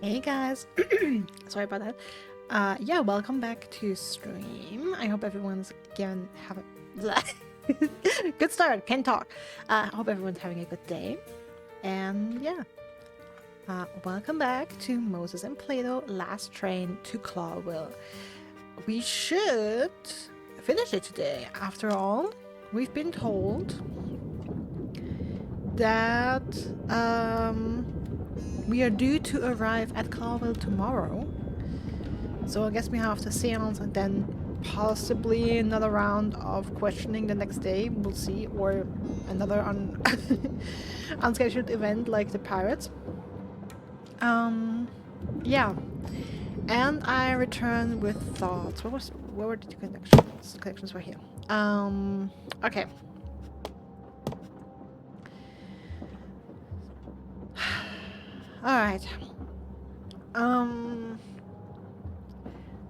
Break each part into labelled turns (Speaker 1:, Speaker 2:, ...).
Speaker 1: Hey guys, sorry about that. Yeah, welcome back to stream. I hope everyone's again have a good start. Can't talk. I hope everyone's having a good day. And yeah, welcome back to Moses and Plato Last Train to Clawville. We should finish it today. After all, we've been told that we are due to arrive at Clawville tomorrow. So I guess we have the seance and then possibly another round of questioning the next day. We'll see. Or another unscheduled event like the pirates. Yeah. And I return with thoughts. Where were the connections? The connections were here. Okay. Alright.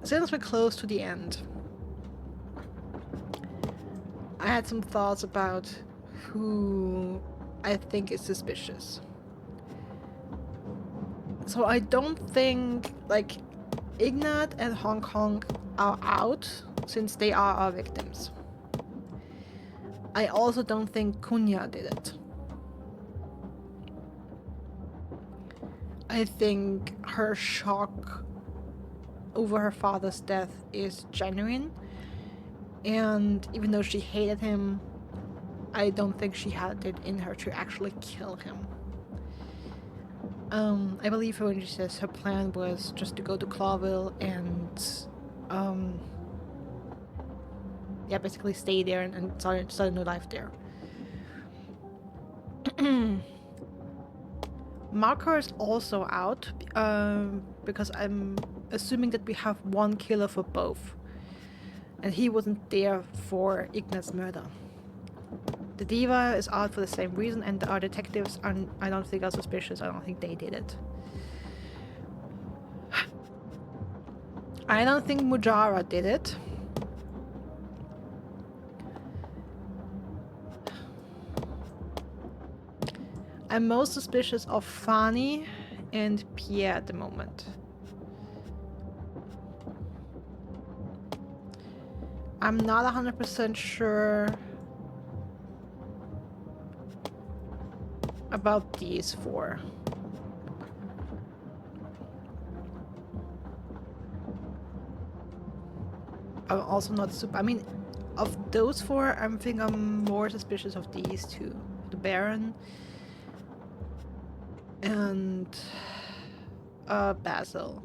Speaker 1: Since we're close to the end, I had some thoughts about who I think is suspicious. So I don't think, like, Ignat and Hong Kong are out, since they are our victims. I also don't think Kunya did it. I think her shock over her father's death is genuine, and even though she hated him, I don't think she had it in her to actually kill him. I believe her when she says her plan was just to go to Clawville and yeah, basically stay there and start a new life there. Marker is also out, because I'm assuming that we have one killer for both. And he wasn't there for Ignat's murder. The Diva is out for the same reason, and our detectives I don't think are suspicious. I don't think they did it. I don't think Mujara did it. I'm most suspicious of Fanny and Pierre at the moment. I'm not 100% sure about these four. I'm also not super. I mean, of those four, I think I'm more suspicious of these two: the Baron and Basil.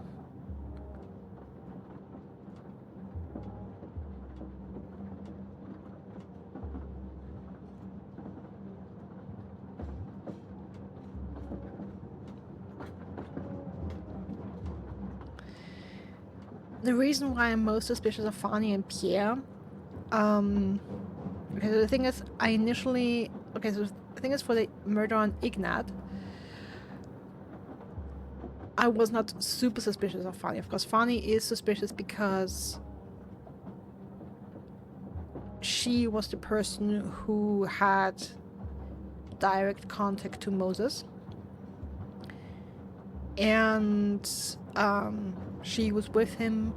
Speaker 1: The reason why I'm most suspicious of Fanny and Pierre, okay, so the thing is, I initially, okay, so the thing is, for the murder on Ignat, I was not super suspicious of Fanny. Of course, Fanny is suspicious because she was the person who had direct contact to Moses. And she was with him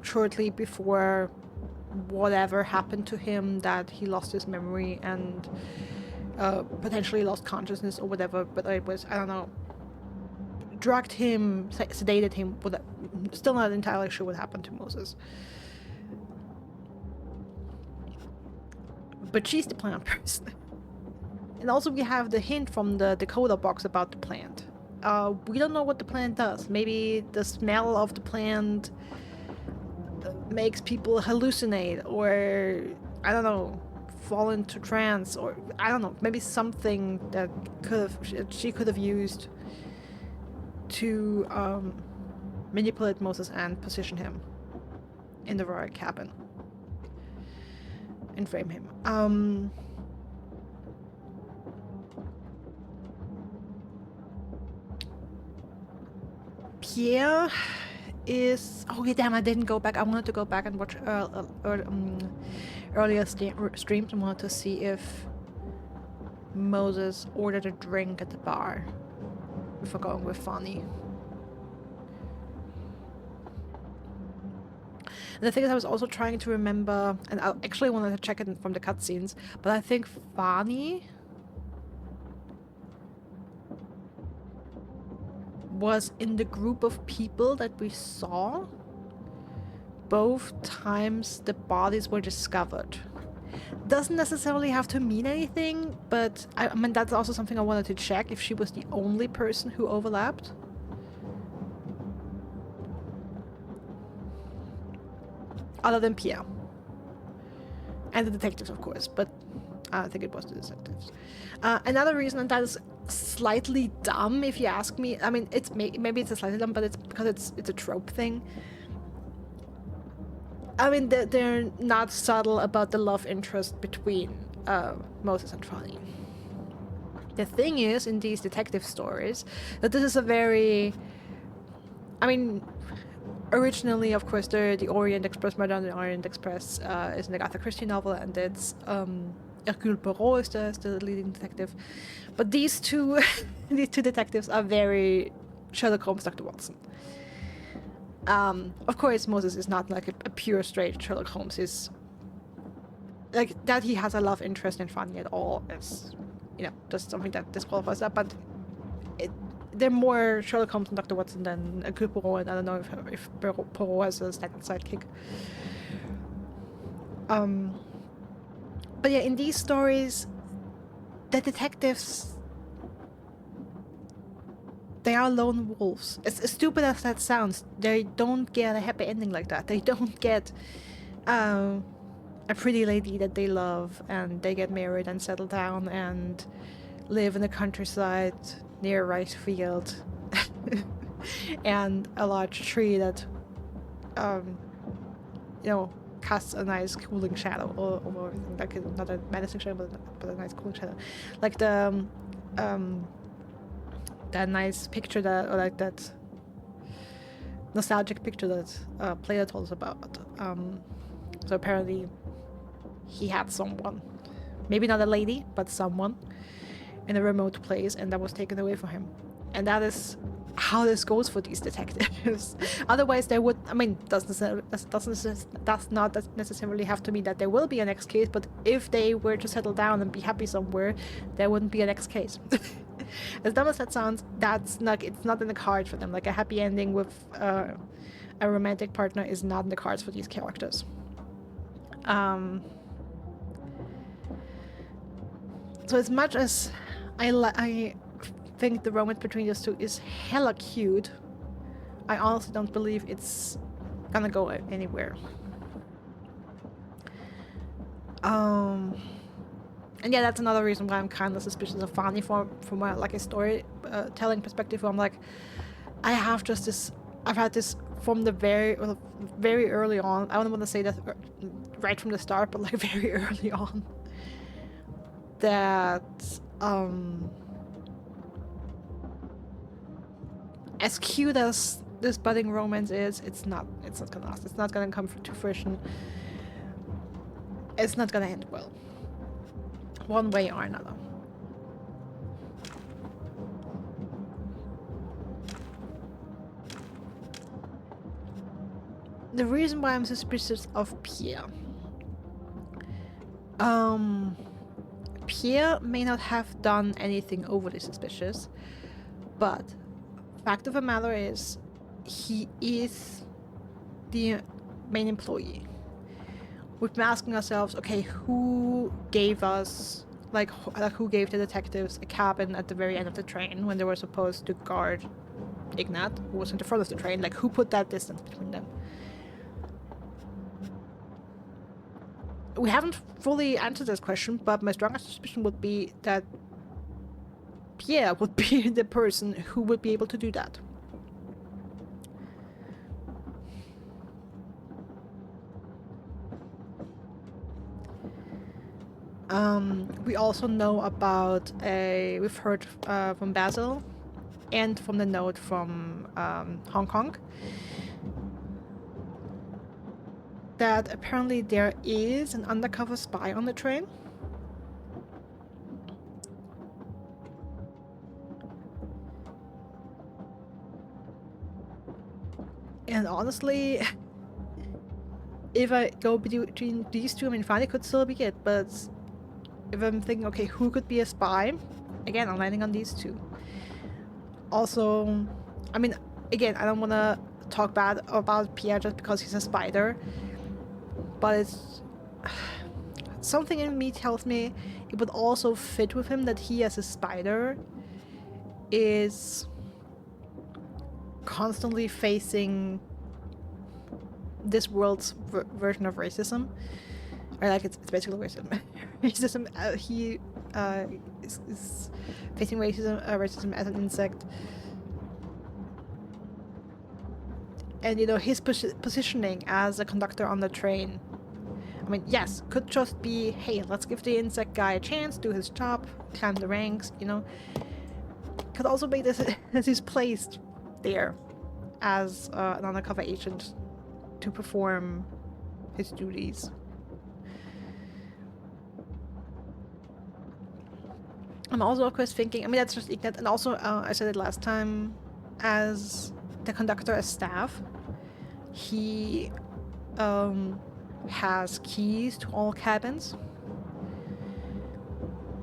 Speaker 1: shortly before whatever happened to him, that he lost his memory and potentially lost consciousness or whatever, but it was, I don't know, drugged him, sedated him, still not entirely sure what happened to Moses. But she's the plant person. And also we have the hint from the decoder box about the plant. We don't know what the plant does. Maybe the smell of the plant makes people hallucinate, or I don't know, fall into trance, or I don't know, maybe something that she could have used to manipulate Moses and position him in the royal cabin and frame him. Pierre is... Oh, yeah, damn, I didn't go back. I wanted to go back and watch earlier streams. I wanted to see if Moses ordered a drink at the bar before going with Fanny. And the thing is, I was also trying to remember, and I actually wanted to check it from the cutscenes, but I think Fanny was in the group of people that we saw both times the bodies were discovered. Doesn't necessarily have to mean anything, but I mean, that's also something I wanted to check, if she was the only person who overlapped. Other than Pierre. And the detectives, of course, but I think it was the detectives. Another reason, and that is slightly dumb if you ask me. I mean, it's maybe it's a slightly dumb, but it's because it's a trope thing. I mean, they're not subtle about the love interest between Moses and Fanny. The thing is, in these detective stories, that this is a very... I mean, originally, of course, the Orient Express, Murder on the Orient Express is an Agatha Christie novel, and it's Hercule Poirot is the leading detective. But these two detectives are very Sherlock Holmes, Dr. Watson. Of course, Moses is not like a pure straight Sherlock Holmes. He's like that. He has a love interest in Fanny at all is, just something that disqualifies that. But they're more Sherlock Holmes and Dr. Watson than Hercule Poirot, and I don't know if Poirot has a second sidekick. But yeah, in these stories, the detectives, they are lone wolves. As stupid as that sounds, they don't get a happy ending like that. They don't get a pretty lady that they love, and they get married and settle down and live in the countryside near a rice field and a large tree that casts a nice cooling shadow, or like not a menacing shadow, but a nice cooling shadow, like the that nice picture that, or like that nostalgic picture that Plato told us about. So apparently he had someone, maybe not a lady, but someone in a remote place, and that was taken away from him. And that is how this goes for these detectives. Otherwise, there would, I mean, does not necessarily have to mean that there will be a next case, but if they were to settle down and be happy somewhere, there wouldn't be a next case. As dumb as that sounds, it's not in the cards for them. Like, a happy ending with a romantic partner is not in the cards for these characters. So as much as I think the romance between those two is hella cute, I honestly don't believe it's gonna go anywhere. And yeah, that's another reason why I'm kind of suspicious of Fanny from like a storytelling perspective, where I'm like, I've had this from the very early on. I don't want to say that right from the start, but like very early on, that as cute as this budding romance is, it's not gonna last. It's not gonna come to fruition. It's not gonna end well, one way or another. The reason why I'm suspicious of Pierre. Pierre may not have done anything overly suspicious, but fact of the matter is, he is the main employee. We've been asking ourselves, okay, who gave us, who gave the detectives a cabin at the very end of the train when they were supposed to guard Ignat, who was in the front of the train? Like, who put that distance between them? We haven't fully answered this question, but my strongest suspicion would be that Pierre would be the person who would be able to do that. We also know about we've heard from Basil and from the note from Hong Kong that apparently there is an undercover spy on the train. And honestly, if I go between these two, I mean, fine, it could still be it, but if I'm thinking, okay, who could be a spy? Again, I'm landing on these two. Also, I mean, again, I don't want to talk bad about Pierre just because he's a spider, but it's something in me tells me it would also fit with him that he, as a spider, is constantly facing this world's version of racism, or like it's basically racism. He is facing racism as an insect, and his positioning as a conductor on the train. I mean, yes, could just be, hey, let's give the insect guy a chance, do his job, climb the ranks, Could also be this as he's placed there as an undercover agent to perform his duties. I'm also, of course, thinking, I mean, that's just Ignat, and also, I said it last time, as the conductor as staff, he has keys to all cabins.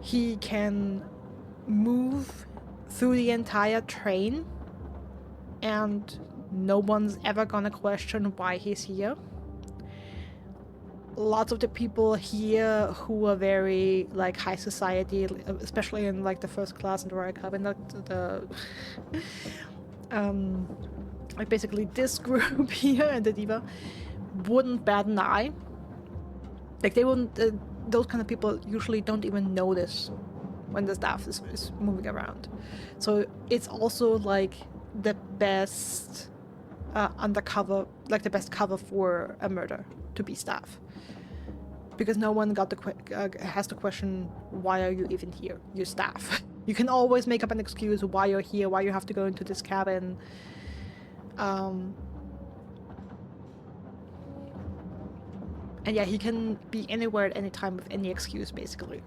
Speaker 1: He can move through the entire train, and no one's ever gonna question why he's here. Lots of the people here who are very like high society, especially in like the first class and the royal cabin, like basically this group here and the diva, wouldn't bat an eye. Like, they wouldn't. Those kind of people usually don't even notice when the staff is moving around. So it's also like the best undercover, like the best cover for a murder, to be staff, because no one has to question, why are you even here? You're staff. You can always make up an excuse why you're here, why you have to go into this cabin. And yeah, he can be anywhere at any time with any excuse, basically.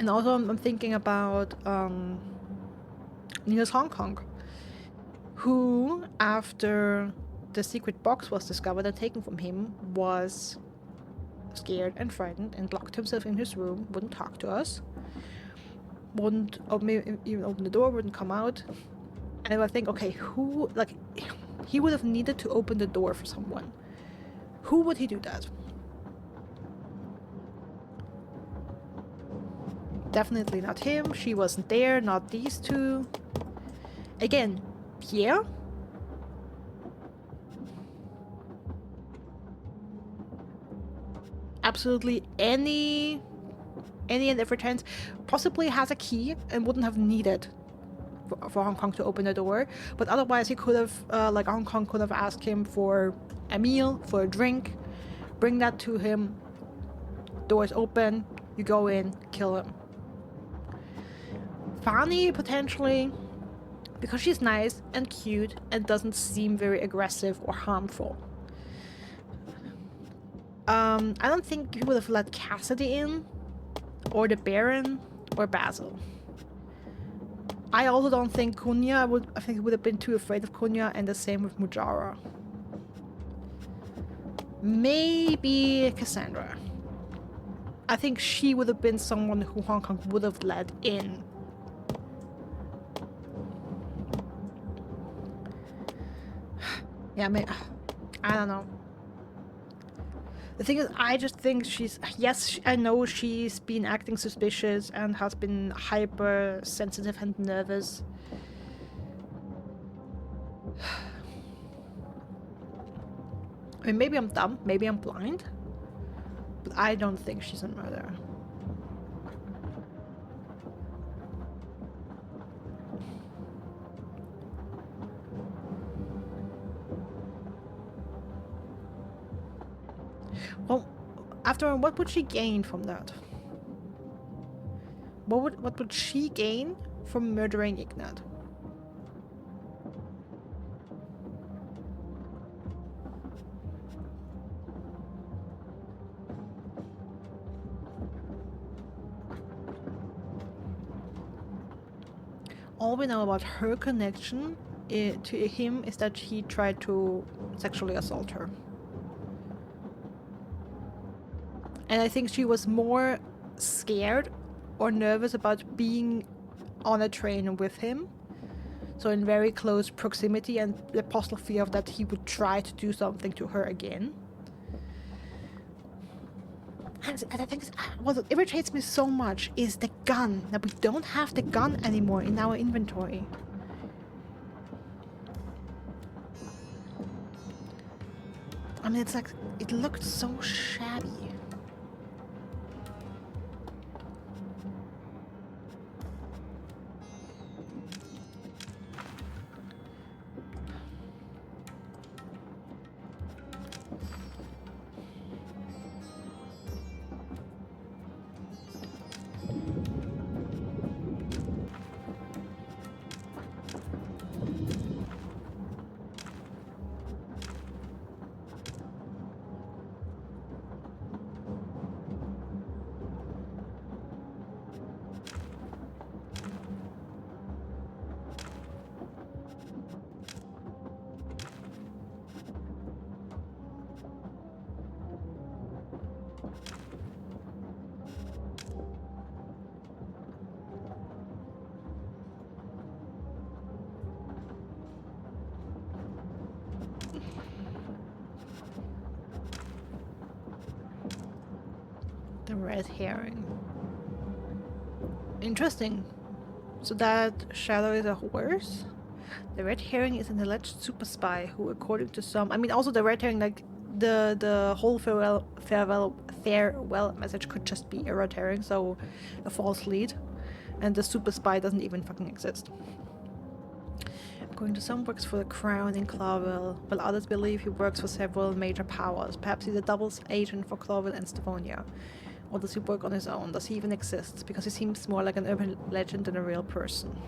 Speaker 1: And also, I'm thinking about Niels Hong Kong, who, after the secret box was discovered and taken from him, was scared and frightened and locked himself in his room, wouldn't talk to us, wouldn't even open the door, wouldn't come out. And I think, okay, who, like, he would have needed to open the door for someone. Who would he do that? Definitely not him. She wasn't there, not these two. Again, Pierre? Absolutely any and every chance possibly has a key and wouldn't have needed for Hong Kong to open the door, but otherwise he could have, like, Hong Kong could have asked him for a meal, for a drink, bring that to him, doors open, you go in, kill him. Fanny, potentially, because she's nice and cute and doesn't seem very aggressive or harmful. I don't think he would have let Cassidy in, or the Baron, or Basil. I also don't think Kunya would. I think he would have been too afraid of Kunya, and the same with Mujara. Maybe Cassandra. I think she would have been someone who Hong Kong would have let in. Yeah, I don't know. The thing is, I just think she's... Yes, I know she's been acting suspicious and has been hypersensitive and nervous. I mean, maybe I'm dumb, maybe I'm blind, but I don't think she's a murderer. Well, after all, what would she gain from that? What would she gain from murdering Ignat? All we know about her connection to him is that he tried to sexually assault her. And I think she was more scared or nervous about being on a train with him. So in very close proximity, and the possible fear of that he would try to do something to her again. And I think what irritates me so much is the gun, that we don't have the gun anymore in our inventory. I mean, it's like, it looked so shabby. The red herring. Interesting. So that Shadow is a horse? The red herring is an alleged super spy who, according to some... I mean, also the red herring, like, the whole farewell message could just be a red herring, so a false lead. And the super spy doesn't even fucking exist. According to some, works for the crown in Clawville, while others believe he works for several major powers. Perhaps he's a double agent for Clawville and Stavonia. Or does he work on his own? Does he even exist? Because he seems more like an urban legend than a real person.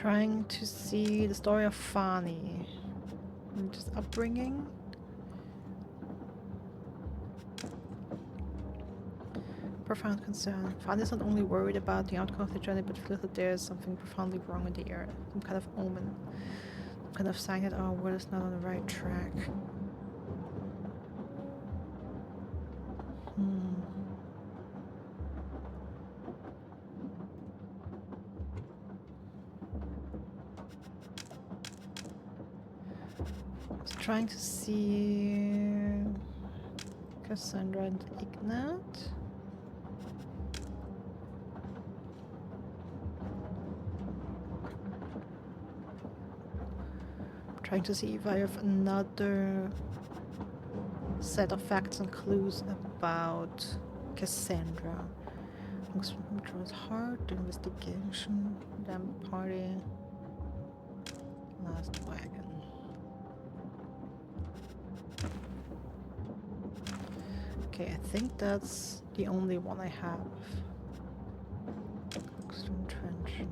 Speaker 1: trying to see the story of Fani. And just upbringing. Profound concern. Fani is not only worried about the outcome of the journey, but feels that there is something profoundly wrong in the air. Some kind of omen. Some kind of sign that our world is not on the right track. Trying to see Cassandra and Ignat. Trying to see if I have another set of facts and clues about Cassandra. Control's heart, investigation, damn party, last wagon. Okay, I think that's the only one I have. Stone Trench.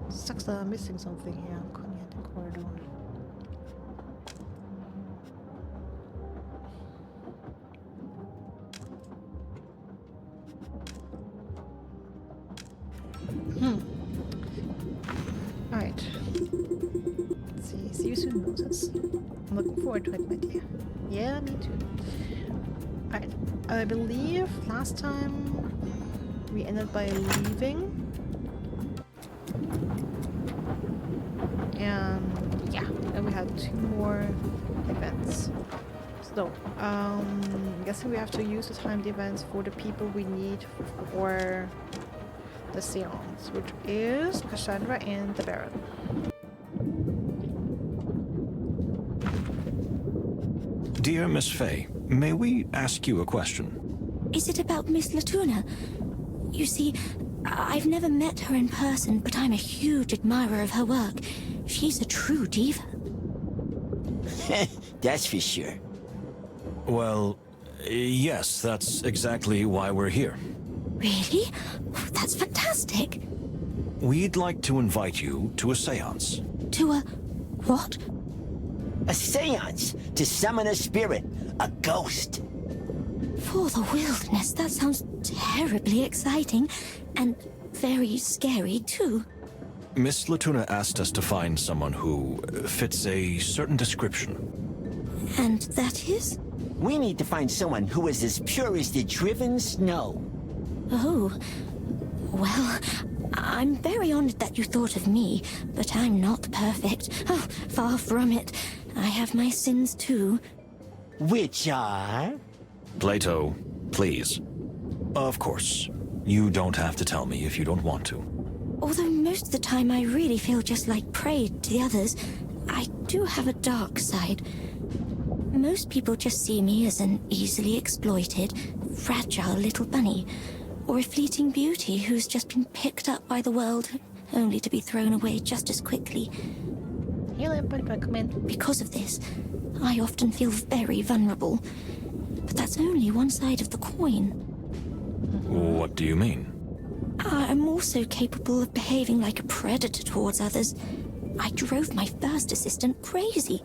Speaker 1: Sucks that I'm missing something here. Cognatic corridor. Alright. Let's see. See you soon, Moses. I'm looking forward to it, my dear. Yeah, me too. Alright. I believe last time we ended by leaving. And yeah, and we had 2 more events. So, I'm guessing we have to use the timed events for the people we need for the seance, which is Cassandra and the Baron.
Speaker 2: Dear Miss Fay, may we ask you a question?
Speaker 3: Is it about Miss Latuna? You see, I've never met her in person, but I'm a huge admirer of her work. She's a true diva.
Speaker 4: That's for sure.
Speaker 2: Well, yes, that's exactly why we're here.
Speaker 3: Really? Oh, that's fantastic.
Speaker 2: We'd like to invite you to a seance.
Speaker 3: To a... what?
Speaker 4: A seance to summon a spirit, a ghost.
Speaker 3: For the wilderness, that sounds terribly exciting. And very scary, too.
Speaker 2: Miss Latuna asked us to find someone who fits a certain description.
Speaker 3: And that is?
Speaker 4: We need to find someone who is as pure as the driven snow.
Speaker 3: Oh. Well, I'm very honored that you thought of me, but I'm not perfect. Oh, far from it. I have my sins, too.
Speaker 4: Which are?
Speaker 2: Plato, please. Of course. You don't have to tell me if you don't want to.
Speaker 3: Although most of the time I really feel just like prey to the others, I do have a dark side. Most people just see me as an easily exploited, fragile little bunny, or a fleeting beauty who's just been picked up by the world, only to be thrown away just as quickly.
Speaker 1: Hello, but come in.
Speaker 3: Because of this, I often feel very vulnerable. But that's only one side of the coin.
Speaker 2: What do you mean?
Speaker 3: I'm also capable of behaving like a predator towards others. I drove my first assistant crazy.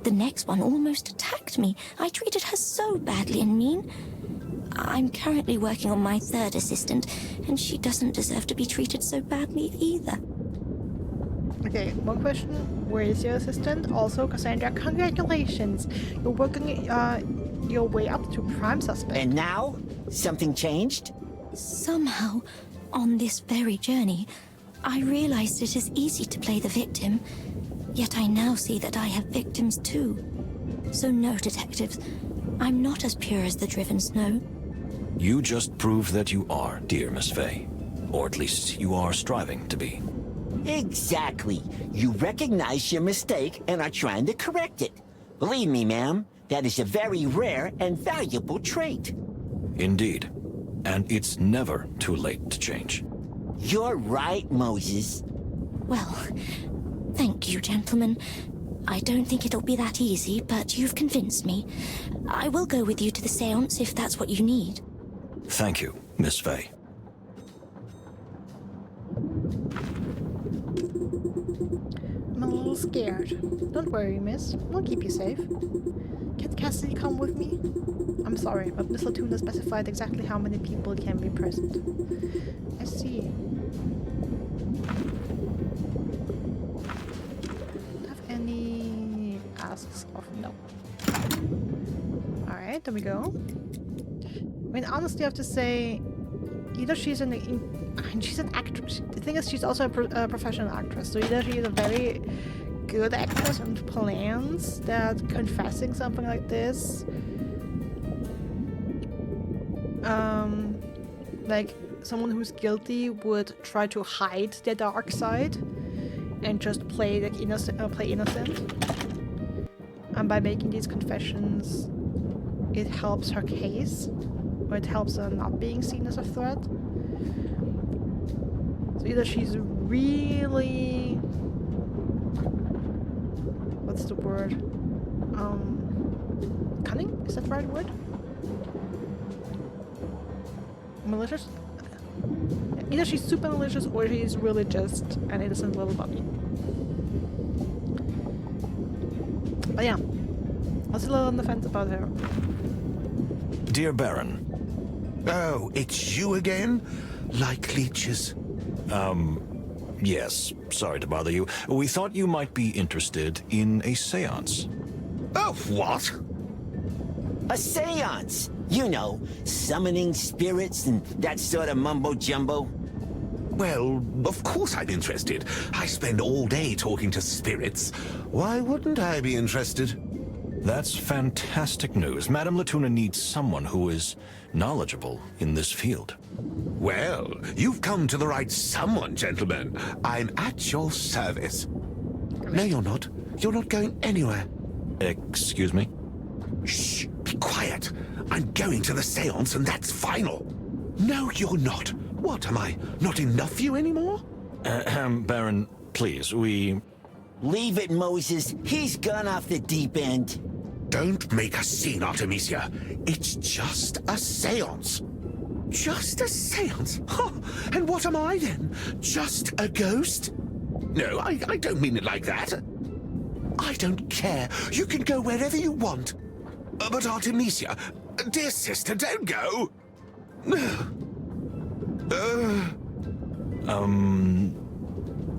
Speaker 3: The next one almost attacked me. I treated her so badly and mean. I'm currently working on my 3rd assistant, and she doesn't deserve to be treated so badly either.
Speaker 1: Okay, one question. Where is your assistant? Also, Cassandra, congratulations! You're working your way up to prime suspect.
Speaker 4: And now, something changed?
Speaker 3: Somehow, on this very journey, I realized it is easy to play the victim. Yet I now see that I have victims too. So no, detectives, I'm not as pure as the driven snow.
Speaker 2: You just proved that you are, dear Miss Fay. Or at least you are striving to be.
Speaker 4: Exactly. You recognize your mistake and are trying to correct it. Believe me, ma'am, that is a very rare and valuable trait.
Speaker 2: Indeed. And it's never too late to change.
Speaker 4: You're right, Moses.
Speaker 3: Well, thank you, gentlemen. I don't think it'll be that easy, but you've convinced me. I will go with you to the seance if that's what you need.
Speaker 2: Thank you, Miss Faye.
Speaker 1: I'm a little scared. Don't worry, miss. We'll keep you safe. Can Cassidy come with me? I'm sorry, but Miss Latuna specified exactly how many people can be present. I see. Have any asks of no. Alright, there we go. I mean, honestly, I have to say, either she's she's an actress. The thing is, she's also a professional actress. So either she's a very good actress and plans that confessing something like this, like someone who's guilty would try to hide their dark side and just play like innocent, and by making these confessions, it helps her case, or it helps her not being seen as a threat. So either she's really, what's the word? Cunning? Is that the right word? Malicious? Either she's super malicious or she's really just an innocent little bunny. But yeah, I was a little on the fence about her.
Speaker 2: Dear Baron.
Speaker 5: Oh, it's you again? Like leeches.
Speaker 2: Yes, sorry to bother you. We thought you might be interested in a seance.
Speaker 5: Oh, what?
Speaker 4: A seance. You know, summoning spirits and that sort of mumbo-jumbo.
Speaker 5: Well, of course I'm interested. I spend all day talking to spirits. Why wouldn't I be interested?
Speaker 2: That's fantastic news. Madame Latuna needs someone who is knowledgeable in this field.
Speaker 5: Well, you've come to the right someone, gentlemen. I'm at your service. No, you're not. You're not going anywhere.
Speaker 2: Excuse me?
Speaker 5: Shh, be quiet. I'm going to the seance and that's final. No, you're not. What, am I not enough for you anymore?
Speaker 2: Baron, please, we...
Speaker 4: Leave it, Moses. He's gone off the deep end.
Speaker 5: Don't make a scene, Artemisia. It's just a seance. Just a seance? Huh. And what am I then? Just a ghost? No, I don't mean it like that. I don't care. You can go wherever you want. But Artemisia, dear sister, don't go.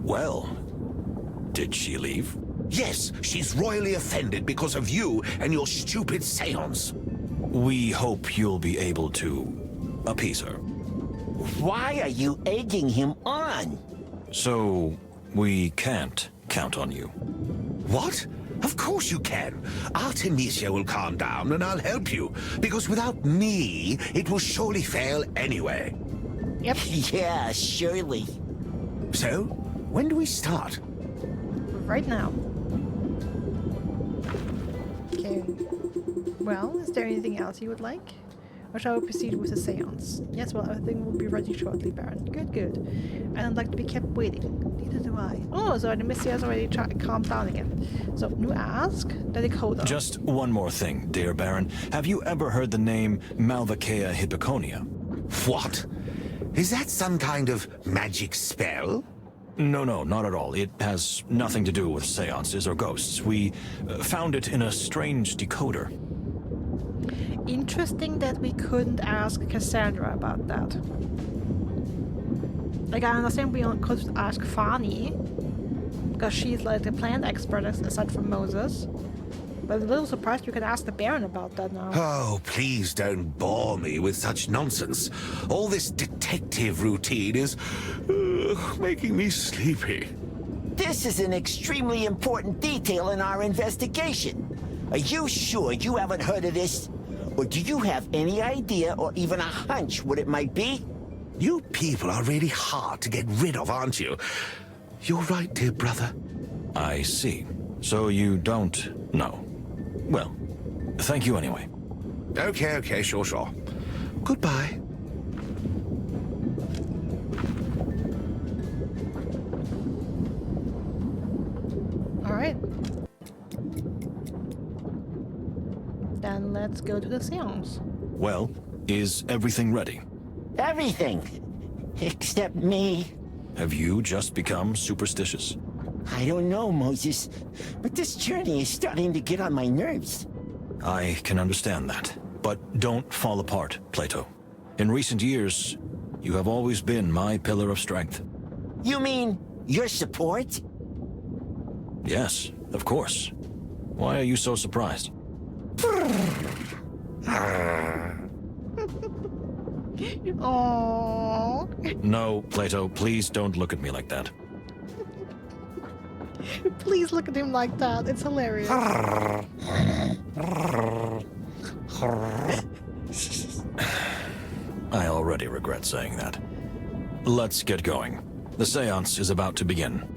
Speaker 2: Well, did she leave?
Speaker 5: Yes, she's royally offended because of you and your stupid seance.
Speaker 2: We hope you'll be able to appease her.
Speaker 4: Why are you egging him on?
Speaker 2: So, we can't count on you.
Speaker 5: What? Of course you can. Artemisia will calm down and I'll help you. Because without me, it will surely fail anyway.
Speaker 1: Yep.
Speaker 4: Yeah, surely.
Speaker 5: So, when do we start?
Speaker 1: Right now. Okay. Well, is there anything else you would like? Or shall we proceed with the seance? Yes, well, everything will be ready shortly, Baron. Good, good. I don't like to be kept waiting. Neither do I. Oh, so Artemisia has already calmed down again. So, new ask, the decoder.
Speaker 2: Just one more thing, dear Baron. Have you ever heard the name Malvaceae Hippoconia?
Speaker 5: What? Is that some kind of magic spell?
Speaker 2: No, not at all. It has nothing to do with seances or ghosts. We found it in a strange decoder.
Speaker 1: Interesting that we couldn't ask Cassandra about that. Like, I understand we could ask Fanny, because she's like the plant expert aside from Moses. But I'm a little surprised you could ask the Baron about that now.
Speaker 5: Oh, please don't bore me with such nonsense. All this detective routine is making me sleepy.
Speaker 4: This is an extremely important detail in our investigation. Are you sure you haven't heard of this? Or do you have any idea or even a hunch what it might be?
Speaker 5: You people are really hard to get rid of, aren't you? You're right, dear brother.
Speaker 2: I see. So you don't know. Well, thank you anyway.
Speaker 5: Okay, sure. Goodbye.
Speaker 1: Alright. let's go to the seance.
Speaker 2: Well, is everything ready?
Speaker 4: Everything. Except me.
Speaker 2: Have you just become superstitious?
Speaker 4: I don't know, Moses, but this journey is starting to get on my nerves.
Speaker 2: I can understand that. But don't fall apart, Plato. In recent years, you have always been my pillar of strength.
Speaker 4: You mean your support?
Speaker 2: Yes, of course. Why are you so surprised?
Speaker 1: Aww.
Speaker 2: No, Plato, please don't look at me like that.
Speaker 1: Please look at him like that. It's hilarious.
Speaker 2: I already regret saying that. Let's get going. The seance is about to begin.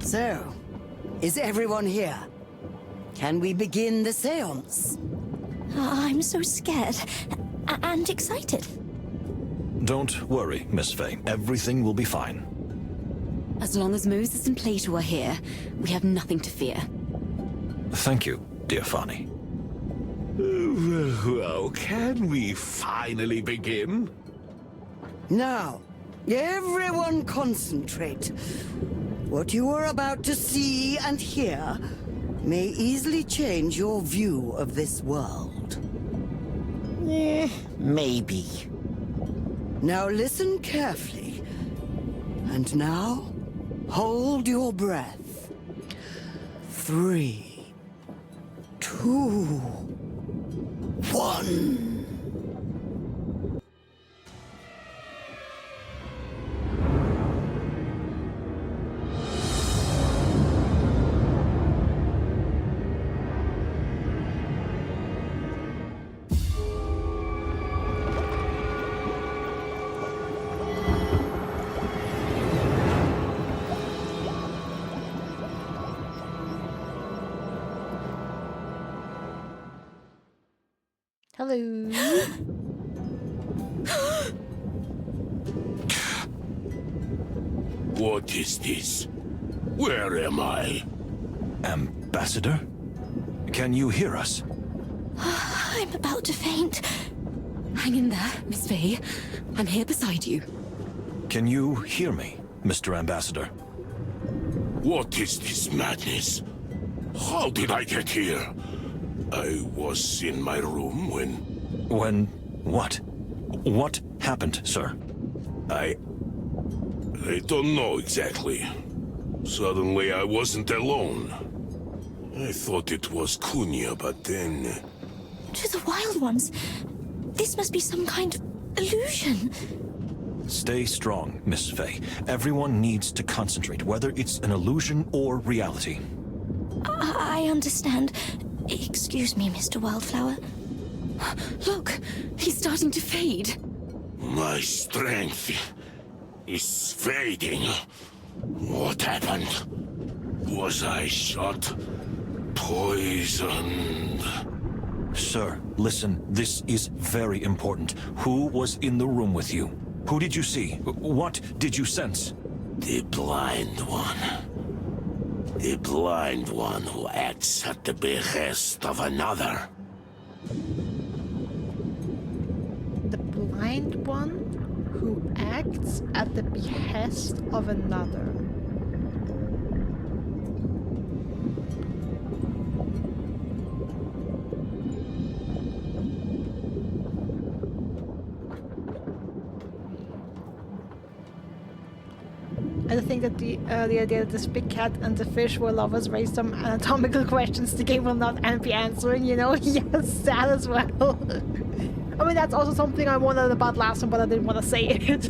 Speaker 6: So, is everyone here? Can we begin the seance?
Speaker 3: I'm so scared and excited.
Speaker 2: Don't worry, Miss Faye. Everything will be fine.
Speaker 7: As long as Moses and Plato are here, we have nothing to fear.
Speaker 2: Thank you, dear Fanny.
Speaker 5: Well, can we finally begin?
Speaker 6: Now, everyone concentrate. What you are about to see and hear may easily change your view of this world.
Speaker 4: Maybe.
Speaker 6: Now listen carefully. And now, hold your breath. 3, 2, 1.
Speaker 1: Hello.
Speaker 5: What is this? Where am I?
Speaker 2: Ambassador? Can you hear us?
Speaker 3: I'm about to faint.
Speaker 7: Hang in there, Miss Faye. I'm here beside you.
Speaker 2: Can you hear me, Mr. Ambassador?
Speaker 5: What is this madness? How did I get here? I was in my room when...
Speaker 2: When... what? What happened, sir?
Speaker 5: I don't know exactly. Suddenly I wasn't alone. I thought it was Kunia, but then...
Speaker 3: To the wild ones. This must be some kind of illusion.
Speaker 2: Stay strong, Miss Faye. Everyone needs to concentrate, whether it's an illusion or reality.
Speaker 3: I understand. Excuse me, Mr. Wildflower.
Speaker 7: Look, he's starting to fade.
Speaker 5: My strength is fading. What happened? Was I shot? Poisoned?
Speaker 2: Sir, listen, this is very important. Who was in the room with you? Who did you see? What did you sense?
Speaker 5: The blind one. The blind one who acts at the behest of another.
Speaker 1: The blind one who acts at the behest of another. I think that the idea that this big cat and the fish were lovers raised some anatomical questions the game will not be answering, you know? Yes, that as well. I mean, that's also something I wondered about last time, but I didn't want to say it.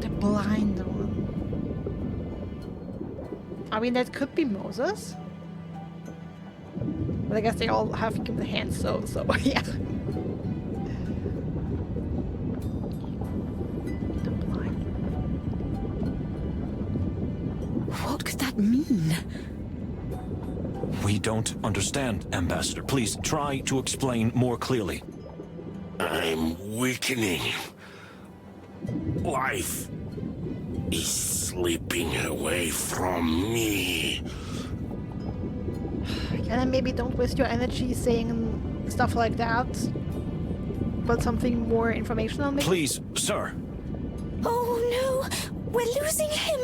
Speaker 1: The blind one. I mean, that could be Moses. But I guess they all have given the hands, so yeah.
Speaker 7: What could that mean?
Speaker 2: don't understand, Ambassador. Please try to explain more clearly.
Speaker 8: I'm weakening. Life is slipping away from me.
Speaker 1: And then maybe don't waste your energy saying stuff like that. But something more informational, maybe?
Speaker 2: Please, sir.
Speaker 3: Oh no, we're losing him.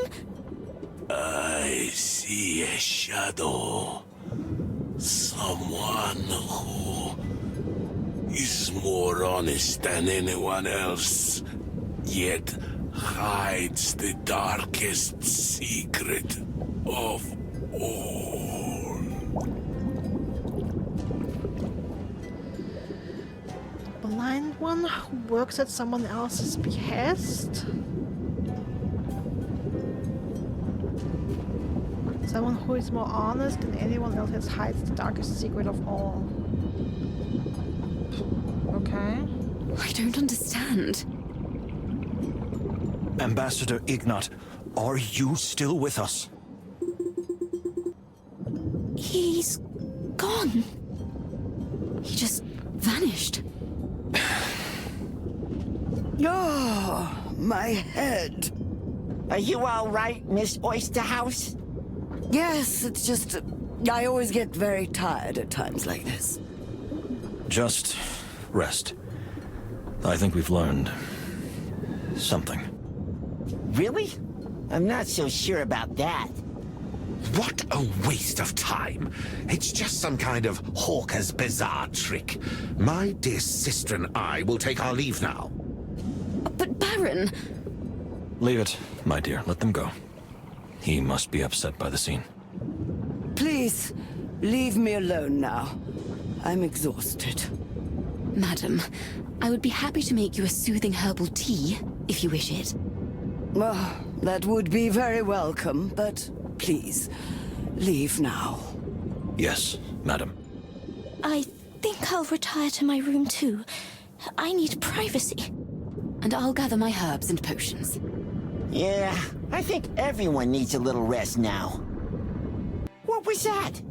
Speaker 8: I see a shadow. Someone who is more honest than anyone else, yet hides the darkest secret of all.
Speaker 1: Blind one who works at someone else's behest? Someone who is more honest than anyone else has hides the darkest secret of all. Okay.
Speaker 7: I don't understand.
Speaker 2: Ambassador Ignat, are you still with us?
Speaker 3: He's gone.
Speaker 7: He just vanished.
Speaker 6: Oh, my head.
Speaker 4: Are you all right, Miss Oysterhouse?
Speaker 6: Yes, it's just... I always get very tired at times like this.
Speaker 2: Just rest. I think we've learned something.
Speaker 4: Really? I'm not so sure about that.
Speaker 5: What a waste of time. It's just some kind of hawker's bizarre trick. My dear sister and I will take our leave now.
Speaker 7: But Baron...
Speaker 2: Leave it, my dear. Let them go. He must be upset by the scene.
Speaker 6: Please, leave me alone now. I'm exhausted.
Speaker 7: Madam, I would be happy to make you a soothing herbal tea, if you wish it.
Speaker 6: Oh, that would be very welcome, but please, leave now.
Speaker 2: Yes, madam.
Speaker 3: I think I'll retire to my room too. I need privacy.
Speaker 7: And I'll gather my herbs and potions.
Speaker 4: Yeah, I think everyone needs a little rest now. What was that?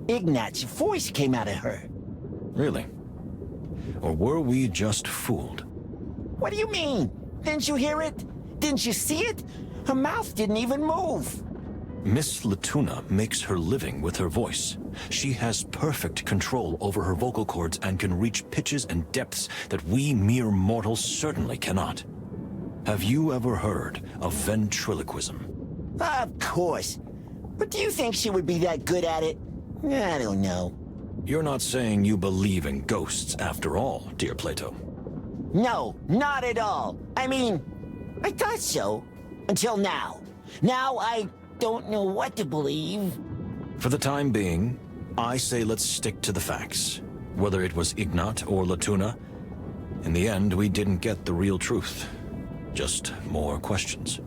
Speaker 4: Ignat's voice came out of her.
Speaker 2: Really? Or were we just fooled?
Speaker 4: What do you mean? Didn't you hear it? Didn't you see it? Her mouth didn't even move.
Speaker 2: Miss Latuna makes her living with her voice. She has perfect control over her vocal cords and can reach pitches and depths that we mere mortals certainly cannot. Have you ever heard of ventriloquism?
Speaker 4: Of course. But do you think she would be that good at it? I don't know.
Speaker 2: You're not saying you believe in ghosts after all, dear Plato.
Speaker 4: No, not at all. I mean, I thought so. Until now. Now I don't know what to believe.
Speaker 2: For the time being, I say let's stick to the facts. Whether it was Ignat or Latuna, in the end we didn't get the real truth. Just more questions.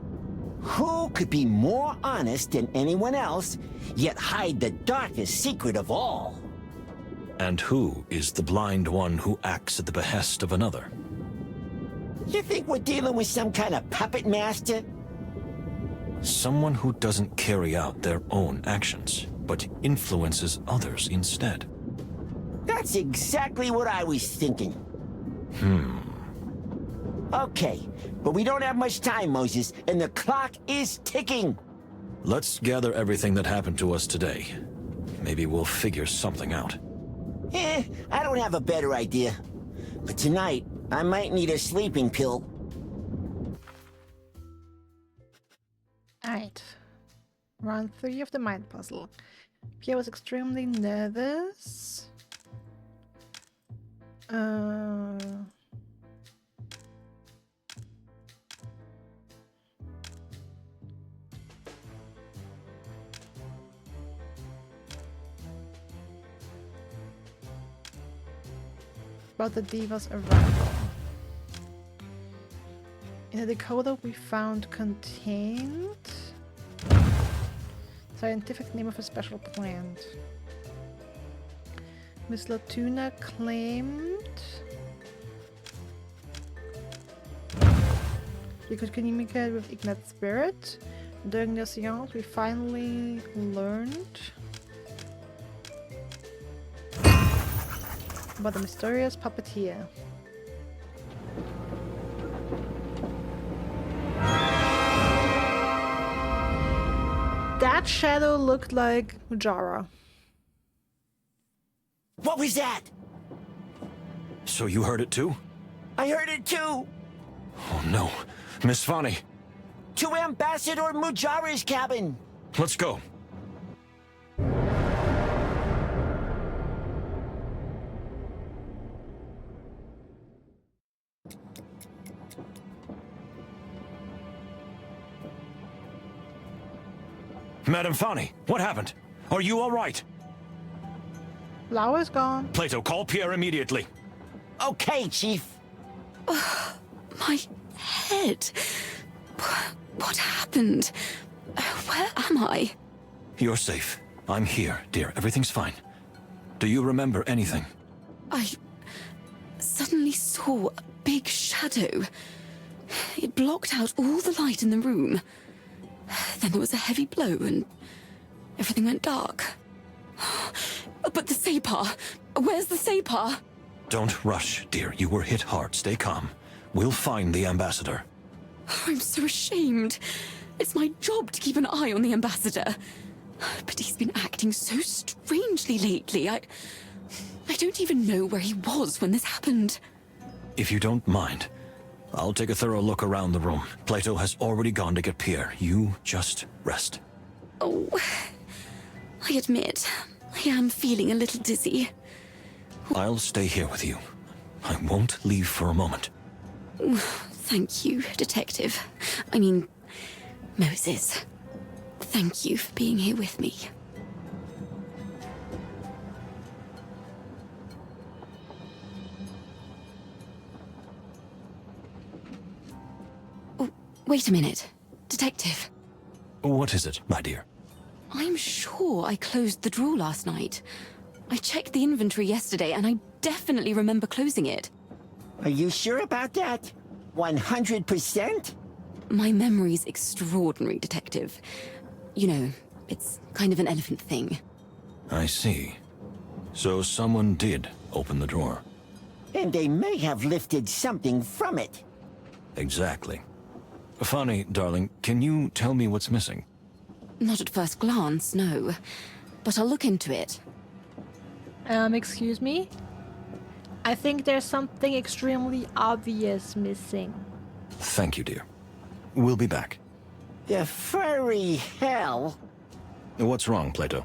Speaker 4: Who could be more honest than anyone else, yet hide the darkest secret of all?
Speaker 2: And who is the blind one who acts at the behest of another?
Speaker 4: You think we're dealing with some kind of puppet master?
Speaker 2: Someone who doesn't carry out their own actions, but influences others instead.
Speaker 4: That's exactly what I was thinking. Okay, but we don't have much time, Moses, and the clock is ticking.
Speaker 2: Let's gather everything that happened to us today. Maybe we'll figure something out.
Speaker 4: I don't have a better idea. But tonight, I might need a sleeping pill.
Speaker 1: Alright. Round 3 of the mind puzzle. Pierre was extremely nervous. About the Diva's arrival. In the decoder we found contained scientific name of a special plant. Miss Latuna claimed we could communicate with Ignat's spirit. During the seance we finally learned about the mysterious puppeteer. That shadow looked like Jara.
Speaker 4: What was that?
Speaker 2: So you heard it too?
Speaker 4: I heard it too.
Speaker 2: Oh no. Miss Fani,
Speaker 4: To Ambassador Mujara's cabin.
Speaker 2: let's go. Madam Fani, what happened? Are you all right?
Speaker 1: Lauer's gone.
Speaker 2: Plato, call Pierre immediately.
Speaker 4: Okay, Chief.
Speaker 7: My head. What happened? Where am I?
Speaker 2: You're safe. I'm here, dear. Everything's fine. Do you remember anything?
Speaker 7: I suddenly saw a big shadow. It blocked out all the light in the room. Then there was a heavy blow and everything went dark. But the Sapar! Where's the Sapar?
Speaker 2: Don't rush, dear. You were hit hard. Stay calm. We'll find the ambassador.
Speaker 7: I'm so ashamed. It's my job to keep an eye on the ambassador. But he's been acting so strangely lately. I don't even know where he was when this happened.
Speaker 2: If you don't mind, I'll take a thorough look around the room. Plato has already gone to get Pierre. You just rest.
Speaker 7: Oh, I admit, I am feeling a little dizzy.
Speaker 2: I'll stay here with you. I won't leave for a moment.
Speaker 7: Thank you, Detective. I mean, Moses. Thank you for being here with me. Oh, wait a minute. Detective.
Speaker 2: What is it, my dear?
Speaker 7: I'm sure I closed the drawer last night. I checked the inventory yesterday and I definitely remember closing it.
Speaker 4: Are you sure about that? 100%?
Speaker 7: My memory's extraordinary, Detective. You know, it's kind of an elephant thing.
Speaker 2: I see. So someone did open the drawer.
Speaker 4: And they may have lifted something from it.
Speaker 2: Exactly. Fani, darling, can you tell me what's missing?
Speaker 7: Not at first glance, no. But I'll look into it.
Speaker 1: Excuse me? I think there's something extremely obvious missing.
Speaker 2: Thank you, dear. We'll be back.
Speaker 4: The furry hell.
Speaker 2: What's wrong, Plato?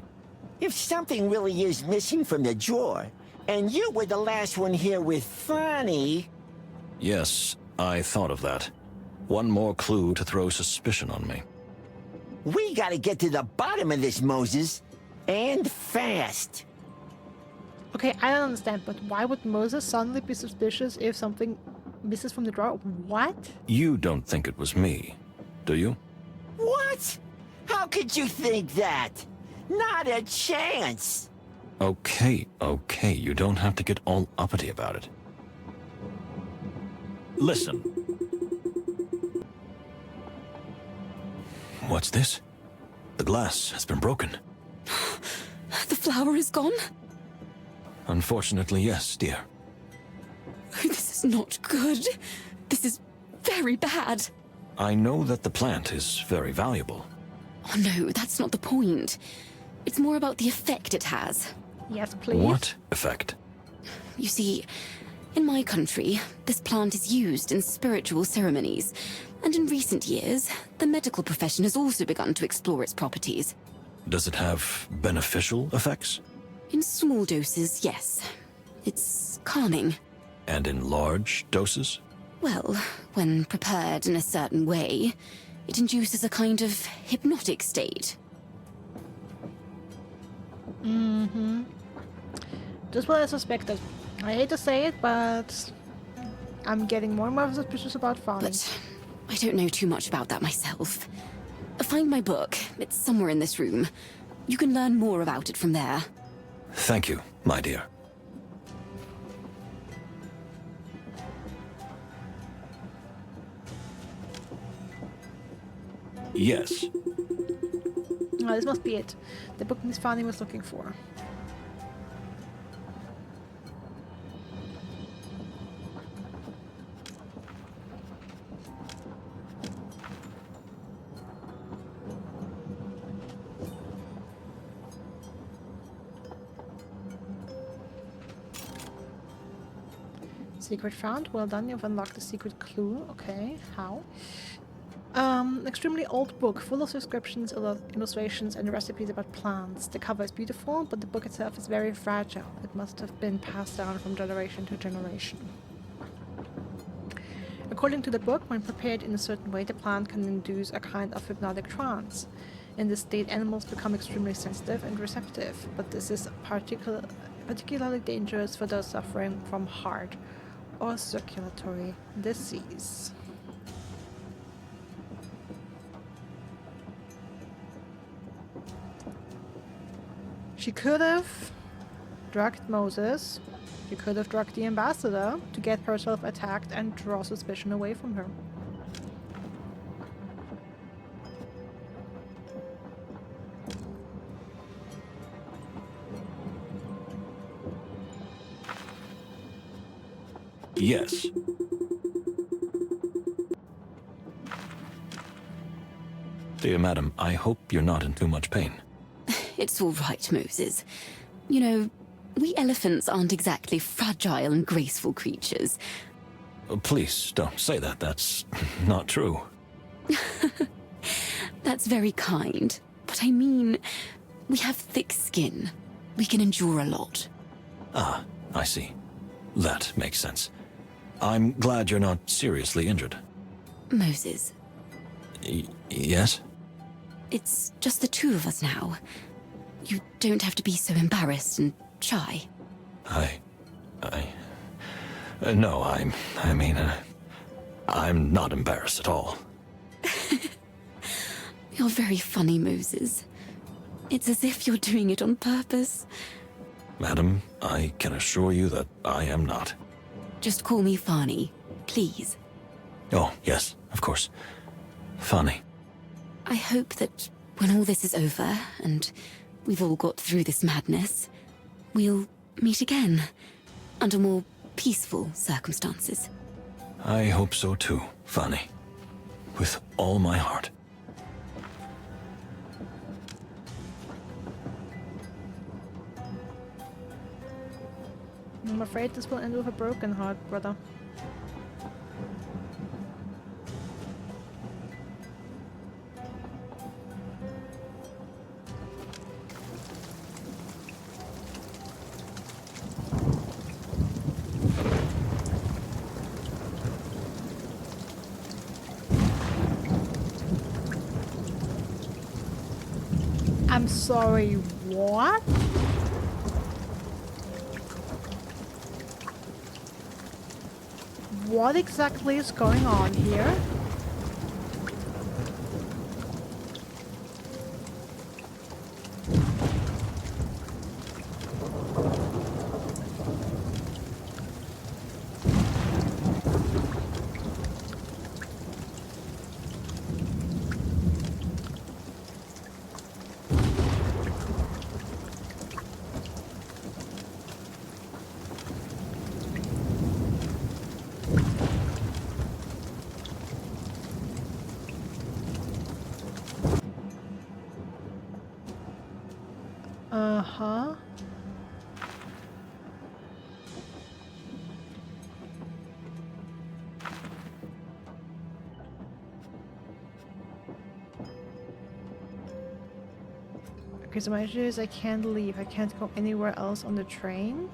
Speaker 4: If something really is missing from the drawer, and you were the last one here with Fanny...
Speaker 2: Yes, I thought of that. One more clue to throw suspicion on me.
Speaker 4: We gotta get to the bottom of this, Moses. And fast.
Speaker 1: Okay, I don't understand, but why would Moses suddenly be suspicious if something misses from the drawer? What?
Speaker 2: You don't think it was me, do you?
Speaker 4: What? How could you think that? Not a chance.
Speaker 2: Okay, you don't have to get all uppity about it. Listen. What's this? The glass has been broken.
Speaker 7: The flower is gone?
Speaker 2: Unfortunately, yes, dear.
Speaker 7: Oh, this is not good. This is very bad.
Speaker 2: I know that the plant is very valuable.
Speaker 7: Oh no, that's not the point. It's more about the effect it has.
Speaker 1: Yes, please.
Speaker 2: What effect?
Speaker 7: You see, in my country, this plant is used in spiritual ceremonies. And in recent years, the medical profession has also begun to explore its properties.
Speaker 2: Does it have beneficial effects?
Speaker 7: In small doses, yes. It's calming.
Speaker 2: And in large doses?
Speaker 7: Well, when prepared in a certain way, it induces a kind of hypnotic state.
Speaker 1: Mm-hmm. Just what I suspected. I hate to say it, but I'm getting more and more suspicious about Fanny.
Speaker 7: But I don't know too much about that myself. Find my book. It's somewhere in this room. You can learn more about it from there.
Speaker 2: Thank you, my dear. Yes.
Speaker 1: Oh, this must be it. The book Miss Fanny was looking for. Secret found. Well done, you've unlocked a secret clue. Okay, how? Extremely old book, full of descriptions, illustrations, and recipes about plants. The cover is beautiful, but the book itself is very fragile. It must have been passed down from generation to generation. According to the book, when prepared in a certain way, the plant can induce a kind of hypnotic trance. In this state, animals become extremely sensitive and receptive, but this is particularly dangerous for those suffering from heart or circulatory disease. She could have drugged Moses. She could have drugged the ambassador to get herself attacked and draw suspicion away from her.
Speaker 2: Yes. Dear madam, I hope you're not in too much pain.
Speaker 7: It's all right, Moses. You know, we elephants aren't exactly fragile and graceful creatures.
Speaker 2: Please don't say that. That's not true.
Speaker 7: That's very kind. But I mean, we have thick skin. We can endure a lot.
Speaker 2: Ah, I see. That makes sense. I'm glad you're not seriously injured.
Speaker 7: Moses,
Speaker 2: Yes?
Speaker 7: it's just the two of us now. You don't have to be so embarrassed and shy.
Speaker 2: No, I'm not embarrassed at all.
Speaker 7: You're very funny, Moses. It's as if you're doing it on purpose.
Speaker 2: Madam, I can assure you that I am not.
Speaker 7: Just call me Fani, please.
Speaker 2: Oh, yes, of course. Funny.
Speaker 7: I hope that when all this is over and we've all got through this madness, we'll meet again under more peaceful circumstances.
Speaker 2: I hope so too, Funny. With all my heart.
Speaker 1: I'm afraid this will end with a broken heart, brother. I'm sorry, what? What exactly is going on here? Uh-huh. Okay, so my issue is I can't leave. I can't go anywhere else on the train.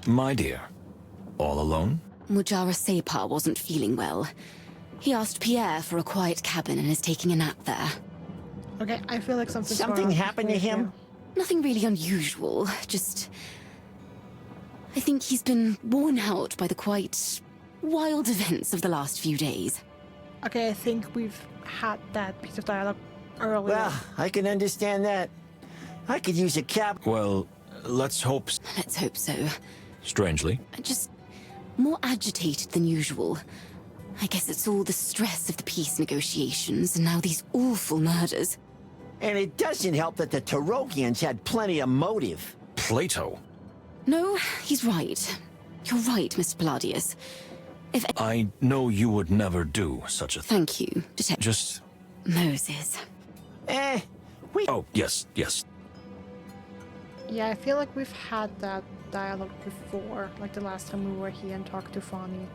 Speaker 2: My dear, all alone?
Speaker 7: Mujara Separ wasn't feeling well. He asked Pierre for a quiet cabin and is taking a nap there.
Speaker 1: Okay, I feel like something's going
Speaker 4: Something
Speaker 1: on
Speaker 4: happened to
Speaker 1: with
Speaker 4: him?
Speaker 1: you.
Speaker 7: Nothing really unusual, just... I think he's been worn out by the quite wild events of the last few days.
Speaker 1: Okay, I think we've had that piece of dialogue earlier.
Speaker 4: Well, I can understand that. I could use a cab.
Speaker 2: Well, let's hope.
Speaker 7: Let's hope so.
Speaker 2: Strangely.
Speaker 7: Just more agitated than usual. I guess it's all the stress of the peace negotiations and now these awful murders.
Speaker 4: And it doesn't help that the Tarogians had plenty of motive.
Speaker 2: Plato.
Speaker 7: No, he's right. You're right, Mr. Palladius.
Speaker 2: I know you would never do such a thing.
Speaker 7: Thank you, Detective
Speaker 2: Just...
Speaker 7: Moses.
Speaker 4: We...
Speaker 2: Oh, yes, yes.
Speaker 1: Yeah, I feel like we've had that dialogue before, like the last time we were here and talked to Fani.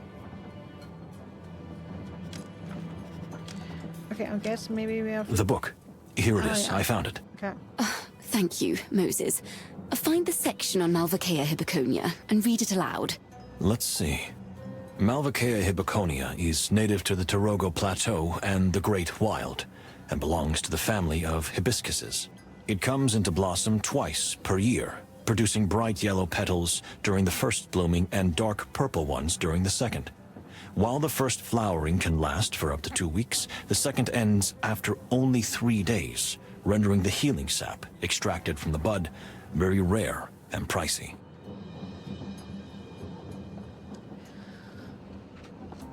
Speaker 1: Okay, I guess maybe we have...
Speaker 2: The book. Here it is.
Speaker 1: Yeah.
Speaker 2: I found it.
Speaker 1: Okay.
Speaker 7: Thank you, Moses. Find the section on Malvaceae hibberconia and read it aloud.
Speaker 2: Let's see. Malvaceae hibberconia is native to the Tarogo Plateau and the Great Wild, and belongs to the family of hibiscuses. It comes into blossom twice per year, producing bright yellow petals during the first blooming and dark purple ones during the second. While the first flowering can last for up to 2 weeks, the second ends after only 3 days, rendering the healing sap extracted from the bud very rare and pricey.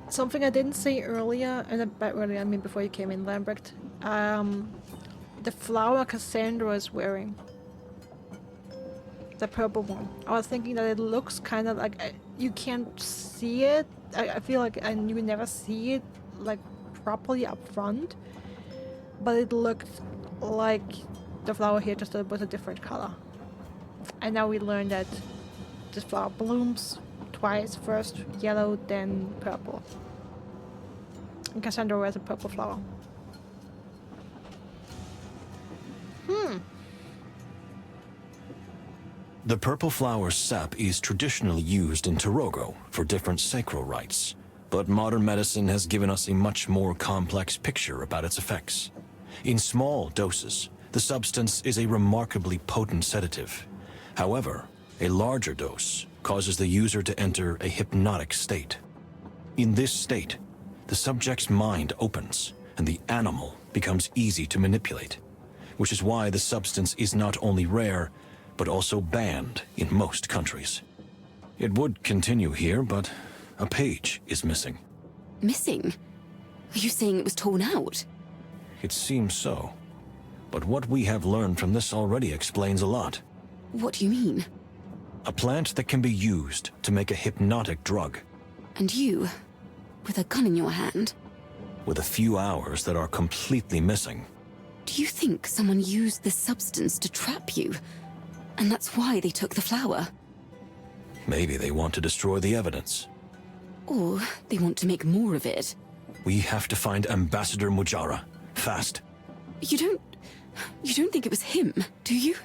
Speaker 1: Something I didn't say earlier, and by earlier I mean before you came in, Lambert. The flower Cassandra is wearing. The purple one. I was thinking that it looks kind of like... you can't see it. I feel like and you never see it like properly up front. But it looked like the flower here, just with a different color. And now we learned that this flower blooms twice. First yellow, then purple. And Cassandra wears a purple flower.
Speaker 2: The purple flower's sap is traditionally used in Tarogo for different sacral rites, but modern medicine has given us a much more complex picture about its effects. In small doses, the substance is a remarkably potent sedative. However, a larger dose causes the user to enter a hypnotic state. In this state, the subject's mind opens and the animal becomes easy to manipulate, which is why the substance is not only rare, but also banned in most countries. It would continue here, but a page is missing.
Speaker 7: Missing? Are you saying it was torn out?
Speaker 2: It seems so. But what we have learned from this already explains a lot.
Speaker 7: What do you mean?
Speaker 2: A plant that can be used to make a hypnotic drug,
Speaker 7: And you, with a gun in your hand?
Speaker 2: with a few hours that are completely missing.
Speaker 7: Do you think someone used this substance to trap you? And that's why they took the flower?
Speaker 2: Maybe they want to destroy the evidence.
Speaker 7: Or they want to make more of it?
Speaker 2: We have to find Ambassador Mujara. Fast.
Speaker 7: You don't think it was him, do you?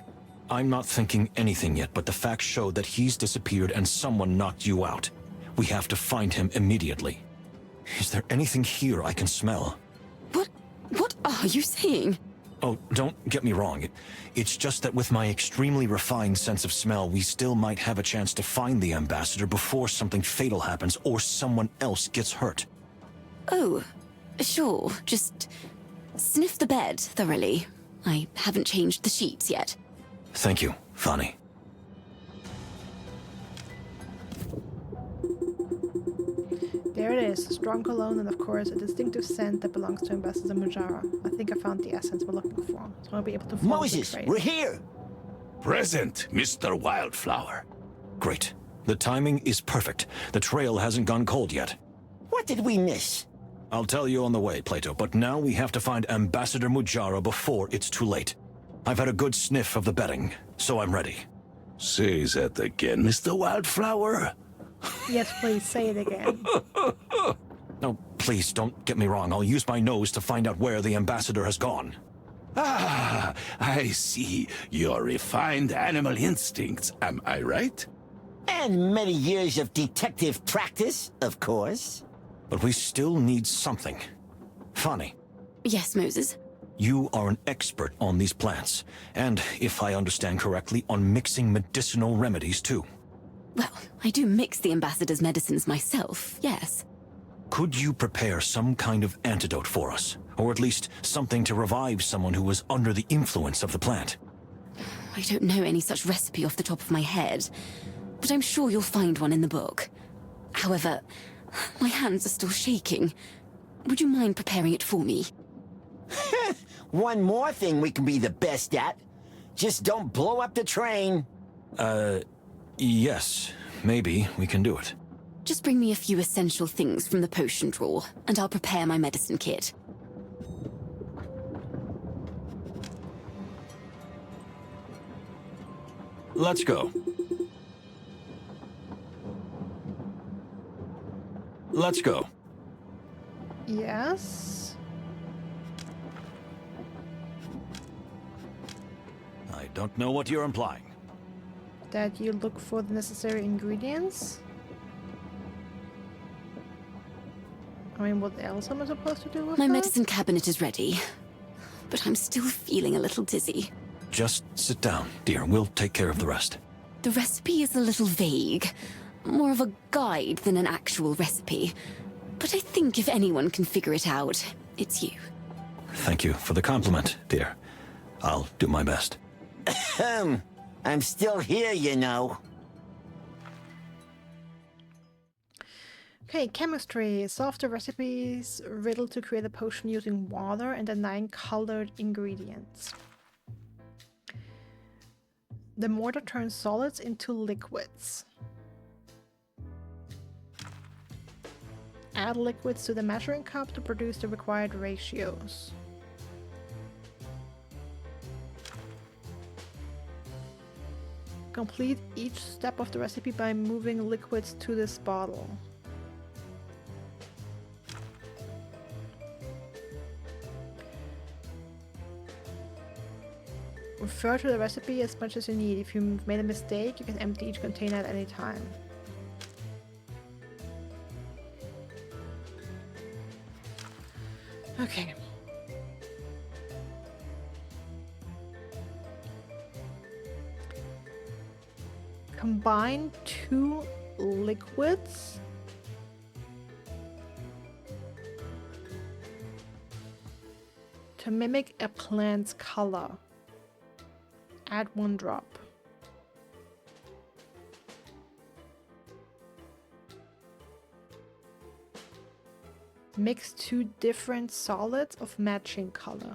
Speaker 2: I'm not thinking anything yet, but the facts show that he's disappeared and someone knocked you out. We have to find him immediately. Is there anything here I can smell?
Speaker 7: What are you saying?
Speaker 2: Oh, don't get me wrong. It's just that with my extremely refined sense of smell, we still might have a chance to find the ambassador before something fatal happens or someone else gets hurt.
Speaker 7: Oh, sure. Just sniff the bed thoroughly. I haven't changed the sheets yet.
Speaker 2: Thank you, Fani.
Speaker 1: There it is, strong cologne and of course a distinctive scent that belongs to Ambassador Mujara. I think I found the essence we're looking for, so I'll be able to follow the
Speaker 4: Moses,
Speaker 1: trail.
Speaker 4: we're here.
Speaker 8: Present, Mr. Wildflower.
Speaker 2: Great. The timing is perfect. The trail hasn't gone cold yet.
Speaker 4: What did we miss?
Speaker 2: I'll tell you on the way, Plato, but now we have to find Ambassador Mujara before it's too late. I've had a good sniff of the bedding, so I'm ready.
Speaker 8: Say that again, Mr. Wildflower.
Speaker 1: Yes, please, say it again.
Speaker 2: No, please, don't get me wrong. I'll use my nose to find out where the ambassador has gone.
Speaker 8: Ah, I see. Your refined animal instincts, am I right?
Speaker 4: And many years of detective practice, of course.
Speaker 2: But we still need something. Fani,
Speaker 7: Yes, Moses.
Speaker 2: you are an expert on these plants, and, if I understand correctly, on mixing medicinal remedies too.
Speaker 7: Well, I do mix the ambassador's medicines myself, yes.
Speaker 2: Could you prepare some kind of antidote for us? Or at least something to revive someone who was under the influence of the plant?
Speaker 7: I don't know any such recipe off the top of my head, but I'm sure you'll find one in the book. However, my hands are still shaking. Would you mind preparing it for me?
Speaker 4: One more thing we can be the best at. Just don't blow up the train.
Speaker 2: Yes, maybe we can do it.
Speaker 7: Just bring me a few essential things from the potion drawer, and I'll prepare my medicine kit.
Speaker 2: Let's go. Let's go.
Speaker 1: Yes.
Speaker 2: I don't know what you're implying.
Speaker 1: That you look for the necessary ingredients. I mean, what else am I supposed to do with
Speaker 7: My
Speaker 1: that?
Speaker 7: medicine cabinet is ready, but I'm still feeling a little dizzy.
Speaker 2: Just sit down, dear. We'll take care of the rest.
Speaker 7: The recipe is a little vague, more of a guide than an actual recipe. But I think if anyone can figure it out, it's you.
Speaker 2: Thank you for the compliment, dear. I'll do my best.
Speaker 4: I'm still here, you know.
Speaker 1: Okay, chemistry. Solve the recipe's riddle to create a potion using water and the 9 colored ingredients. The mortar turns solids into liquids. Add liquids to the measuring cup to produce the required ratios. Complete each step of the recipe by moving liquids to this bottle. Refer to the recipe as much as you need. If you've made a mistake, you can empty each container at any time. Okay. Combine 2 liquids to mimic a plant's color. Add 1 drop. Mix 2 different solids of matching color.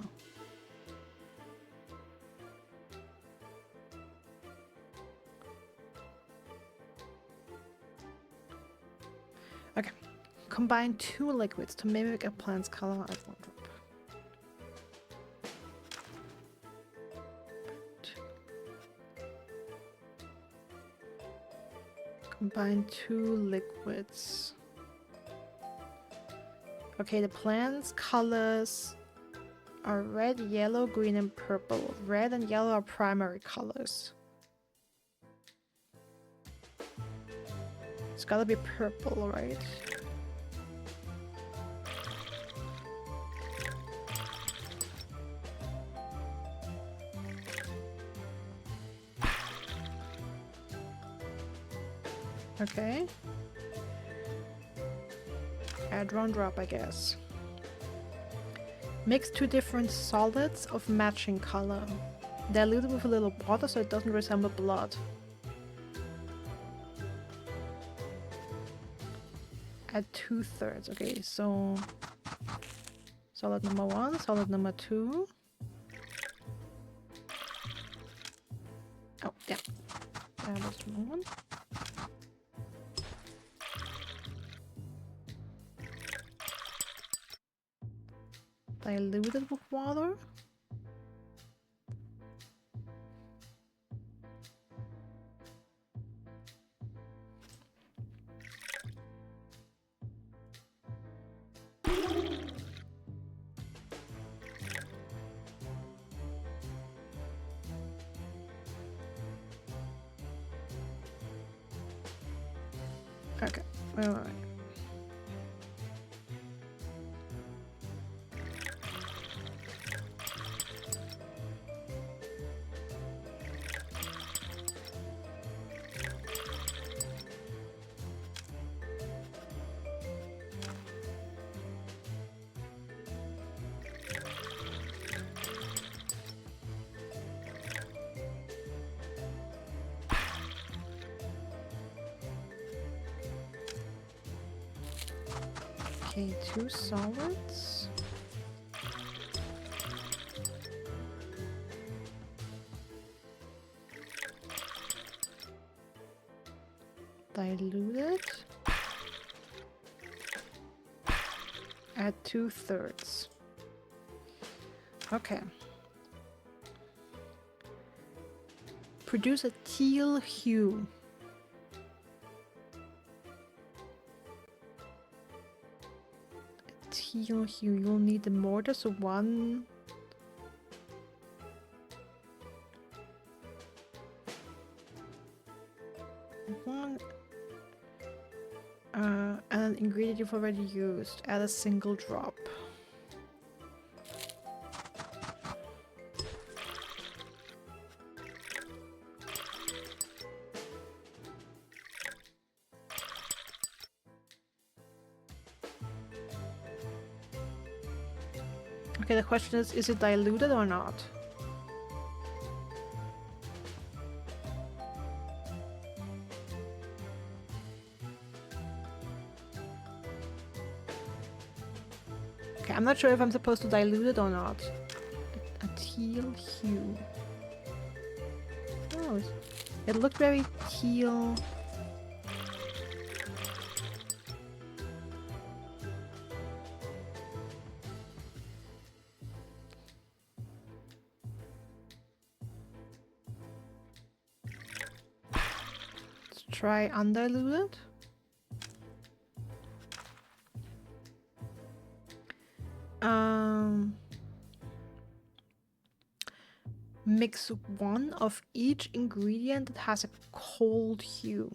Speaker 1: Okay. Combine 2 liquids to mimic a plant's color. Add 1 drop. Combine 2 liquids. Okay, the plant's colors are red, yellow, green, and purple. Red and yellow are primary colors. It's gotta be purple, right? Okay. Add 1 drop, I guess. Mix 2 different solids of matching color. Dilute it with a little water so it doesn't resemble blood. Add 2/3. Okay, so solid number 1, solid number 2. Oh, yeah. That was the wrong one. Dilute it with water. Okay, wait. Okay, 2 solids. Dilute it. Add 2/3. Okay. Produce a teal hue. A teal hue. You'll need the mortar, so one. And an ingredient you've already used. Add a single drop. Okay, the question is it diluted or not? Okay, I'm not sure if I'm supposed to dilute it or not. A teal hue. Oh, it looked very teal. Let's try undiluted. Mix one of each ingredient that has a cold hue.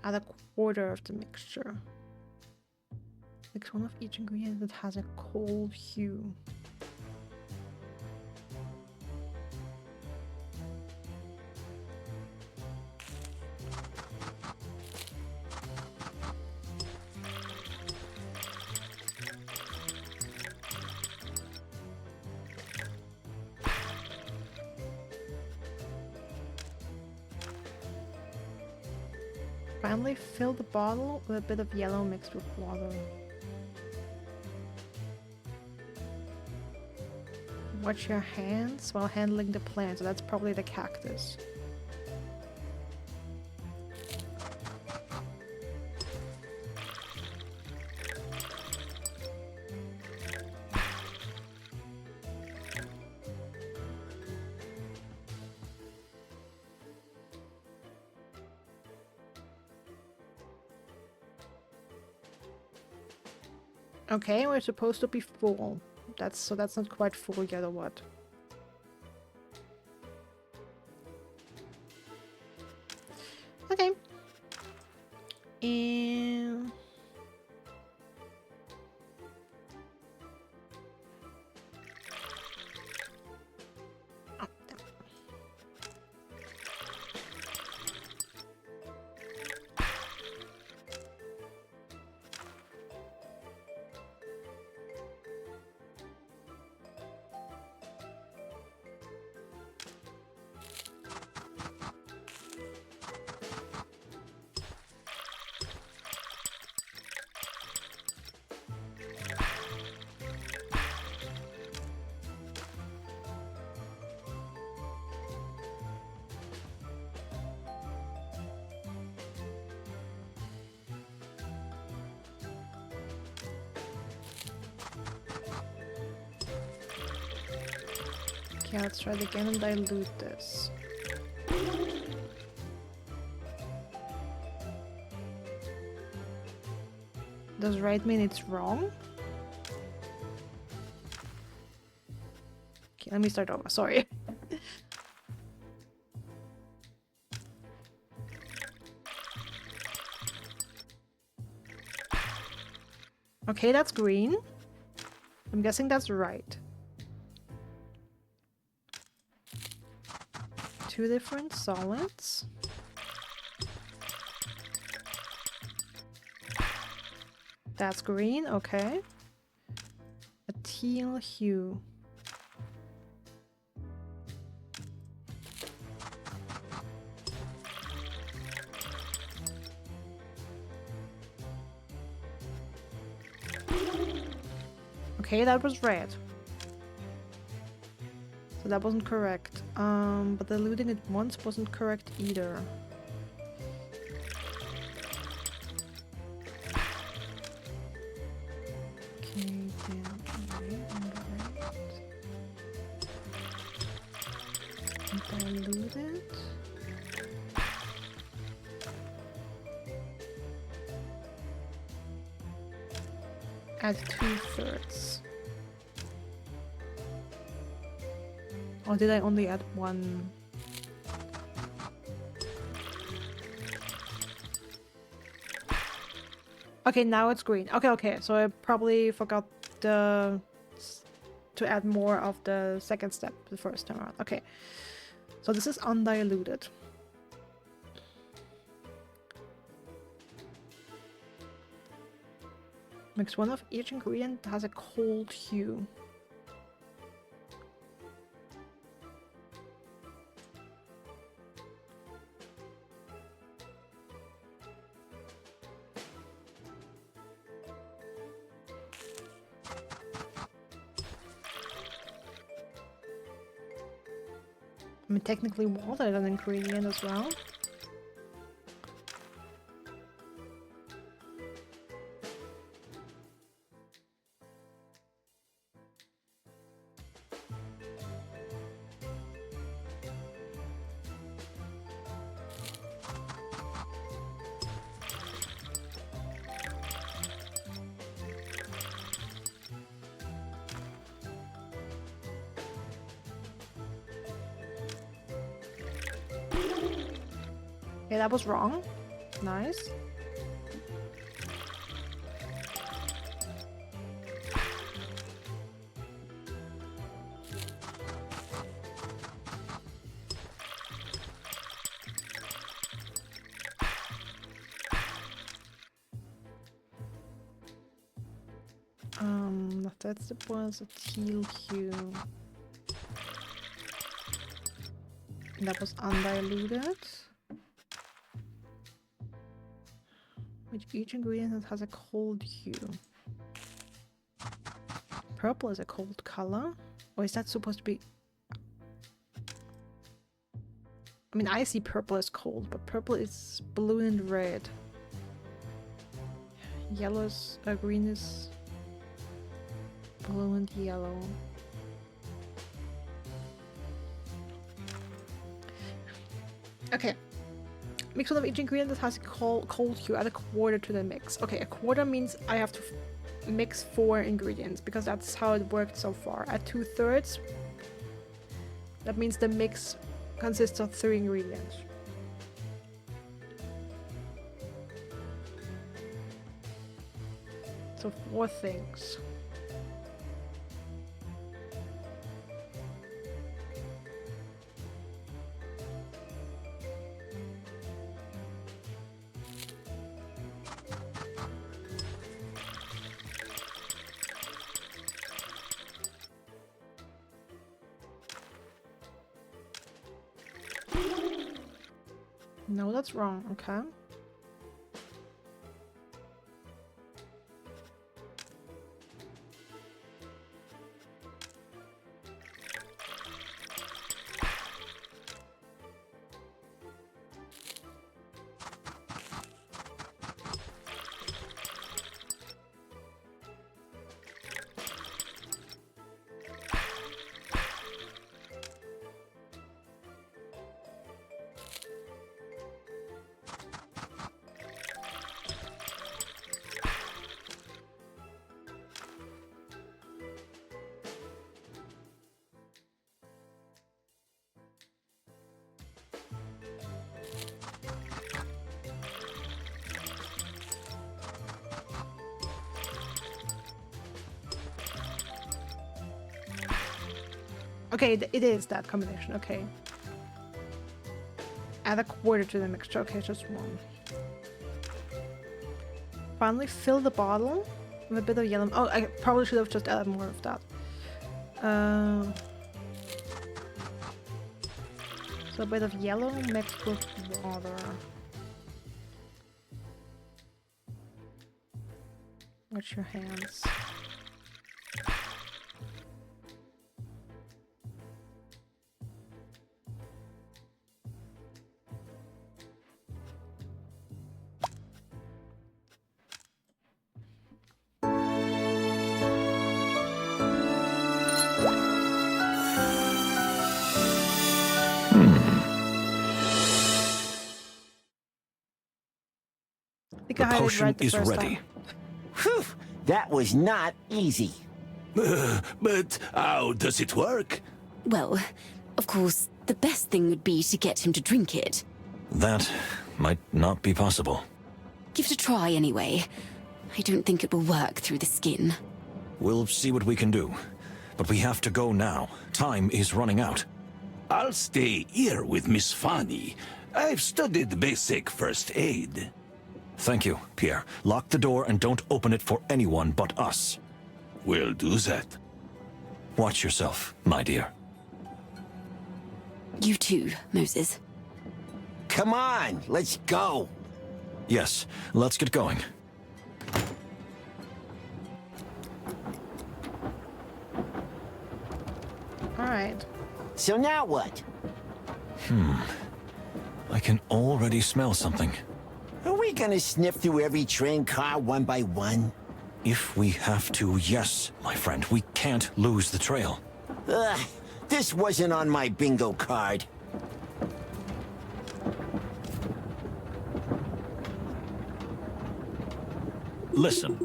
Speaker 1: Add a quarter of the mixture. Mix one of each ingredient that has a cold hue. Finally, fill the bottle with a bit of yellow mixed with water. Watch your hands while handling the plant, so that's probably the cactus. Okay, we're supposed to be full. That's not quite full yet, or what? Okay. And oh, damn. Okay, let's try it again and dilute this. Does right mean it's wrong? Okay, let me start over. Sorry. Okay, that's green. I'm guessing that's right. Two different solids. That's green, okay. A teal hue. Okay, that was red. So that wasn't correct. But diluting it once wasn't correct either. Okay, then on the right. add 2/3. Or did I only add 1? Okay, now it's green. Okay. So I probably forgot to add more of the second step the first time around. Okay. So this is undiluted. Mix one of each ingredient that has a cold hue. I mean, technically water is an ingredient as well. Okay, that was wrong. Nice. That was a teal hue. That was undiluted. Which each ingredient has a cold hue. Purple is a cold color? Or is that supposed to be... I mean, I see purple as cold, but purple is blue and red. Yellow is... green is... blue and yellow. Okay. Mix one of each ingredient that has a cold hue. Add a quarter to the mix. Okay, a quarter means I have to mix 4 ingredients because that's how it worked so far. At 2/3, that means the mix consists of 3 ingredients. So 4 things. No, that's wrong. Okay. Okay, it is that combination. Okay. Add a quarter to the mixture. Okay, just 1. Finally, fill the bottle with a bit of yellow. Oh, I probably should have just added more of that. So a bit of yellow mixed with water. Watch your hands.
Speaker 2: The potion is ready.
Speaker 4: Whew! That was not easy.
Speaker 8: But how does it work?
Speaker 7: Well, of course, the best thing would be to get him to drink it.
Speaker 2: That might not be possible.
Speaker 7: Give it a try anyway. I don't think it will work through the skin.
Speaker 2: We'll see what we can do. But we have to go now. Time is running out.
Speaker 8: I'll stay here with Miss Fanny. I've studied basic first aid.
Speaker 2: Thank you, Pierre. Lock the door and don't open it for anyone but us.
Speaker 8: We'll do that.
Speaker 2: Watch yourself, my dear.
Speaker 7: You too, Moses.
Speaker 4: Come on, let's go.
Speaker 2: Yes, let's get going.
Speaker 1: Alright.
Speaker 4: So now what?
Speaker 2: I can already smell something.
Speaker 4: Are we gonna sniff through every train car one by one?
Speaker 2: If we have to, yes, my friend. We can't lose the trail.
Speaker 4: Ugh, this wasn't on my bingo card.
Speaker 2: Listen,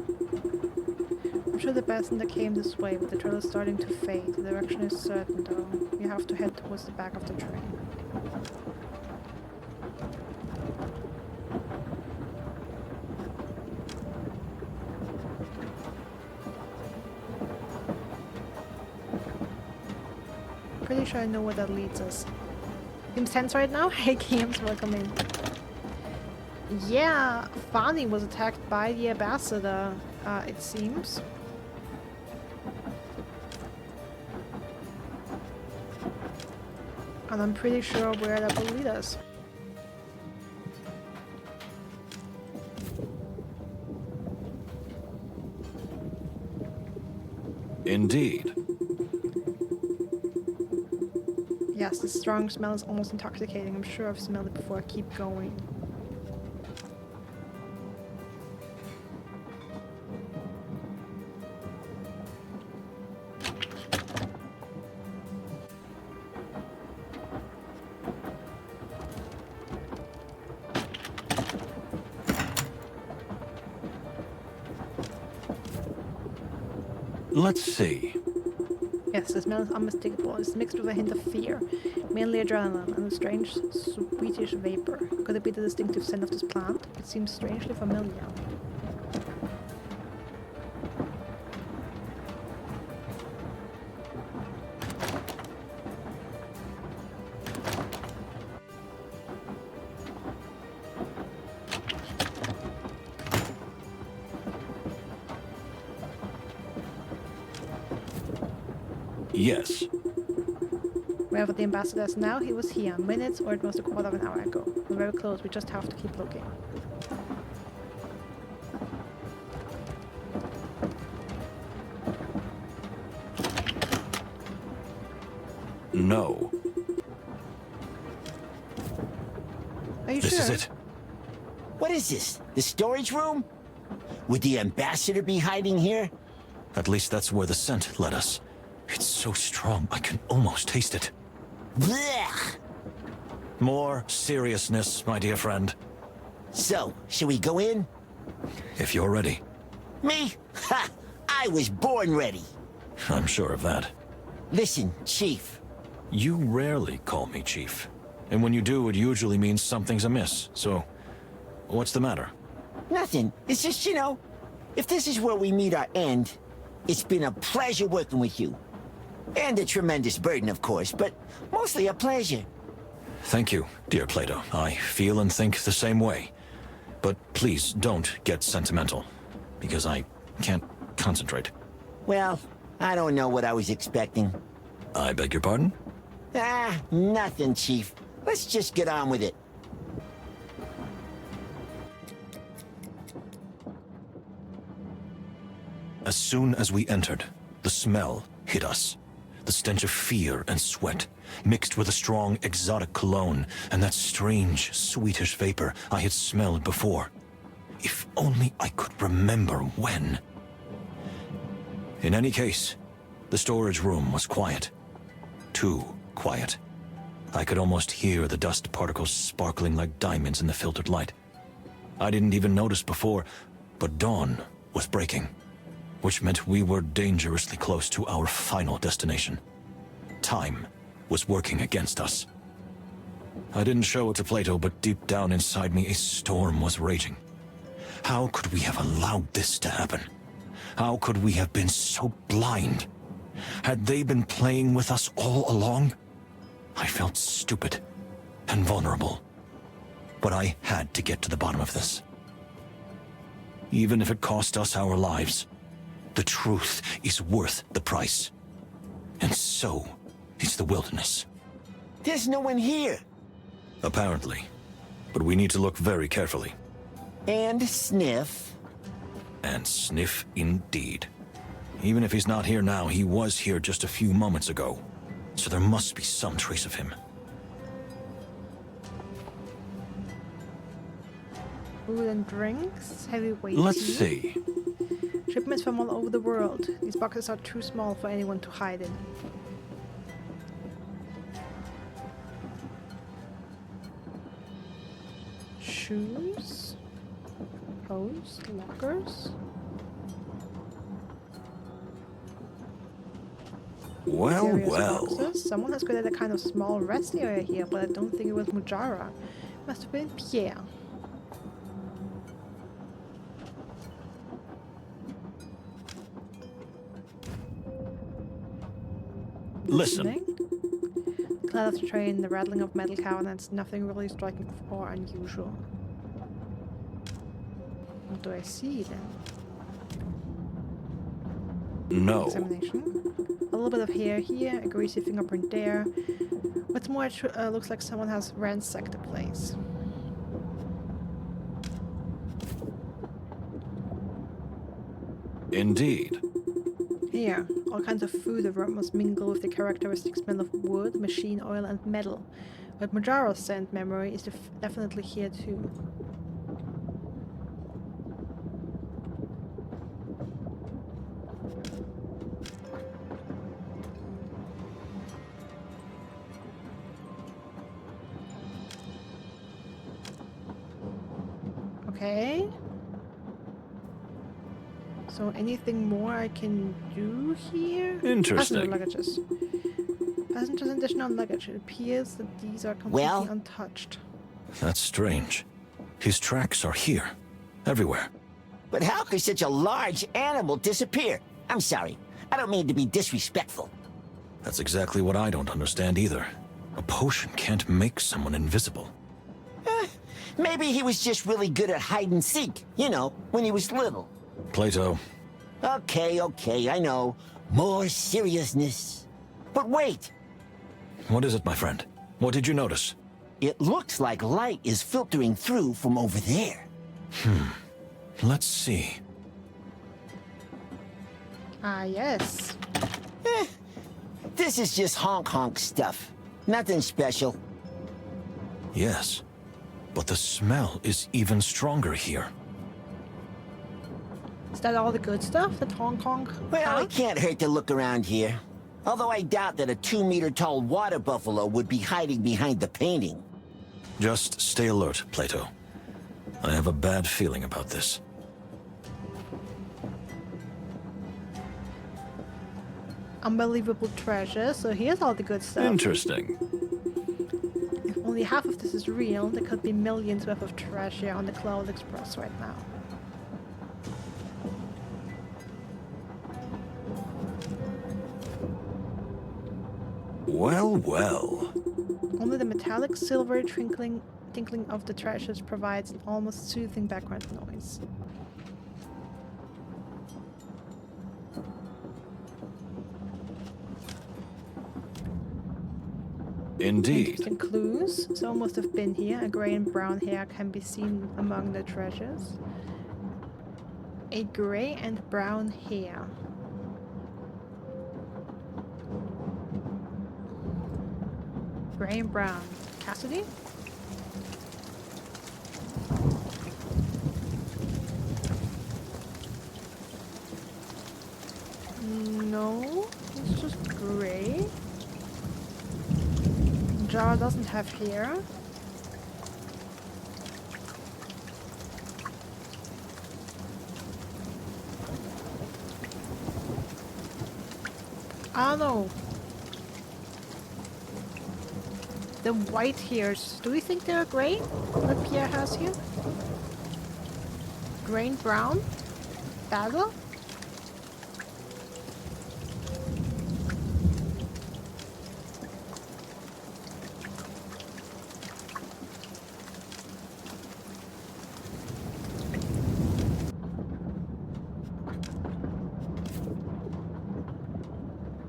Speaker 1: I'm sure the passenger came this way, but the trail is starting to fade. The direction is certain, though. You have to head towards the back of the train. Pretty sure I know where that leads us. Seems tense right now? Hey games, welcome in. Yeah, Fanny was attacked by the ambassador, it seems. And I'm pretty sure where that will lead us.
Speaker 2: indeed.
Speaker 1: Yes, the strong smell is almost intoxicating. I'm sure I've smelled it before. Keep going.
Speaker 2: Let's see.
Speaker 1: Yes, the smell is unmistakable. It's mixed with a hint of fear, mainly adrenaline, and a strange, sweetish vapor. Could it be the distinctive scent of this plant? It seems strangely familiar.
Speaker 2: Yes.
Speaker 1: Wherever the ambassador is now, he was here minutes or it was a quarter of an hour ago. We're very close, we just have to keep looking.
Speaker 2: No.
Speaker 1: Are you
Speaker 2: This
Speaker 1: sure?
Speaker 2: is it.
Speaker 4: What is this? The storage room? Would the ambassador be hiding here?
Speaker 2: At least that's where the scent led us. It's so strong, I can almost taste it.
Speaker 4: Blech!
Speaker 2: More seriousness, my dear friend.
Speaker 4: So, should we go in?
Speaker 2: If you're ready.
Speaker 4: Me? Ha! I was born ready.
Speaker 2: I'm sure of that.
Speaker 4: Listen, Chief.
Speaker 2: You rarely call me Chief. And when you do, it usually means something's amiss. So, what's the matter?
Speaker 4: Nothing. It's just, you know, if this is where we meet our end, it's been a pleasure working with you. And a tremendous burden, of course, but mostly a pleasure.
Speaker 2: Thank you, dear Plato. I feel and think the same way. But please don't get sentimental, because I can't concentrate.
Speaker 4: Well, I don't know what I was expecting.
Speaker 2: I beg your pardon?
Speaker 4: Ah, nothing, Chief. Let's just get on with it.
Speaker 2: As soon as we entered, the smell hit us. The stench of fear and sweat, mixed with a strong exotic cologne and that strange, sweetish vapor I had smelled before. If only I could remember when. In any case, the storage room was quiet. Too quiet. I could almost hear the dust particles sparkling like diamonds in the filtered light. I didn't even notice before, but dawn was breaking. which meant we were dangerously close to our final destination. Time was working against us. I didn't show it to Plato, but deep down inside me a storm was raging. How could we have allowed this to happen? How could we have been so blind? Had they been playing with us all along? I felt stupid and vulnerable. But I had to get to the bottom of this. Even if it cost us our lives, the truth is worth the price. And so is the wilderness.
Speaker 4: There's no one here.
Speaker 2: Apparently. But we need to look very carefully.
Speaker 4: And sniff.
Speaker 2: And sniff indeed. Even if he's not here now, he was here just a few moments ago. So there must be some trace of him.
Speaker 1: Food and drinks, heavyweight
Speaker 2: Let's
Speaker 1: tea.
Speaker 2: see.
Speaker 1: Shipments from all over the world. These boxes are too small for anyone to hide in. Shoes, hose, lockers.
Speaker 2: Well,
Speaker 1: Various
Speaker 2: well.
Speaker 1: boxes. Someone has created a kind of small rest area here, but I don't think it was Mujara. Must have been Pierre.
Speaker 2: Listen.
Speaker 1: The clatter of the train, the rattling of metal cabinets, nothing really striking or unusual. What do I see then?
Speaker 2: No.
Speaker 1: Examination. A little bit of hair here, a greasy fingerprint there. What's more, it looks like someone has ransacked the place.
Speaker 2: Indeed.
Speaker 1: Here, all kinds of food aromas mingle with the characteristic smell of wood, machine oil, and metal. But Mujara's scent memory is definitely here too. Okay. So anything more I can do here?
Speaker 2: Interesting.
Speaker 1: Passenger luggages. Passengers and additional luggage. It appears that these are completely
Speaker 4: Well?
Speaker 1: untouched.
Speaker 2: That's strange. His tracks are here. Everywhere.
Speaker 4: But how could such a large animal disappear? I'm sorry. I don't mean to be disrespectful.
Speaker 2: That's exactly what I don't understand either. A potion can't make someone invisible.
Speaker 4: Maybe he was just really good at hide and seek, you know, when he was little.
Speaker 2: Plato.
Speaker 4: Okay, I know. More seriousness. But wait,
Speaker 2: What is it, my friend? What did you notice?
Speaker 4: it looks like light is filtering through from over there.
Speaker 2: Let's see.
Speaker 1: Ah, yes.
Speaker 4: This is just honk stuff. Nothing special.
Speaker 2: Yes. But the smell is even stronger here.
Speaker 1: Is that all the good stuff? The Hong Kong?
Speaker 4: Well,
Speaker 1: Huh?
Speaker 4: it can't hurt to look around here. Although I doubt that a 2-meter-tall water buffalo would be hiding behind the painting.
Speaker 2: Just stay alert, Plato. I have a bad feeling about this.
Speaker 1: Unbelievable treasure. So here's all the good stuff.
Speaker 2: Interesting.
Speaker 1: If only half of this is real, there could be millions worth of treasure on the Clawville Express right now.
Speaker 2: Well, well.
Speaker 1: Only the metallic, silvery tinkling of the treasures provides an almost soothing background noise.
Speaker 2: Indeed.
Speaker 1: Interesting clues. Someone must have been here. A grey and brown hair can be seen among the treasures. A grey and brown hair. Grey and brown. Cassidy? No, it's just grey. Jar doesn't have hair. I don't know. The white hairs, do we think they're gray? That Pierre has here? Grain brown? Basil?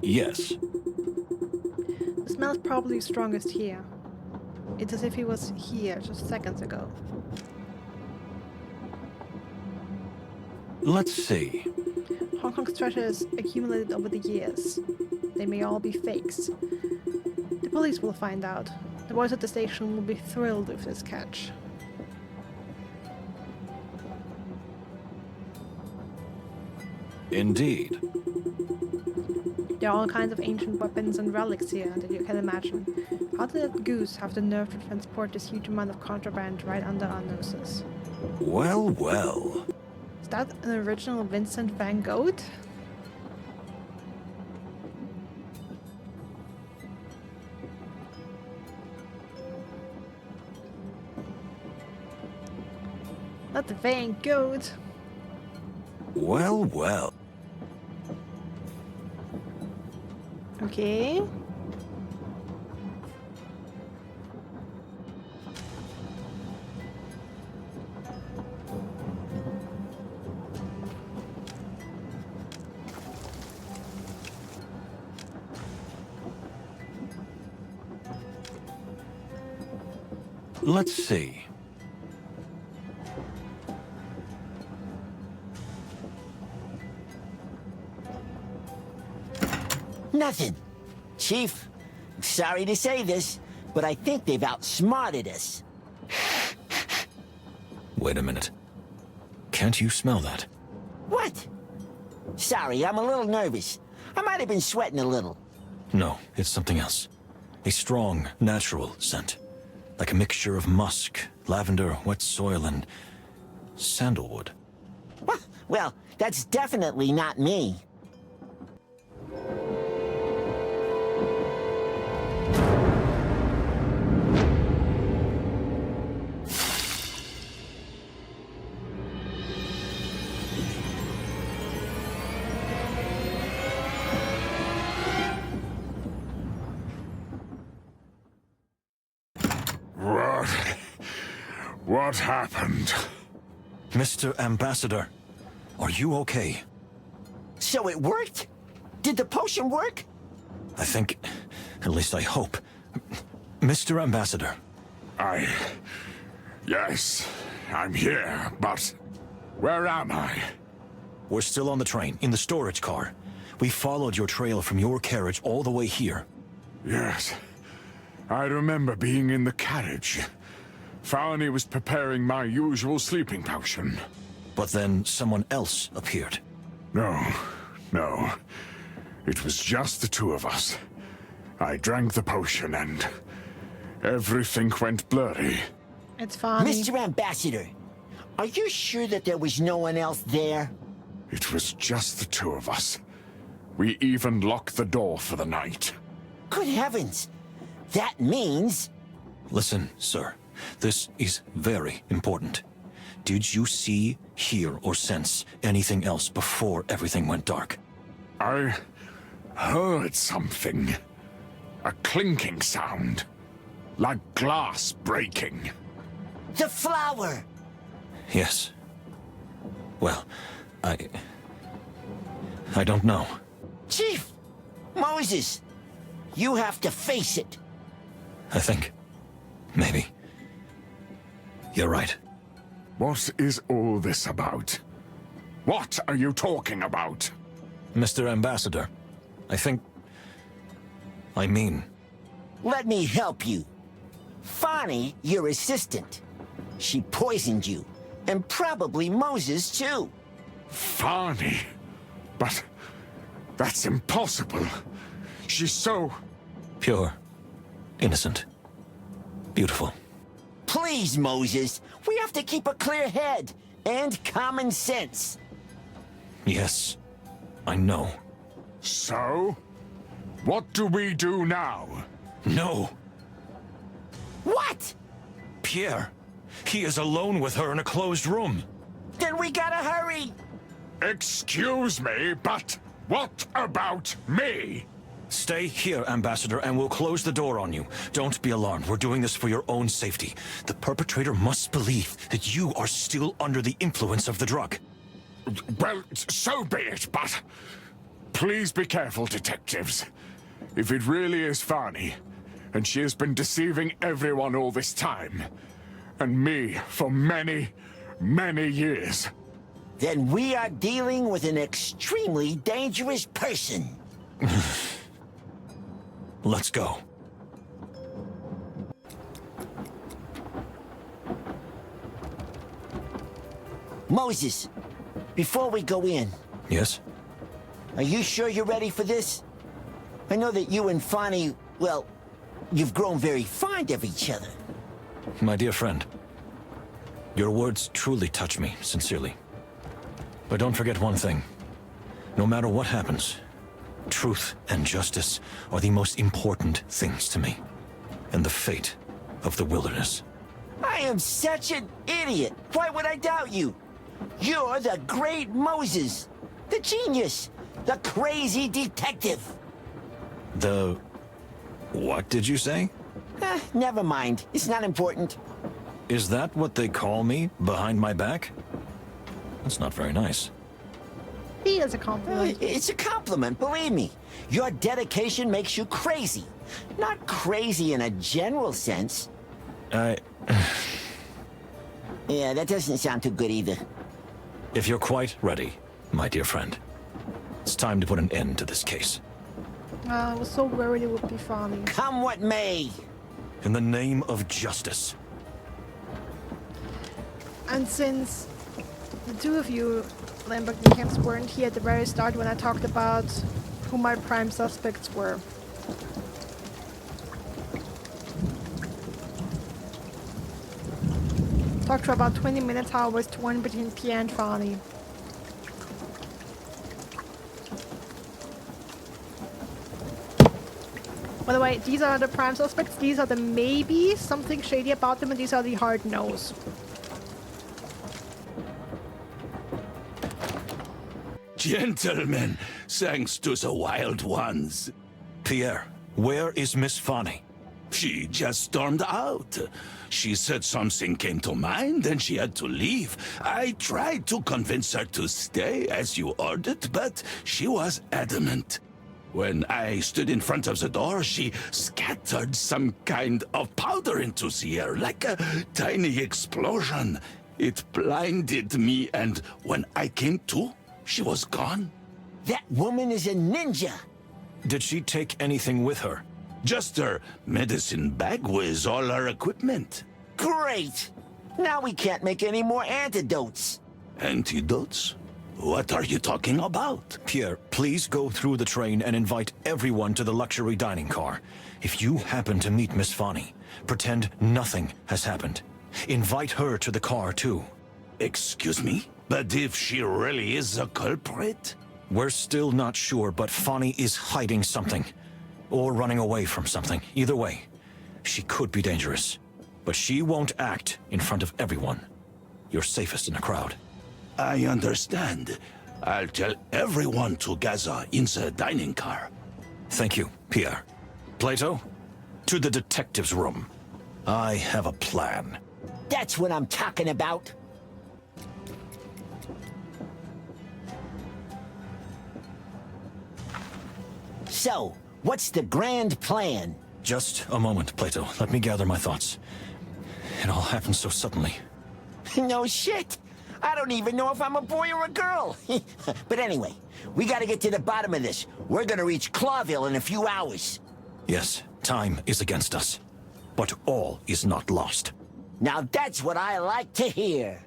Speaker 2: Yes.
Speaker 1: The smell's probably strongest here. It's as if he was here just seconds ago.
Speaker 2: Let's see.
Speaker 1: Hong Kong's treasures accumulated over the years. They may all be fakes. The police will find out. The boys at the station will be thrilled with this catch.
Speaker 2: Indeed.
Speaker 1: There are all kinds of ancient weapons and relics here that you can imagine. How did that goose have the nerve to transport this huge amount of contraband right under our noses?
Speaker 2: Well, well.
Speaker 1: Is that an original Vincent van Gogh? Not the Van Gogh.
Speaker 2: Well, well.
Speaker 1: Okay.
Speaker 2: Let's see.
Speaker 4: Nothing. Chief, I'm sorry to say this, but I think they've outsmarted us.
Speaker 2: Wait a minute. Can't you smell that?
Speaker 4: What? Sorry, I'm a little nervous. I might have been sweating a little.
Speaker 2: No, it's something else. A strong, natural scent. Like a mixture of musk, lavender, wet soil, and sandalwood.
Speaker 4: Well, that's definitely not me.
Speaker 5: What happened?
Speaker 2: Mr. Ambassador, are you okay?
Speaker 4: So it worked? Did the potion work?
Speaker 2: I think, at least I hope. Mr. Ambassador.
Speaker 5: Yes, I'm here, but where am I?
Speaker 2: We're still on the train, in the storage car. We followed your trail from your carriage all the way here.
Speaker 5: Yes, I remember being in the carriage. Farney was preparing my usual sleeping potion.
Speaker 2: But then someone else appeared.
Speaker 5: No. It was just the two of us. I drank the potion and everything went blurry.
Speaker 1: It's funny.
Speaker 4: Mr. Ambassador, are you sure that there was no one else there?
Speaker 5: It was just the two of us. We even locked the door for the night.
Speaker 4: Good heavens! That means...
Speaker 2: Listen, sir. This is very important. Did you see, hear, or sense anything else before everything went dark?
Speaker 5: I heard something. A clinking sound. Like glass breaking.
Speaker 4: The flower!
Speaker 2: Yes. Well, I don't know.
Speaker 4: Chief! Moses! You have to face it.
Speaker 2: I think. Maybe. You're right.
Speaker 5: What is all this about? What are you talking about?
Speaker 2: Mr. Ambassador, I mean...
Speaker 4: Let me help you. Farney, your assistant. She poisoned you. And probably Moses, too.
Speaker 5: Farney? But that's impossible. She's so...
Speaker 2: pure. Innocent. Beautiful.
Speaker 4: Please, Moses. We have to keep a clear head. And common sense.
Speaker 2: Yes. I know.
Speaker 5: So?
Speaker 9: What do we do now?
Speaker 2: No,
Speaker 4: What?
Speaker 2: Pierre. He is alone with her in a closed room.
Speaker 4: Then we gotta hurry.
Speaker 9: Excuse me, but what about me?
Speaker 2: Stay here, Ambassador, and we'll close the door on you. Don't be alarmed. We're doing this for your own safety. The perpetrator must believe that you are still under the influence of the drug.
Speaker 9: Well, so be it, but please be careful, detectives. If it really is Fanny, and she has been deceiving everyone all this time, and me for many, many years,
Speaker 4: Then we are dealing with an extremely dangerous person.
Speaker 2: Let's go.
Speaker 4: Moses, before we go in,
Speaker 2: Yes?
Speaker 4: are you sure you're ready for this? I know that you and Fanny, well, you've grown very fond of each other.
Speaker 2: My dear friend, your words truly touch me, sincerely. But don't forget one thing. No matter what happens, truth and justice are the most important things to me. And the fate of the wilderness.
Speaker 4: I am such an idiot. Why would I doubt you? You're the great Moses, the genius, the crazy detective.
Speaker 2: The... what did you say?
Speaker 4: Never mind. It's not important.
Speaker 2: Is that what they call me behind my back? That's not very nice.
Speaker 1: He is a compliment.
Speaker 4: It's a compliment, believe me. Your dedication makes you crazy. Not crazy in a general sense.
Speaker 2: I...
Speaker 4: Yeah, that doesn't sound too good either.
Speaker 2: If you're quite ready, my dear friend, it's time to put an end to this case.
Speaker 1: I was so worried it would be funny.
Speaker 4: Come what may.
Speaker 2: In the name of justice.
Speaker 1: And since the two of you, Lambert and Camps, weren't here at the very start when I talked about who my prime suspects were. Talked for about 20 minutes how I was torn between Pierre and Fanny. By the way, these are the prime suspects, these are the maybe something shady about them, and these are the hard no's.
Speaker 8: Gentlemen, thanks to the wild ones.
Speaker 2: Pierre, where is Miss Fanny?
Speaker 8: She just stormed out. She said something came to mind and she had to leave. I tried to convince her to stay as you ordered, but she was adamant. When I stood in front of the door, she scattered some kind of powder into the air, like a tiny explosion. It blinded me, and when I came to, she was gone.
Speaker 4: That woman is a ninja.
Speaker 2: Did she take anything with her?
Speaker 8: Just her medicine bag with all her equipment.
Speaker 4: Great. Now we can't make any more antidotes.
Speaker 8: Antidotes? What are you talking about?
Speaker 2: Pierre, please go through the train and invite everyone to the luxury dining car. If you happen to meet Miss Fanny, pretend nothing has happened. Invite her to the car, too.
Speaker 8: Excuse me? But if she really is a culprit?
Speaker 2: We're still not sure, but Fanny is hiding something. Or running away from something. Either way, she could be dangerous. But she won't act in front of everyone. You're safest in a crowd.
Speaker 8: I understand. I'll tell everyone to gather in the dining car.
Speaker 2: Thank you, Pierre. Plato, to the detective's room. I have a plan.
Speaker 4: That's what I'm talking about. So, what's the grand plan?
Speaker 2: Just a moment, Plato. Let me gather my thoughts. It all happened so suddenly.
Speaker 4: No shit. I don't even know if I'm a boy or a girl. But anyway, we gotta get to the bottom of this. We're gonna reach Clawville in a few hours.
Speaker 2: Yes, time is against us. But all is not lost.
Speaker 4: Now that's what I like to hear.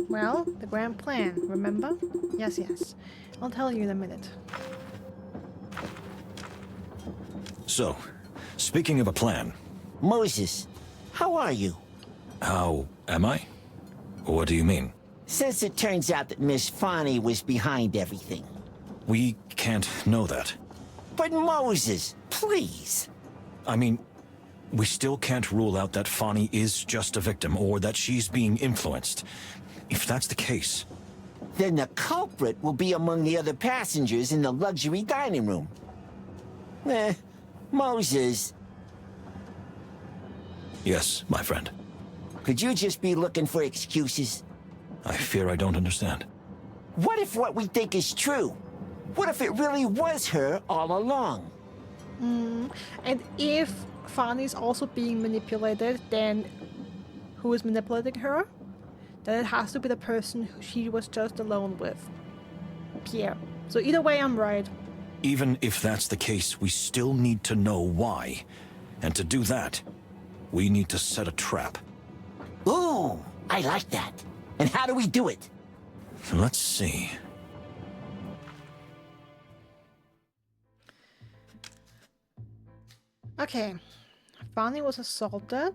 Speaker 1: Well, the grand plan, remember? Yes, yes. I'll tell you in a minute.
Speaker 2: So, speaking of a plan,
Speaker 4: Moses, how are you?
Speaker 2: how am I? What do you mean?
Speaker 4: Since it turns out that Miss Fani was behind everything.
Speaker 2: We can't know that.
Speaker 4: But Moses, please.
Speaker 2: I mean, we still can't rule out that Fani is just a victim or that she's being influenced. If that's the case...
Speaker 4: Then the culprit will be among the other passengers in the luxury dining room. Moses.
Speaker 2: Yes, my friend.
Speaker 4: Could you just be looking for excuses?
Speaker 2: I fear I don't understand.
Speaker 4: What if what we think is true? What if it really was her all along?
Speaker 1: And if Fani's also being manipulated, then who is manipulating her? Then it has to be the person who she was just alone with. Pierre. So either way, I'm right.
Speaker 2: Even if that's the case, we still need to know why. And to do that, we need to set a trap.
Speaker 4: Ooh, I like that. And how do we do it?
Speaker 2: Let's see.
Speaker 1: Okay. Fani was assaulted.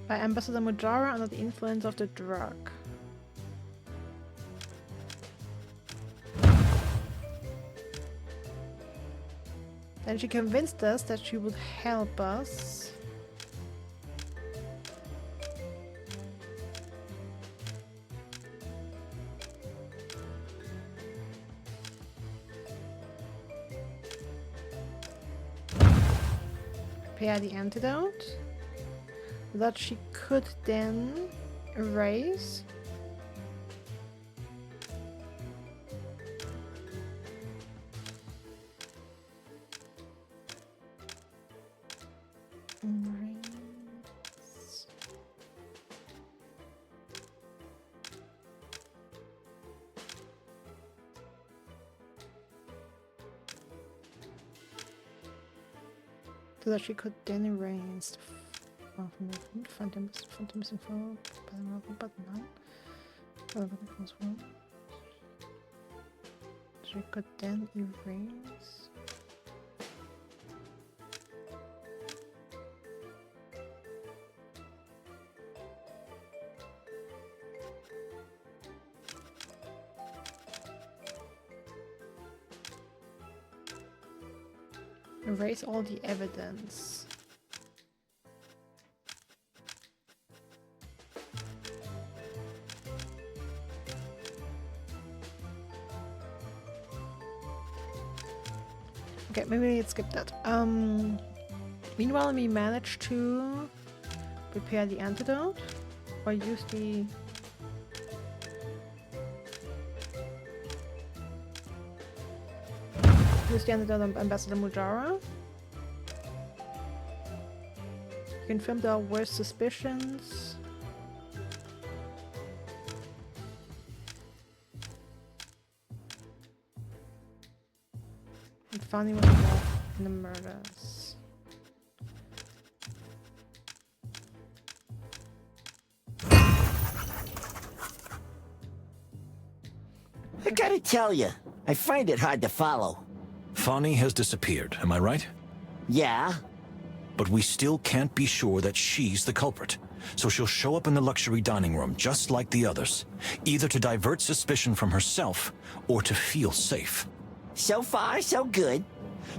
Speaker 1: By Ambassador Mujara under the influence of the drug. Then she convinced us that she would help us. Prepare the antidote that she could then erase. Erase. So that she could then erase Phantom missing phone, but none. She could then erase. Erase all the evidence. Okay, maybe let's skip that. Meanwhile, we managed to prepare the antidote or use the antidote on Ambassador Mujara. Confirmed our worst suspicions. And Fani was involved in the murders.
Speaker 4: I gotta tell you, I find it hard to follow.
Speaker 2: Fani has disappeared, am I right?
Speaker 4: Yeah?
Speaker 2: But we still can't be sure that she's the culprit. So she'll show up in the luxury dining room just like the others, either to divert suspicion from herself or to feel safe.
Speaker 4: So far, so good.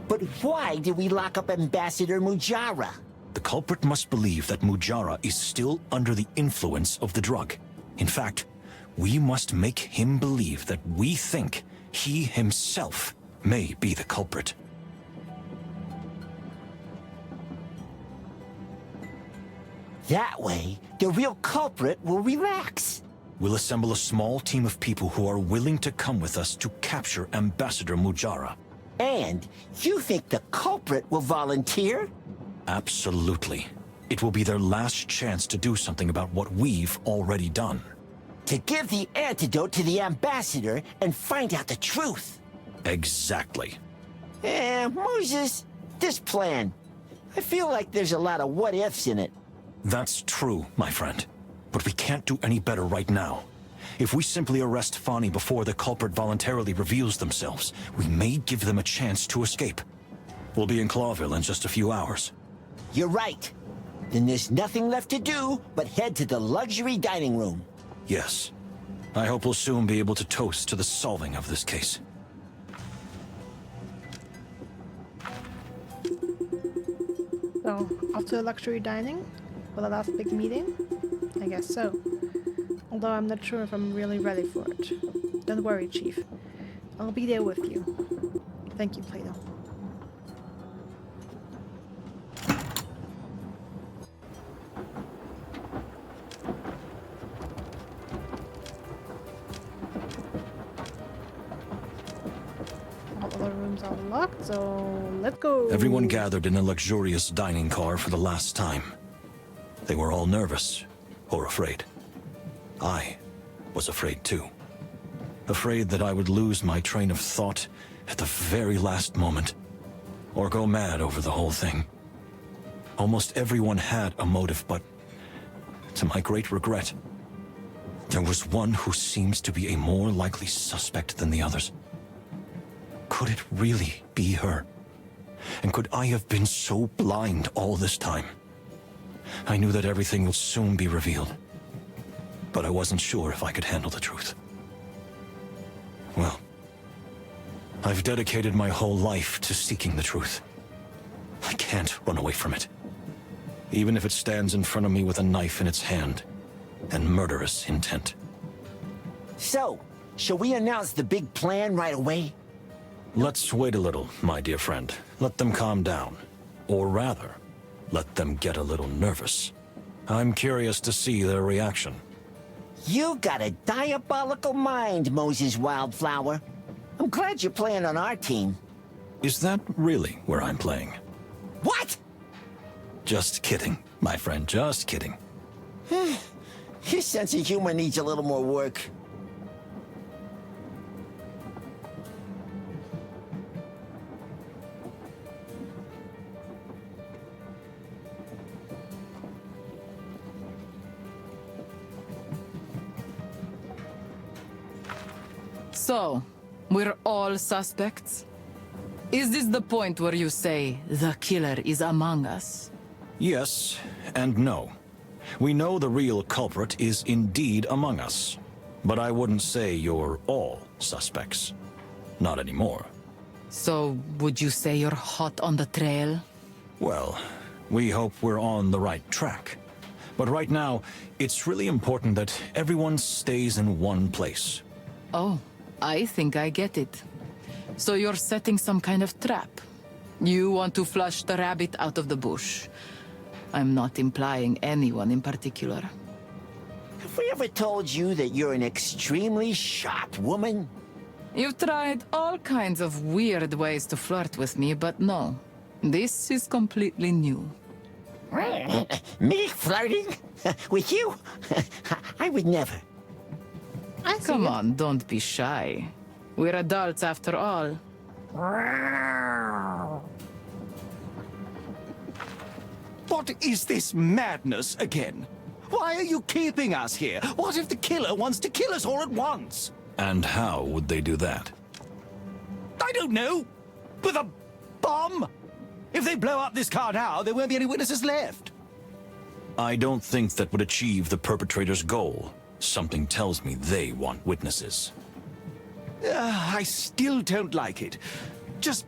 Speaker 4: But why did we lock up Ambassador Mujara?
Speaker 2: The culprit must believe that Mujara is still under the influence of the drug. In fact, we must make him believe that we think he himself may be the culprit.
Speaker 4: That way, the real culprit will relax.
Speaker 2: We'll assemble a small team of people who are willing to come with us to capture Ambassador Mujara.
Speaker 4: And you think the culprit will volunteer?
Speaker 2: Absolutely. It will be their last chance to do something about what we've already done.
Speaker 4: To give the antidote to the ambassador and find out the truth.
Speaker 2: Exactly.
Speaker 4: Moses, this plan, I feel like there's a lot of what-ifs in it.
Speaker 2: That's true, my friend. But we can't do any better right now. If we simply arrest Fani before the culprit voluntarily reveals themselves, we may give them a chance to escape. We'll be in Clawville in just a few hours.
Speaker 4: You're right. Then there's nothing left to do but head to the luxury dining room.
Speaker 2: Yes. I hope we'll soon be able to toast to the solving of this case.
Speaker 1: So, off to the luxury dining for the last big meeting? I guess so. Although I'm not sure if I'm really ready for it. Don't worry, Chief. I'll be there with you. Thank you, Plato. All the rooms are locked, so let's go.
Speaker 2: Everyone gathered in a luxurious dining car for the last time. They were all nervous, or afraid. I was afraid too. Afraid that I would lose my train of thought at the very last moment, or go mad over the whole thing. Almost everyone had a motive, but to my great regret, there was one who seems to be a more likely suspect than the others. Could it really be her? And could I have been so blind all this time? I knew that everything would soon be revealed, but I wasn't sure if I could handle the truth. Well, I've dedicated my whole life to seeking the truth. I can't run away from it, even if it stands in front of me with a knife in its hand and murderous intent.
Speaker 4: So, shall we announce the big plan right away?
Speaker 2: Let's wait a little, my dear friend. Let them calm down. Or rather, let them get a little nervous. I'm curious to see their reaction.
Speaker 4: You got a diabolical mind, Moses Wildflower. I'm glad you're playing on our team.
Speaker 2: Is that really where I'm playing?
Speaker 4: What?
Speaker 2: Just kidding, my friend, just kidding.
Speaker 4: Your sense of humor needs a little more work.
Speaker 10: So, we're all suspects? Is this the point where you say the killer is among us?
Speaker 2: Yes and no. We know the real culprit is indeed among us. But I wouldn't say you're all suspects. Not anymore.
Speaker 10: So, would you say you're hot on the trail?
Speaker 2: Well, we hope we're on the right track. But right now, it's really important that everyone stays in one place.
Speaker 10: Oh, I think I get it. So you're setting some kind of trap. You want to flush the rabbit out of the bush. I'm not implying anyone in particular.
Speaker 4: Have we ever told you that you're an extremely sharp woman?
Speaker 10: You've tried all kinds of weird ways to flirt with me, but no. This is completely new.
Speaker 4: Me flirting? With you? I would never.
Speaker 10: Come on, don't be shy. We're adults after all.
Speaker 11: What is this madness again? Why are you keeping us here? What if the killer wants to kill us all at once?
Speaker 2: And how would they do that?
Speaker 11: I don't know. With a bomb? If they blow up this car now, there won't be any witnesses left.
Speaker 2: I don't think that would achieve the perpetrator's goal. Something tells me they want witnesses.
Speaker 11: I still don't like it. Just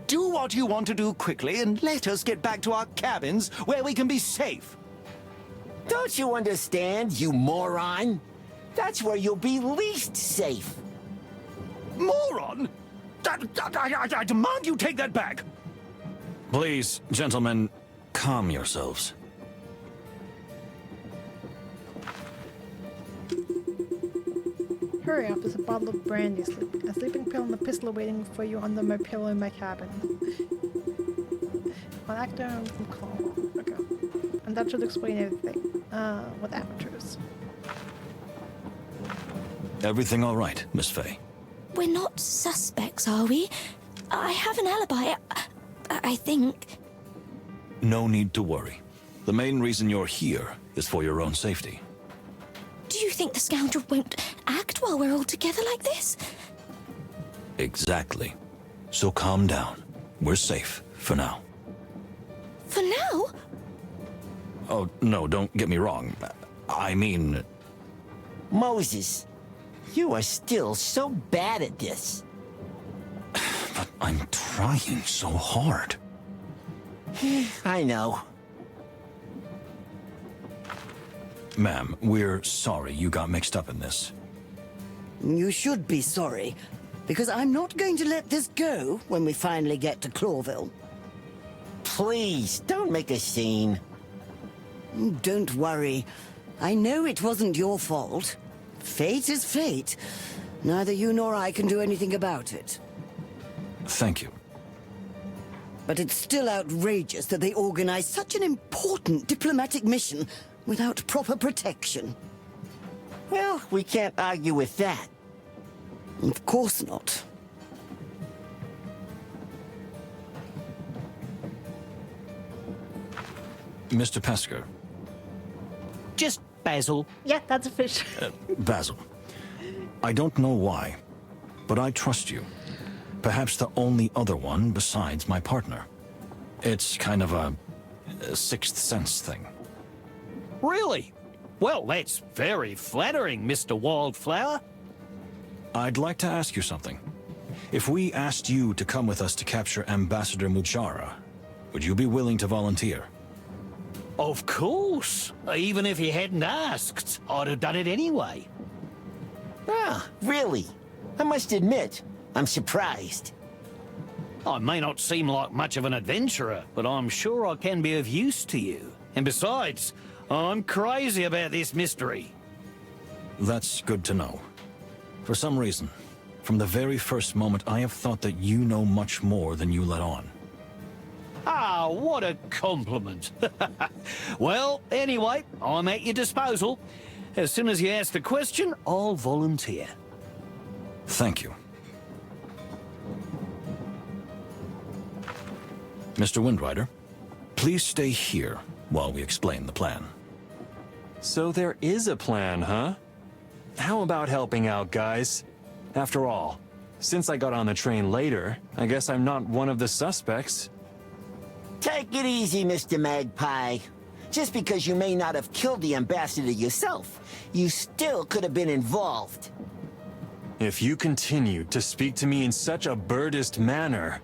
Speaker 11: do what you want to do quickly and let us get back to our cabins where we can be safe.
Speaker 4: Don't you understand, you moron? That's where you'll be least safe.
Speaker 11: Moron? I demand you take that back.
Speaker 2: Please, gentlemen, calm yourselves.
Speaker 1: Hurry up, there's a bottle of brandy, a sleeping pill and a pistol waiting for you under my pillow in my cabin. One actor from Clawville. Okay. And that should explain everything. What amateurs.
Speaker 2: Everything all right, Miss Faye?
Speaker 3: We're not suspects, are we? I have an alibi. I think.
Speaker 2: No need to worry. The main reason you're here is for your own safety.
Speaker 3: Do you think the scoundrel won't act while we're all together like this?
Speaker 2: Exactly. So calm down. We're safe for now.
Speaker 3: For now?
Speaker 2: Oh, no, don't get me wrong. I mean...
Speaker 4: Moses, you are still so bad at this.
Speaker 2: But I'm trying so hard.
Speaker 4: I know.
Speaker 2: Ma'am, we're sorry you got mixed up in this.
Speaker 6: You should be sorry, because I'm not going to let this go when we finally get to Clawville.
Speaker 4: Please, don't make a scene.
Speaker 6: Don't worry. I know it wasn't your fault. Fate is fate. Neither you nor I can do anything about it.
Speaker 2: Thank you.
Speaker 6: But it's still outrageous that they organized such an important diplomatic mission without proper protection.
Speaker 4: Well, we can't argue with that.
Speaker 6: Of course not.
Speaker 2: Mr. Pesker.
Speaker 12: Just Basil.
Speaker 1: Yeah, that's a fish.
Speaker 2: Basil. I don't know why, but I trust you. Perhaps the only other one besides my partner. It's kind of a sixth sense thing.
Speaker 12: Really? Well, that's very flattering, Mr. Wildflower.
Speaker 2: I'd like to ask you something. If we asked you to come with us to capture Ambassador Mujara, would you be willing to volunteer?
Speaker 12: Of course. Even if you hadn't asked, I'd have done it anyway.
Speaker 4: Ah, really? I must admit, I'm surprised.
Speaker 12: I may not seem like much of an adventurer, but I'm sure I can be of use to you. And besides, I'm crazy about this mystery.
Speaker 2: That's good to know. For some reason, from the very first moment, I have thought that you know much more than you let on.
Speaker 12: Ah, what a compliment. Well, anyway, I'm at your disposal. As soon as you ask the question, I'll volunteer.
Speaker 2: Thank you. Mr. Windrider, please stay here while we explain the plan.
Speaker 13: So there is a plan, huh? How about helping out, guys? After all, since I got on the train later, I guess I'm not one of the suspects.
Speaker 4: Take it easy, Mr. Magpie. Just because you may not have killed the ambassador yourself, you still could have been involved.
Speaker 13: If you continue to speak to me in such a birdist manner,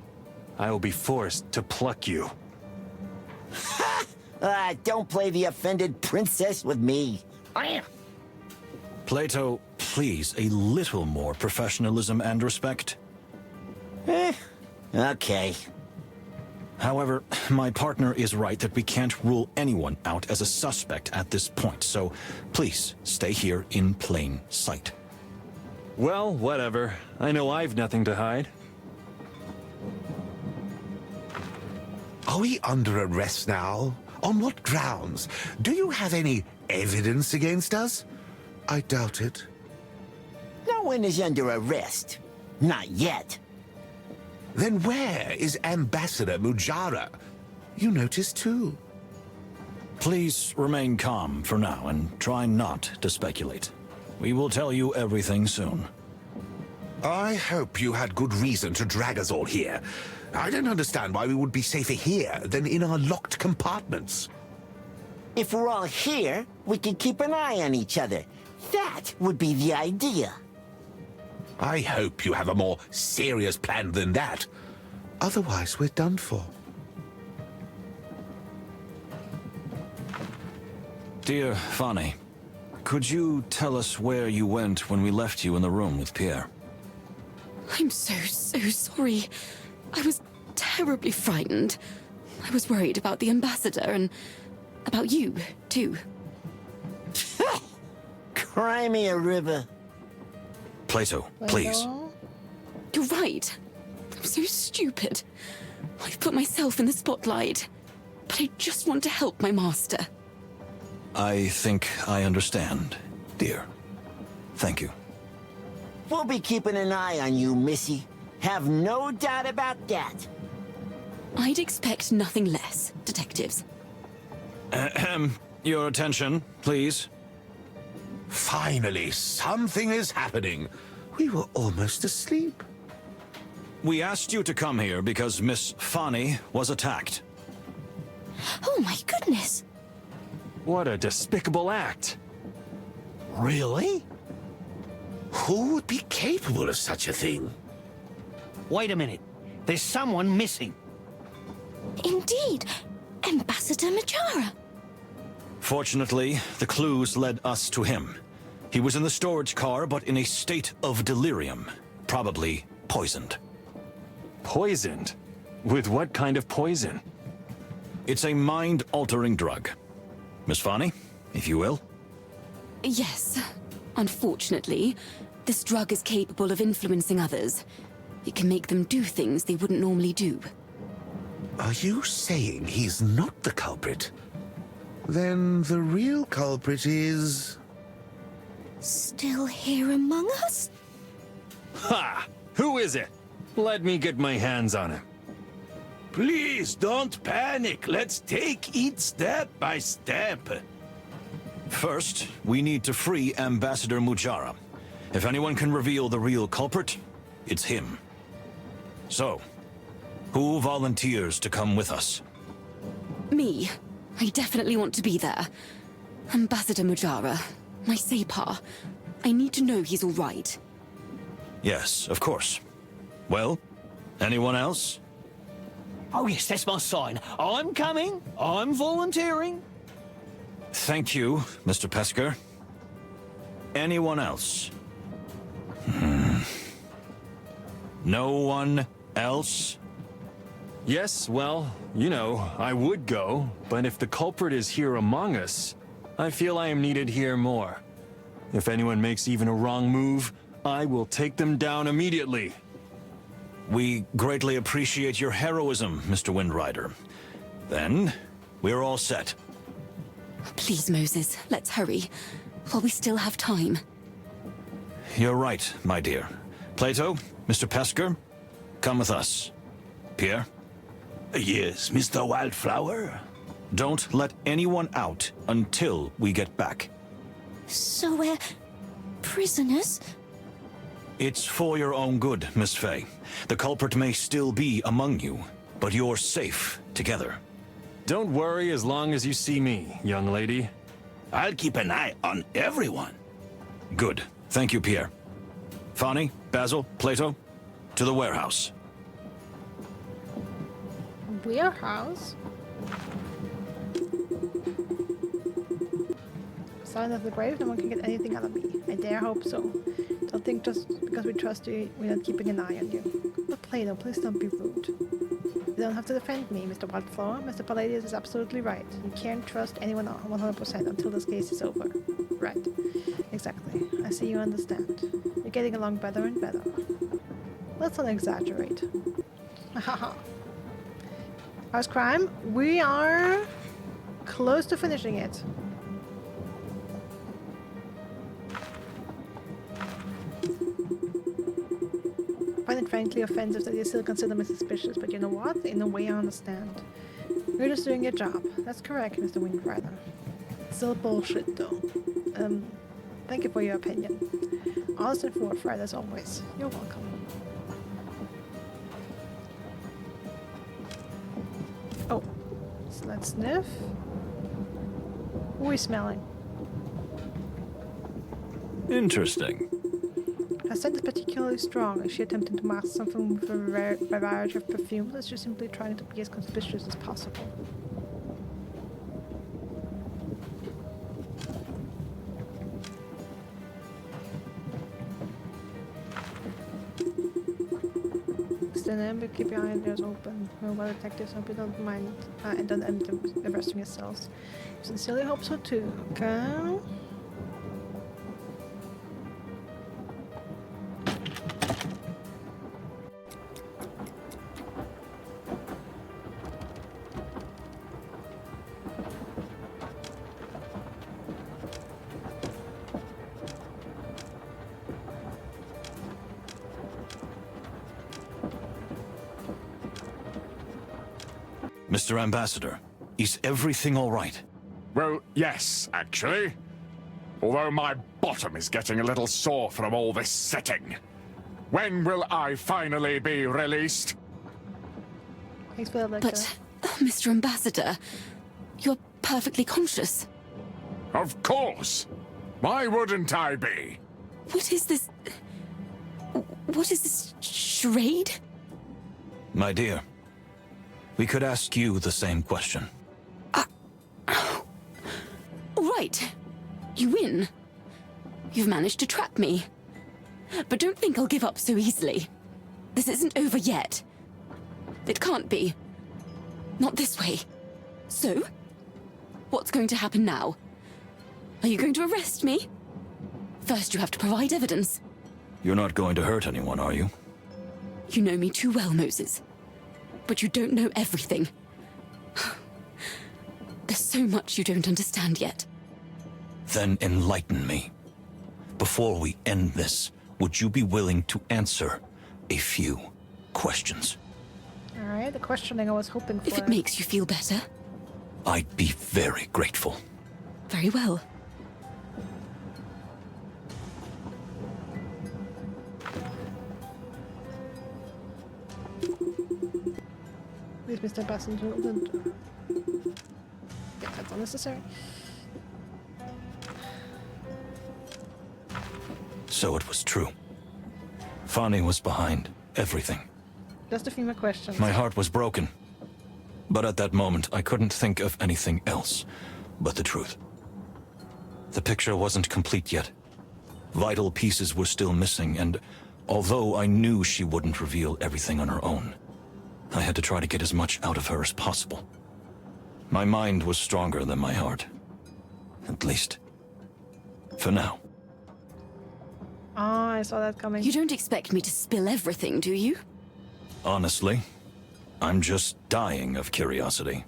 Speaker 13: I will be forced to pluck you.
Speaker 4: Don't play the offended princess with me.
Speaker 2: Plato, please, a little more professionalism and respect.
Speaker 4: Okay.
Speaker 2: However, my partner is right that we can't rule anyone out as a suspect at this point, so please stay here in plain sight.
Speaker 13: Well, whatever. I know I've nothing to hide.
Speaker 5: Are we under arrest now? On what grounds? Do you have any evidence against us? I doubt it.
Speaker 4: No one is under arrest. Not yet.
Speaker 5: Then where is Ambassador Mujara? You noticed too.
Speaker 2: Please remain calm for now and try not to speculate. We will tell you everything soon.
Speaker 5: I hope you had good reason to drag us all here. I don't understand why we would be safer here than in our locked compartments.
Speaker 4: If we're all here, we can keep an eye on each other. That would be the idea.
Speaker 5: I hope you have a more serious plan than that. Otherwise, we're done for.
Speaker 2: Dear Fanny, could you tell us where you went when we left you in the room with Pierre?
Speaker 7: I'm so sorry. I was terribly frightened. I was worried about the ambassador and about you, too.
Speaker 4: Cry me a river.
Speaker 2: Plato, please.
Speaker 7: You're right. I'm so stupid. I've put myself in the spotlight. But I just want to help my master.
Speaker 2: I think I understand, dear. Thank you.
Speaker 4: We'll be keeping an eye on you, Missy. Have no doubt about that.
Speaker 7: I'd expect nothing less, detectives.
Speaker 2: Your attention, please.
Speaker 5: Finally, something is happening. We were almost asleep.
Speaker 2: We asked you to come here because Miss Fani was attacked.
Speaker 3: Oh my goodness!
Speaker 13: What a despicable act.
Speaker 5: Really? Who would be capable of such a thing?
Speaker 12: Wait a minute. There's someone missing.
Speaker 3: Indeed, Ambassador Majara.
Speaker 2: Fortunately, the clues led us to him. He was in the storage car, but in a state of delirium. Probably poisoned.
Speaker 13: Poisoned? With what kind of poison?
Speaker 2: It's a mind-altering drug. Miss Fani, if you will.
Speaker 7: Yes. Unfortunately, this drug is capable of influencing others. It can make them do things they wouldn't normally do.
Speaker 5: Are you saying he's not the culprit? Then the real culprit is...
Speaker 3: Still here among us?
Speaker 13: Ha! Who is it? Let me get my hands on him.
Speaker 8: Please don't panic. Let's take it step by step.
Speaker 2: First, we need to free Ambassador Mujara. If anyone can reveal the real culprit, it's him. So, who volunteers to come with us?
Speaker 7: Me. I definitely want to be there. Ambassador Mujara, my Separ. I need to know he's all right.
Speaker 2: Yes, of course. Well, anyone else?
Speaker 12: Oh yes, that's my sign. I'm coming. I'm volunteering.
Speaker 2: Thank you, Mr. Pesker. Anyone else? No one else?
Speaker 13: Yes, well, you know, I would go, but if the culprit is here among us, I feel I am needed here more. If anyone makes even a wrong move, I will take them down immediately.
Speaker 2: We greatly appreciate your heroism, Mr. Windrider. Then, we're all set.
Speaker 7: Please, Moses, let's hurry, while we still have time.
Speaker 2: You're right, my dear. Plato, Mr. Pesker, come with us. Pierre?
Speaker 8: Yes, Mr. Wildflower?
Speaker 2: Don't let anyone out until we get back.
Speaker 3: So we're prisoners?
Speaker 2: It's for your own good, Miss Fay. The culprit may still be among you, but you're safe together.
Speaker 13: Don't worry as long as you see me, young lady.
Speaker 8: I'll keep an eye on everyone.
Speaker 2: Good. Thank you, Pierre. Fani, Basil, Plato, to the warehouse.
Speaker 1: Warehouse? Sign of the grave, no one can get anything out of me. I dare hope so. Don't think just because we trust you, we're not keeping an eye on you. But Plato, please don't be rude. You don't have to defend me, Mr. Wildflower. Mr. Palladius is absolutely right. You can't trust anyone 100% until this case is over. Right. Exactly. I see you understand. You're getting along better and better. Let's not exaggerate. Haha. House crime, we are close to finishing it. I find it frankly offensive that you still consider me suspicious, but you know what? In a way I understand. You're just doing your job. That's correct, Mr. Windrider. Still bullshit though. Thank you for your opinion. Honest and forthright as always. You're welcome. Oh, so let's sniff. Who are we smelling?
Speaker 2: Interesting.
Speaker 1: Her scent is particularly strong. Is she attempting to mask something with a variety of perfumes? Or is she simply trying to be as conspicuous as possible? Then keep your eyes open. Well, detectives hope you don't mind and don't end up arresting yourselves. Sincerely hope so too. Okay.
Speaker 2: Mr. Ambassador, is everything all right?
Speaker 9: Well, yes, actually. Although my bottom is getting a little sore from all this sitting. When will I finally be released?
Speaker 1: Thanks for that,
Speaker 7: But, Mr. Ambassador, you're perfectly conscious.
Speaker 9: Of course. Why wouldn't I be?
Speaker 7: What is this... What is this charade?
Speaker 2: My dear, we could ask you the same question.
Speaker 7: All right. You win. You've managed to trap me. But don't think I'll give up so easily. This isn't over yet. It can't be. Not this way. So, what's going to happen now? Are you going to arrest me? First, you have to provide evidence.
Speaker 2: You're not going to hurt anyone, are you?
Speaker 7: You know me too well, Moses. But you don't know everything. There's so much you don't understand yet.
Speaker 2: Then enlighten me. Before we end this, would you be willing to answer a few questions?
Speaker 1: Alright, the questioning I was hoping for.
Speaker 7: If it makes you feel better.
Speaker 2: I'd be very grateful.
Speaker 7: Very well.
Speaker 1: Please, Mr. Ambassador. Yeah, that's unnecessary.
Speaker 2: So it was true. Fani was behind everything.
Speaker 1: Just a few more questions.
Speaker 2: My heart was broken. But at that moment, I couldn't think of anything else but the truth. The picture wasn't complete yet. Vital pieces were still missing, and although I knew she wouldn't reveal everything on her own, I had to try to get as much out of her as possible. My mind was stronger than my heart. At least, for now.
Speaker 1: Ah, I saw that coming.
Speaker 7: You don't expect me to spill everything, do you?
Speaker 2: Honestly, I'm just dying of curiosity.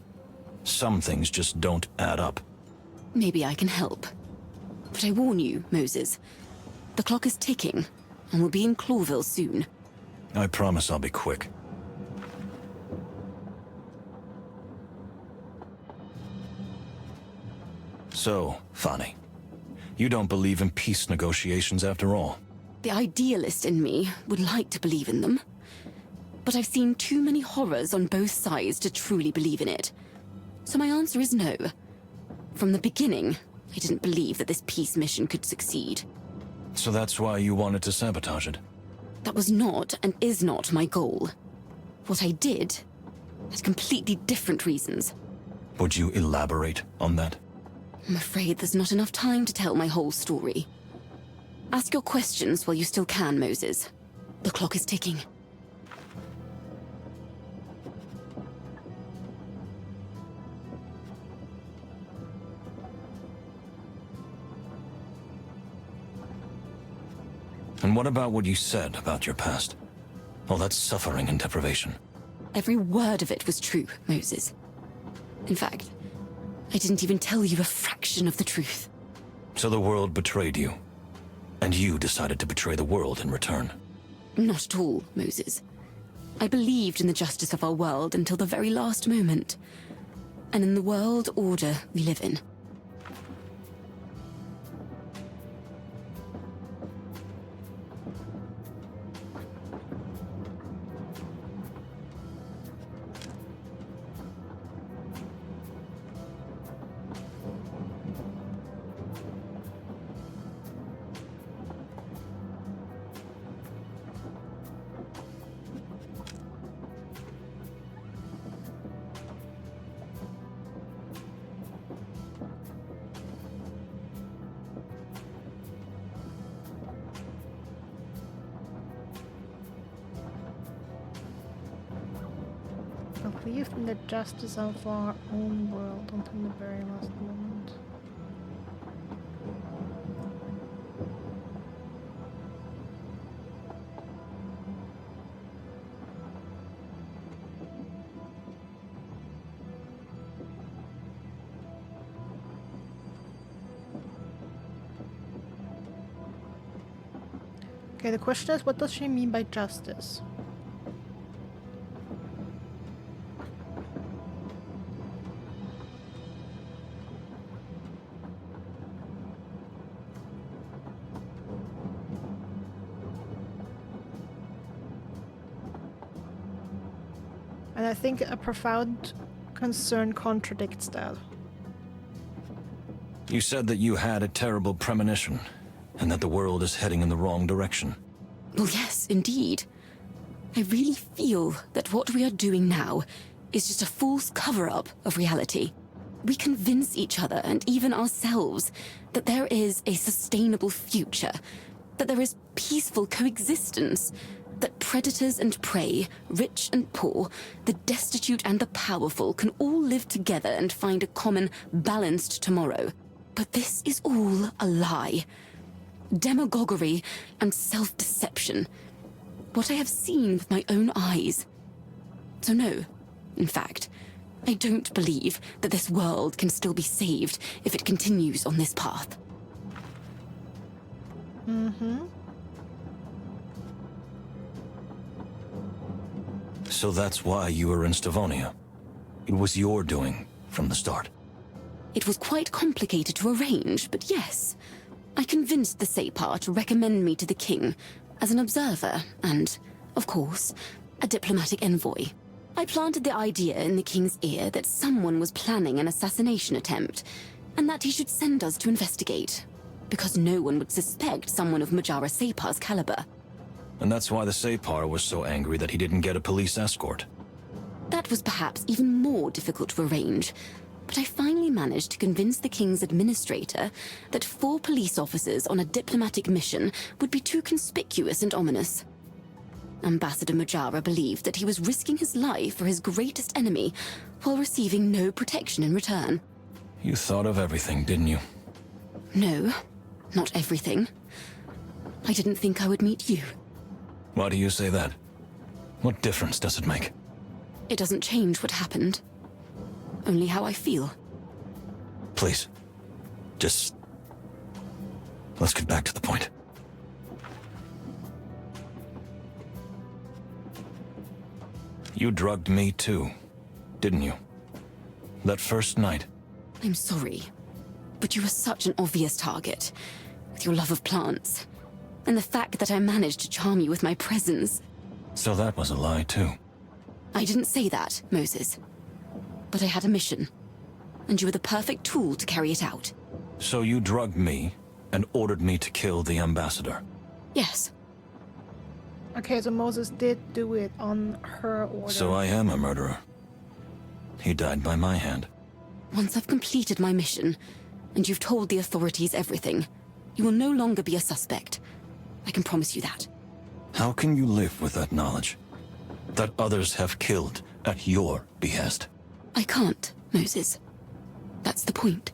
Speaker 2: Some things just don't add up.
Speaker 7: Maybe I can help. But I warn you, Moses. The clock is ticking, and we'll be in Clawville soon.
Speaker 2: I promise I'll be quick. So, Fani, you don't believe in peace negotiations after all?
Speaker 7: The idealist in me would like to believe in them. But I've seen too many horrors on both sides to truly believe in it. So my answer is no. From the beginning, I didn't believe that this peace mission could succeed.
Speaker 2: So that's why you wanted to sabotage it?
Speaker 7: That was not and is not my goal. What I did had completely different reasons.
Speaker 2: Would you elaborate on that?
Speaker 7: I'm afraid there's not enough time to tell my whole story. Ask your questions while you still can, Moses. The clock is ticking.
Speaker 2: And what about what you said about your past? All that suffering and deprivation.
Speaker 7: Every word of it was true, Moses. In fact, I didn't even tell you a fraction of the truth.
Speaker 2: So the world betrayed you. And you decided to betray the world in return.
Speaker 7: Not at all, Moses. I believed in the justice of our world until the very last moment. And in the world order we live in.
Speaker 1: Believe in the justice of our own world until the very last moment. Okay, the question is, what does she mean by justice? And I think a profound concern contradicts that.
Speaker 2: You said that you had a terrible premonition, and that the world is heading in the wrong direction.
Speaker 7: Well, yes, indeed. I really feel that what we are doing now is just a false cover-up of reality. We convince each other, and even ourselves, that there is a sustainable future, that there is peaceful coexistence, that predators and prey, rich and poor, the destitute and the powerful can all live together and find a common, balanced tomorrow. But this is all a lie. Demagoguery and self-deception. What I have seen with my own eyes. So no, in fact, I don't believe that this world can still be saved if it continues on this path.
Speaker 2: So that's why you were in Stavonia. It was your doing from the start.
Speaker 7: It was quite complicated to arrange, but yes. I convinced the Separ to recommend me to the king as an observer and, of course, a diplomatic envoy. I planted the idea in the king's ear that someone was planning an assassination attempt, and that he should send us to investigate, because no one would suspect someone of Majara Separ's caliber.
Speaker 2: And that's why the Separ was so angry that he didn't get a police escort.
Speaker 7: That was perhaps even more difficult to arrange, but I finally managed to convince the king's administrator that 4 police officers on a diplomatic mission would be too conspicuous and ominous. Ambassador Majara believed that he was risking his life for his greatest enemy while receiving no protection in return.
Speaker 2: You thought of everything, didn't you?
Speaker 7: No, not everything. I didn't think I would meet you.
Speaker 2: Why do you say that? What difference does it make?
Speaker 7: It doesn't change what happened. Only how I feel.
Speaker 2: Please. Just... let's get back to the point. You drugged me too, didn't you? That first night.
Speaker 7: I'm sorry, but you were such an obvious target, with your love of plants, and the fact that I managed to charm you with my presence.
Speaker 2: So that was a lie too.
Speaker 7: I didn't say that, Moses. But I had a mission, and you were the perfect tool to carry it out.
Speaker 2: So you drugged me and ordered me to kill the ambassador?
Speaker 7: Yes.
Speaker 1: Okay, so Moses did do it on her order.
Speaker 2: So I am a murderer. He died by my hand.
Speaker 7: Once I've completed my mission, and you've told the authorities everything, you will no longer be a suspect. I can promise you that.
Speaker 2: How can you live with that knowledge? That others have killed at your behest?
Speaker 7: I can't, Moses. That's the point.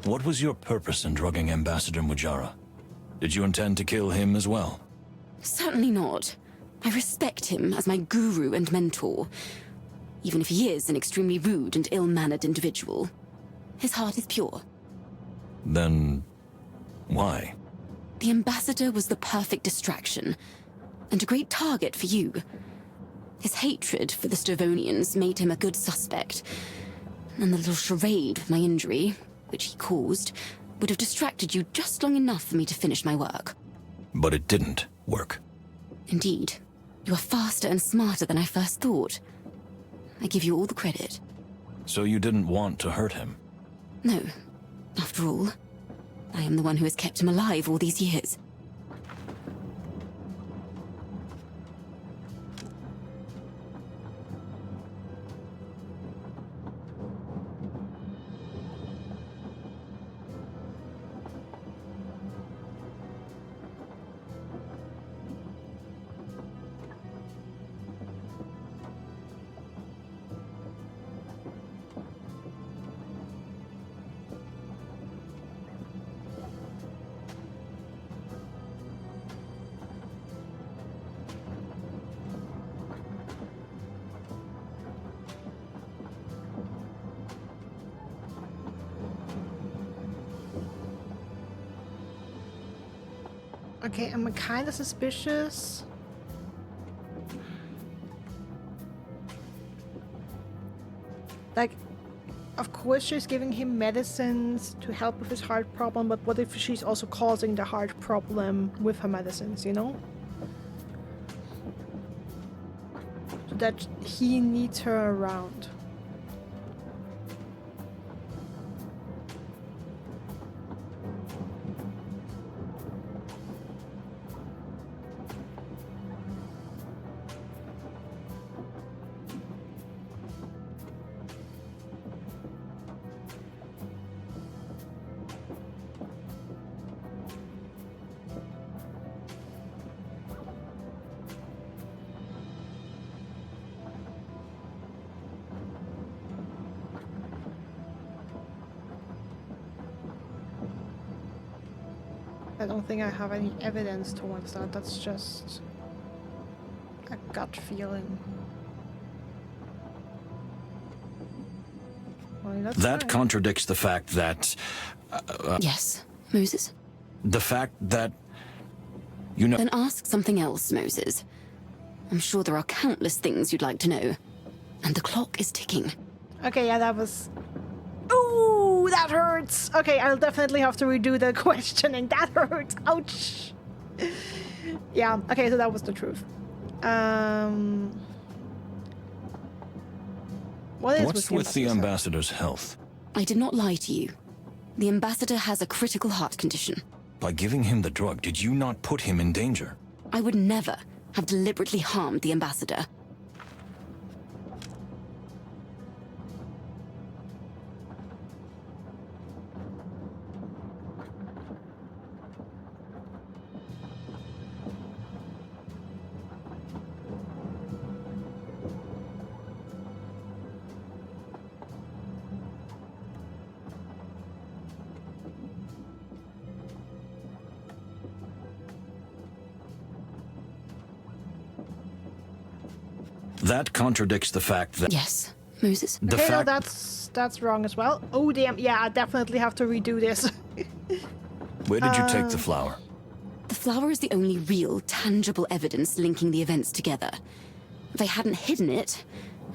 Speaker 2: What was your purpose in drugging Ambassador Mujara? Did you intend to kill him as well?
Speaker 7: Certainly not. I respect him as my guru and mentor, even if he is an extremely rude and ill-mannered individual. His heart is pure.
Speaker 2: Then... why?
Speaker 7: The ambassador was the perfect distraction, and a great target for you. His hatred for the Stravonians made him a good suspect, and the little charade with my injury, which he caused, would have distracted you just long enough for me to finish my work.
Speaker 2: But it didn't work.
Speaker 7: Indeed. You are faster and smarter than I first thought. I give you all the credit.
Speaker 2: So you didn't want to hurt him?
Speaker 7: No. After all, I am the one who has kept him alive all these years.
Speaker 1: Okay, I'm kind of suspicious. Like, of course she's giving him medicines to help with his heart problem, but what if she's also causing the heart problem with her medicines, you know? So that he needs her around. I don't think I have any evidence towards that. That's just a gut feeling. Well, let's
Speaker 2: That
Speaker 1: try.
Speaker 2: contradicts the fact that...
Speaker 7: Yes, Moses?
Speaker 2: the fact that... you know...
Speaker 7: Then ask something else, Moses. I'm sure there are countless things you'd like to know. And the clock is ticking.
Speaker 1: Okay, yeah, that was... Ooh, that hurts! Okay, I'll definitely have to redo the questioning. That hurts! Ouch! Yeah, okay, so that was the truth. What is
Speaker 2: What's with the ambassador's health?
Speaker 7: I did not lie to you. The ambassador has a critical heart condition.
Speaker 2: By giving him the drug, did you not put him in danger?
Speaker 7: I would never have deliberately harmed the ambassador.
Speaker 2: That contradicts the fact that...
Speaker 7: Yes, Moses?
Speaker 2: The
Speaker 1: okay, no,
Speaker 2: fact...
Speaker 1: that's wrong as well. Oh, damn. Yeah, I definitely have to redo this.
Speaker 2: Where did you take the flower?
Speaker 7: The flower is the only real, tangible evidence linking the events together. If I hadn't hidden it,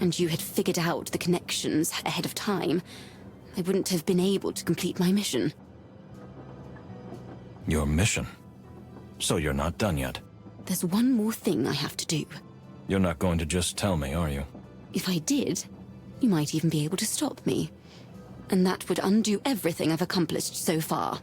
Speaker 7: and you had figured out the connections ahead of time, I wouldn't have been able to complete my mission.
Speaker 2: Your mission? So you're not done yet?
Speaker 7: There's one more thing I have to do.
Speaker 2: You're not going to just tell me, are you?
Speaker 7: If I did, you might even be able to stop me. And that would undo everything I've accomplished so far.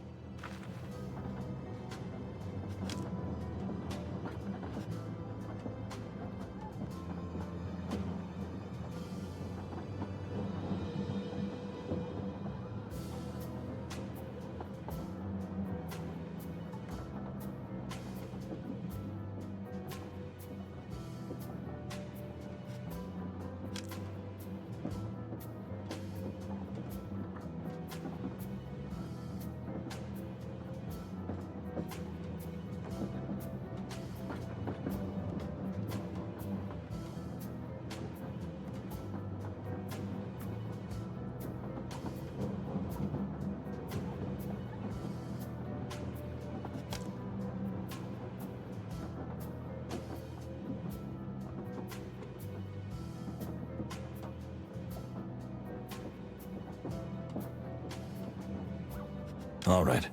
Speaker 2: All right.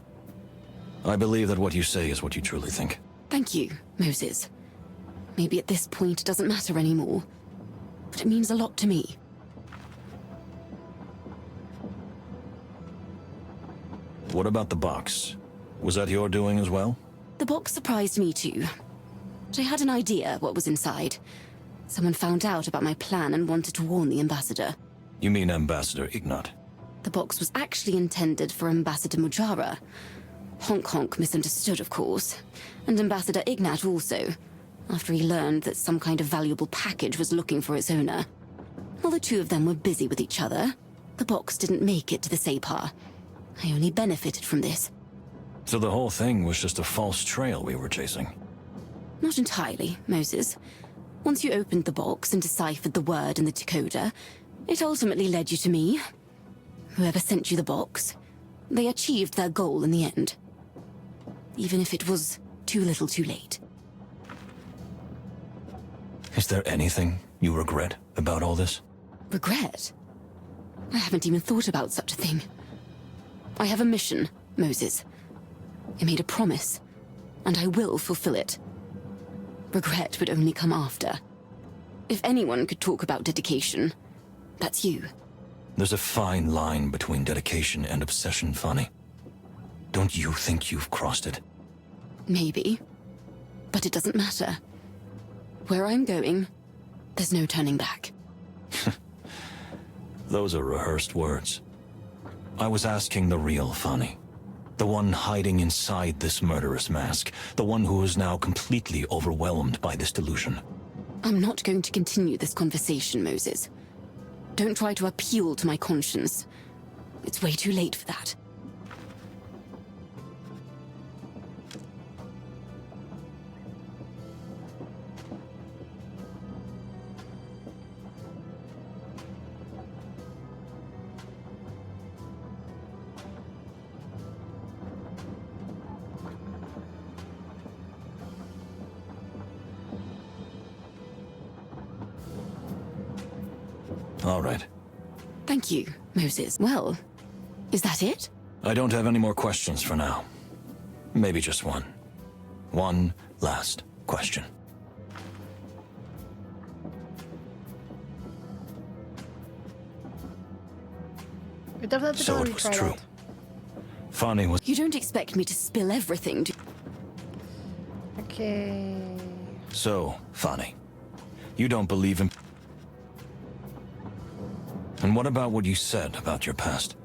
Speaker 2: I believe that what you say is what you truly think.
Speaker 7: Thank you, Moses. Maybe at this point it doesn't matter anymore, but it means a lot to me.
Speaker 2: What about the box? Was that your doing as well?
Speaker 7: The box surprised me too. But I had an idea what was inside. Someone found out about my plan and wanted to warn the ambassador.
Speaker 2: You mean Ambassador Ignat?
Speaker 7: The box was actually intended for Ambassador Mujara. Honk Honk misunderstood, of course. And Ambassador Ignat also, after he learned that some kind of valuable package was looking for its owner. While the two of them were busy with each other, the box didn't make it to the Separ. I only benefited from this.
Speaker 2: So the whole thing was just a false trail we were chasing?
Speaker 7: Not entirely, Moses. Once you opened the box and deciphered the word in the decoder, it ultimately led you to me. Whoever sent you the box, they achieved their goal in the end. Even if it was too little too late.
Speaker 2: Is there anything you regret about all this?
Speaker 7: Regret? I haven't even thought about such a thing. I have a mission, Moses. I made a promise, and I will fulfill it. Regret would only come after. If anyone could talk about dedication, that's you.
Speaker 2: There's a fine line between dedication and obsession, Funny. Don't you think you've crossed it?
Speaker 7: Maybe. But it doesn't matter. Where I'm going, there's no turning back.
Speaker 2: Those are rehearsed words. I was asking the real Funny. The one hiding inside this murderous mask. The one who is now completely overwhelmed by this delusion.
Speaker 7: I'm not going to continue this conversation, Moses. Don't try to appeal to my conscience. It's way too late for that.
Speaker 2: All right.
Speaker 7: Thank you, Moses. Well, is that it?
Speaker 2: I don't have any more questions for now. Maybe just one. One last question.
Speaker 1: We definitely
Speaker 2: So
Speaker 1: don't
Speaker 2: it was
Speaker 1: try
Speaker 2: true.
Speaker 1: that.
Speaker 2: Funny was...
Speaker 7: You don't expect me to spill everything, do
Speaker 1: Okay.
Speaker 2: So, Funny, you don't believe in... And what about what you said about your past?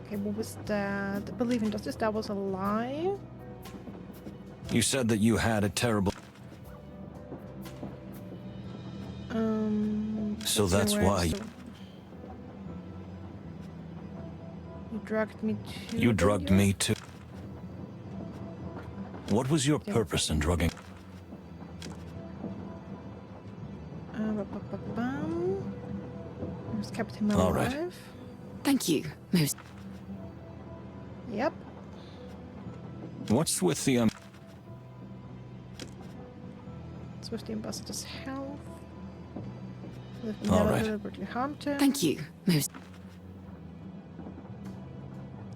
Speaker 1: Okay, what was that? Believe in justice, that was a lie.
Speaker 2: You said that you had a terrible... So
Speaker 1: let's see
Speaker 2: that's
Speaker 1: where
Speaker 2: why...
Speaker 1: it's- You drugged me too.
Speaker 2: You drugged
Speaker 1: didn't you?
Speaker 2: me too. What was your purpose in drugging?
Speaker 1: Ba-ba-ba-bam. Just kept him
Speaker 2: All
Speaker 1: alive.
Speaker 2: right.
Speaker 7: Thank you, Moses.
Speaker 1: Yep.
Speaker 2: What's with the...
Speaker 1: It's with the ambassador's health. We've
Speaker 2: All
Speaker 1: never
Speaker 2: right.
Speaker 1: deliberately harmed him.
Speaker 7: Thank you, Moses.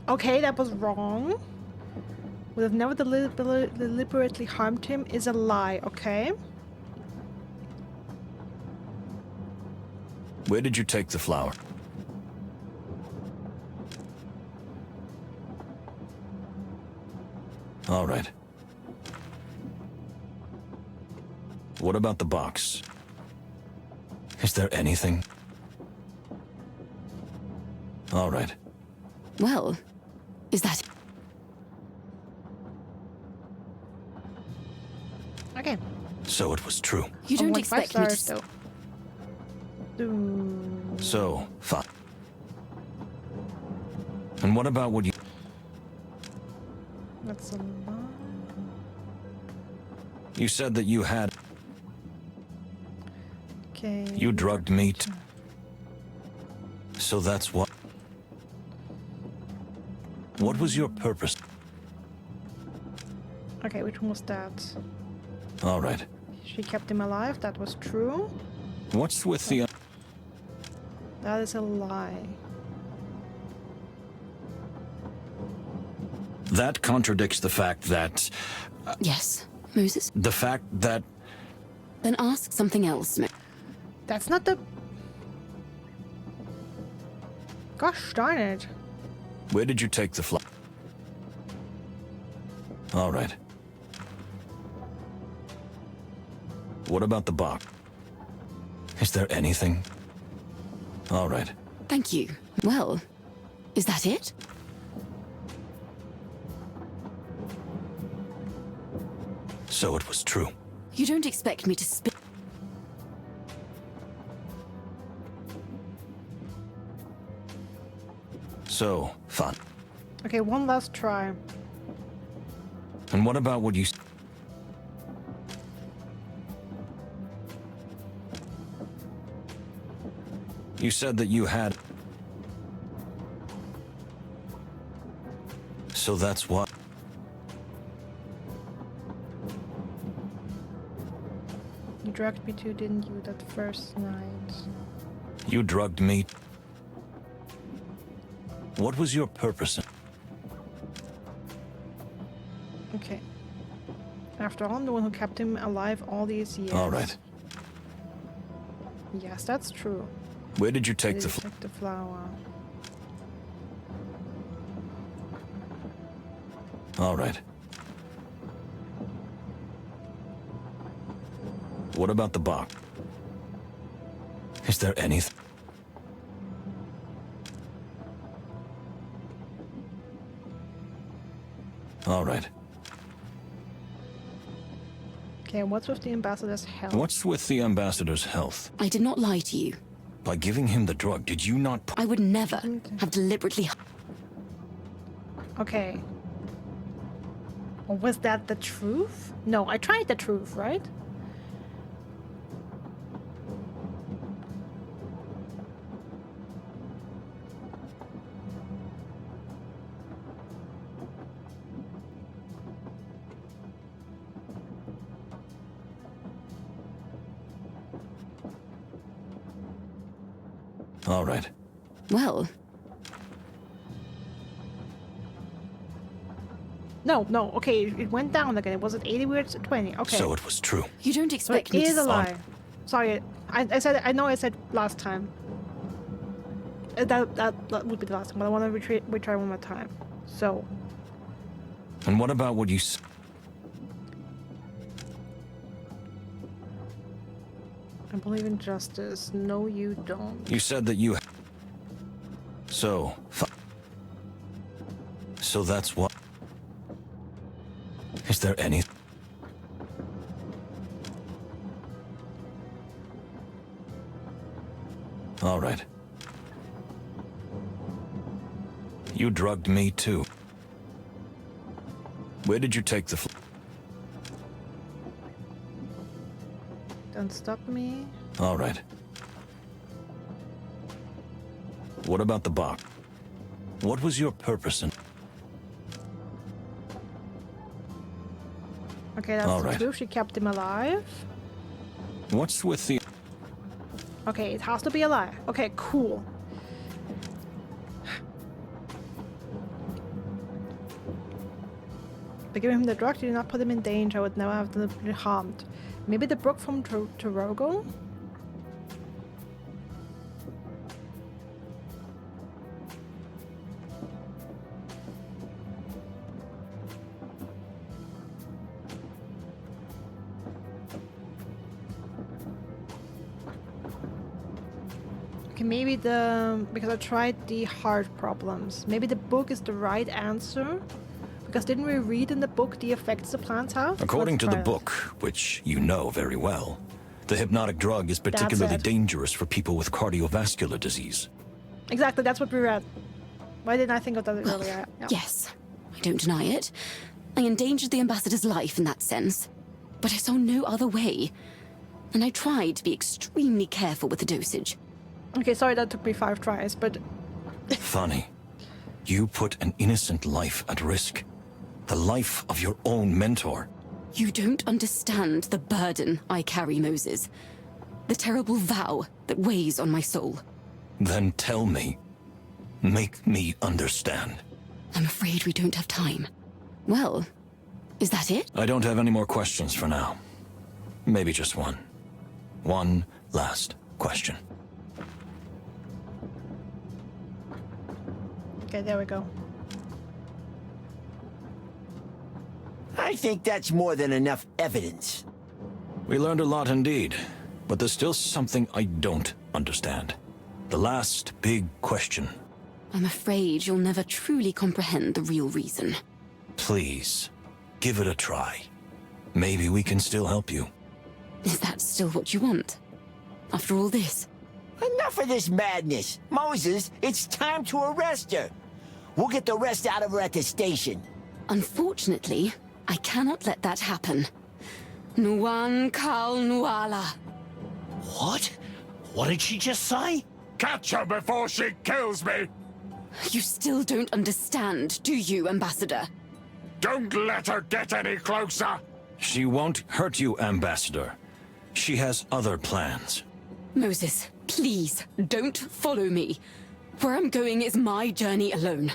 Speaker 1: Okay, that was wrong. We've never deliberately harmed him is a lie, okay?
Speaker 2: Where did you take the flower? All right. What about the box? Is there anything? All right.
Speaker 7: Well, is that...
Speaker 1: Okay.
Speaker 2: So it was true.
Speaker 7: You
Speaker 1: Oh,
Speaker 7: don't
Speaker 1: like 5
Speaker 7: expect me to...
Speaker 1: stars, though.
Speaker 2: So, fine. And what about what you...
Speaker 1: That's a lie.
Speaker 2: You said that you had...
Speaker 1: Okay.
Speaker 2: You drugged me t... So that's what... What was your purpose?
Speaker 1: Okay, which one was that?
Speaker 2: All right.
Speaker 1: She kept him alive, that was true.
Speaker 2: What's with the...
Speaker 1: That is a lie.
Speaker 2: That contradicts the fact that...
Speaker 7: Yes, Moses?
Speaker 2: The fact that...
Speaker 7: Then ask something else,
Speaker 1: That's not the... Gosh darn it.
Speaker 2: Where did you take the flower? All right. What about the box? Is there anything? All right.
Speaker 7: Thank you. Well, is that it?
Speaker 2: So it was true.
Speaker 7: You don't expect me to spit...
Speaker 2: So, fun.
Speaker 1: Okay, one last try.
Speaker 2: And what about what you... You said that you had... So that's what...
Speaker 1: You drugged me too, didn't you, that first night?
Speaker 2: You drugged me. What was your purpose?
Speaker 1: Okay. After all, I'm the one who kept him alive all these years.
Speaker 2: All right.
Speaker 1: Yes, that's true.
Speaker 2: Where did you take the
Speaker 1: Take the flower.
Speaker 2: All right. What about the box? Is there anything? All right.
Speaker 1: Okay, what's with the ambassador's health?
Speaker 2: What's with the ambassador's health?
Speaker 7: I did not lie to you.
Speaker 2: By giving him the drug, did you not...
Speaker 7: I would never have deliberately...
Speaker 1: Okay. Was that the truth? No, I tried the truth, right?
Speaker 2: All right.
Speaker 7: Well...
Speaker 1: No, okay, it went down again. Was it 80 weirds to 20? Okay.
Speaker 2: So it was true.
Speaker 7: You don't
Speaker 1: So
Speaker 7: expect
Speaker 1: it
Speaker 7: me to...
Speaker 1: is a lie. Sorry, I know I said last time. That would be the last time, but I want to retry one more time. So...
Speaker 2: And what about what you...
Speaker 1: I believe in justice. No, you don't.
Speaker 2: You said that you... So... So that's what... Is there any... All right. You drugged me too. Where did you take the...
Speaker 1: Don't stop me.
Speaker 2: All right. What about the box? What was your purpose in...
Speaker 1: Okay, that's
Speaker 2: All right.
Speaker 1: true. She kept him alive.
Speaker 2: What's with the...
Speaker 1: Okay, it has to be a lie. Okay, cool. By giving him the drug, you did not put him in danger. I would never have been harmed. Maybe the book from Torogo? Okay, maybe because I tried the hard problems. Maybe the book is the right answer? Because didn't we read in the book the effects the plants have?
Speaker 2: According to the
Speaker 1: Let's try
Speaker 2: book, which you know very well, the hypnotic drug is particularly
Speaker 1: it.
Speaker 2: dangerous for people with cardiovascular disease.
Speaker 1: that. Exactly, that's what we read. Why didn't I think of that earlier? Yeah.
Speaker 7: Yes, I don't deny it. I endangered the ambassador's life in that sense. But I saw no other way. And I tried to be extremely careful with the dosage.
Speaker 1: Okay, sorry that took me 5 tries, but...
Speaker 2: Funny. You put an innocent life at risk. The life of your own mentor.
Speaker 7: You don't understand the burden I carry, Moses. The terrible vow that weighs on my soul.
Speaker 2: Then tell me. Make me understand.
Speaker 7: I'm afraid we don't have time. Well, is that it?
Speaker 2: I don't have any more questions for now. Maybe just one. One last question.
Speaker 1: Okay, there we go.
Speaker 4: I think that's more than enough evidence.
Speaker 2: We learned a lot indeed, but there's still something I don't understand. The last big question.
Speaker 7: I'm afraid you'll never truly comprehend the real reason.
Speaker 2: Please, give it a try. Maybe we can still help you.
Speaker 7: Is that still what you want? After all this?
Speaker 4: Enough of this madness. Moses, it's time to arrest her. We'll get the rest out of her at the station.
Speaker 7: Unfortunately, I cannot let that happen. Nuan Kal Nuala.
Speaker 12: What? What did she just say?
Speaker 9: Catch her before she kills me!
Speaker 7: You still don't understand, do you, Ambassador?
Speaker 9: Don't let her get any closer!
Speaker 2: She won't hurt you, Ambassador. She has other plans.
Speaker 7: Moses, please, don't follow me. Where I'm going is my journey alone.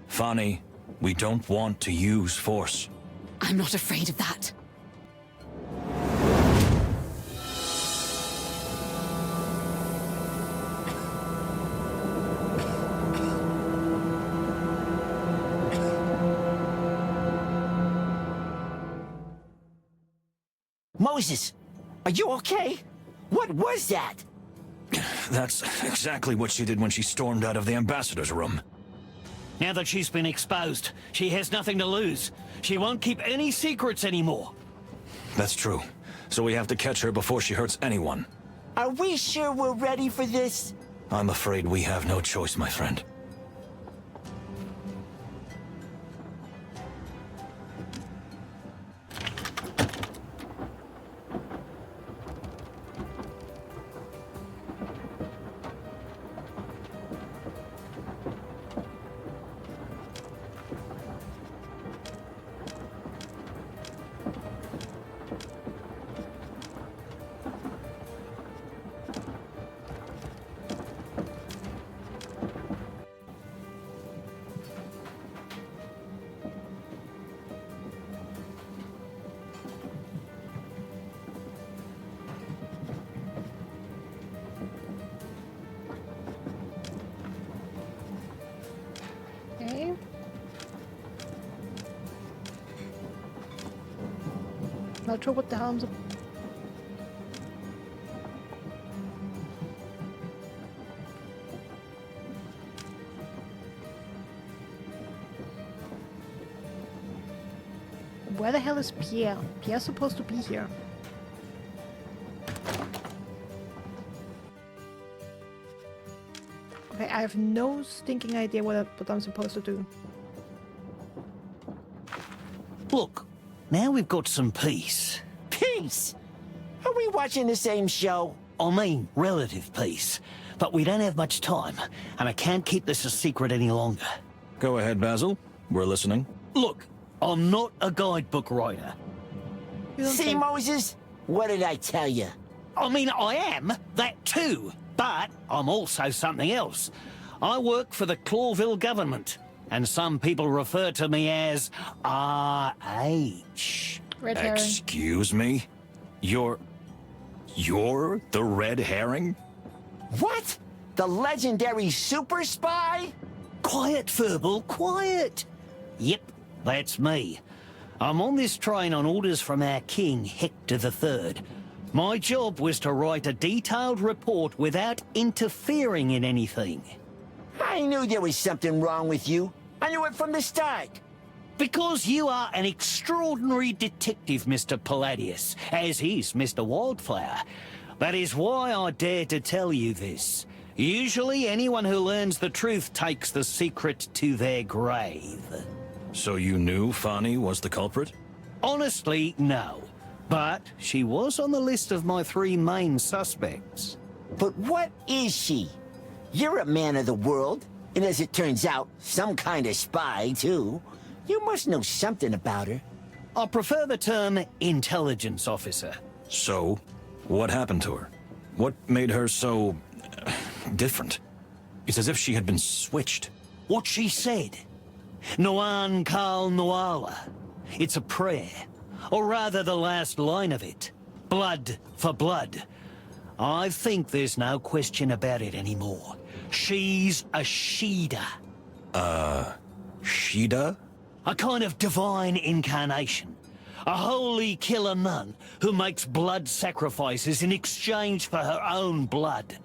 Speaker 2: Fani, we don't want to use force.
Speaker 7: I'm not afraid of that.
Speaker 4: Moses, are you okay? What was that?
Speaker 2: That's exactly what she did when she stormed out of the ambassador's room.
Speaker 12: Now that she's been exposed, she has nothing to lose. She won't keep any secrets anymore.
Speaker 2: That's true. So we have to catch her before she hurts anyone.
Speaker 4: Are we sure we're ready for this?
Speaker 2: I'm afraid we have no choice, my friend.
Speaker 1: Okay. Not sure what the hell I'm Where the hell is Pierre? Pierre's supposed to be here. Okay, I have no stinking idea what I'm supposed to do.
Speaker 12: Look, now we've got some peace.
Speaker 4: Peace? Are we watching the same show?
Speaker 12: I mean, relative peace. But we don't have much time, and I can't keep this a secret any longer.
Speaker 2: Go ahead, Basil. We're listening.
Speaker 12: Look, I'm not a guidebook writer.
Speaker 4: See, Moses? What did I tell you?
Speaker 12: I mean, I am that too, but I'm also something else. I work for the Clawville government, and some people refer to me as RH.
Speaker 1: Red herring.
Speaker 2: Excuse me? You're the red herring?
Speaker 4: What? The legendary super spy?
Speaker 12: Quiet, Verbal, quiet. Yep, that's me. I'm on this train on orders from our king, Hector III. My job was to write a detailed report without interfering in anything.
Speaker 4: I knew there was something wrong with you. I knew it from the start.
Speaker 12: Because you are an extraordinary detective, Mr. Palladius, as is Mr. Wildflower. That is why I dare to tell you this. Usually anyone who learns the truth takes the secret to their grave.
Speaker 2: So you knew Fani was the culprit?
Speaker 12: Honestly, no. But she was on the list of my 3 main suspects.
Speaker 4: But what is she? You're a man of the world, and as it turns out, some kind of spy, too. You must know something about her.
Speaker 12: I prefer the term intelligence officer.
Speaker 2: So, what happened to her? What made her so... different? It's as if she had been switched.
Speaker 12: What she said. Noan Kal Noala. It's a prayer. Or rather the last line of it. Blood for blood. I think there's no question about it anymore. She's a Shida.
Speaker 2: Shida?
Speaker 12: A kind of divine incarnation. A holy killer nun who makes blood sacrifices in exchange for her own blood.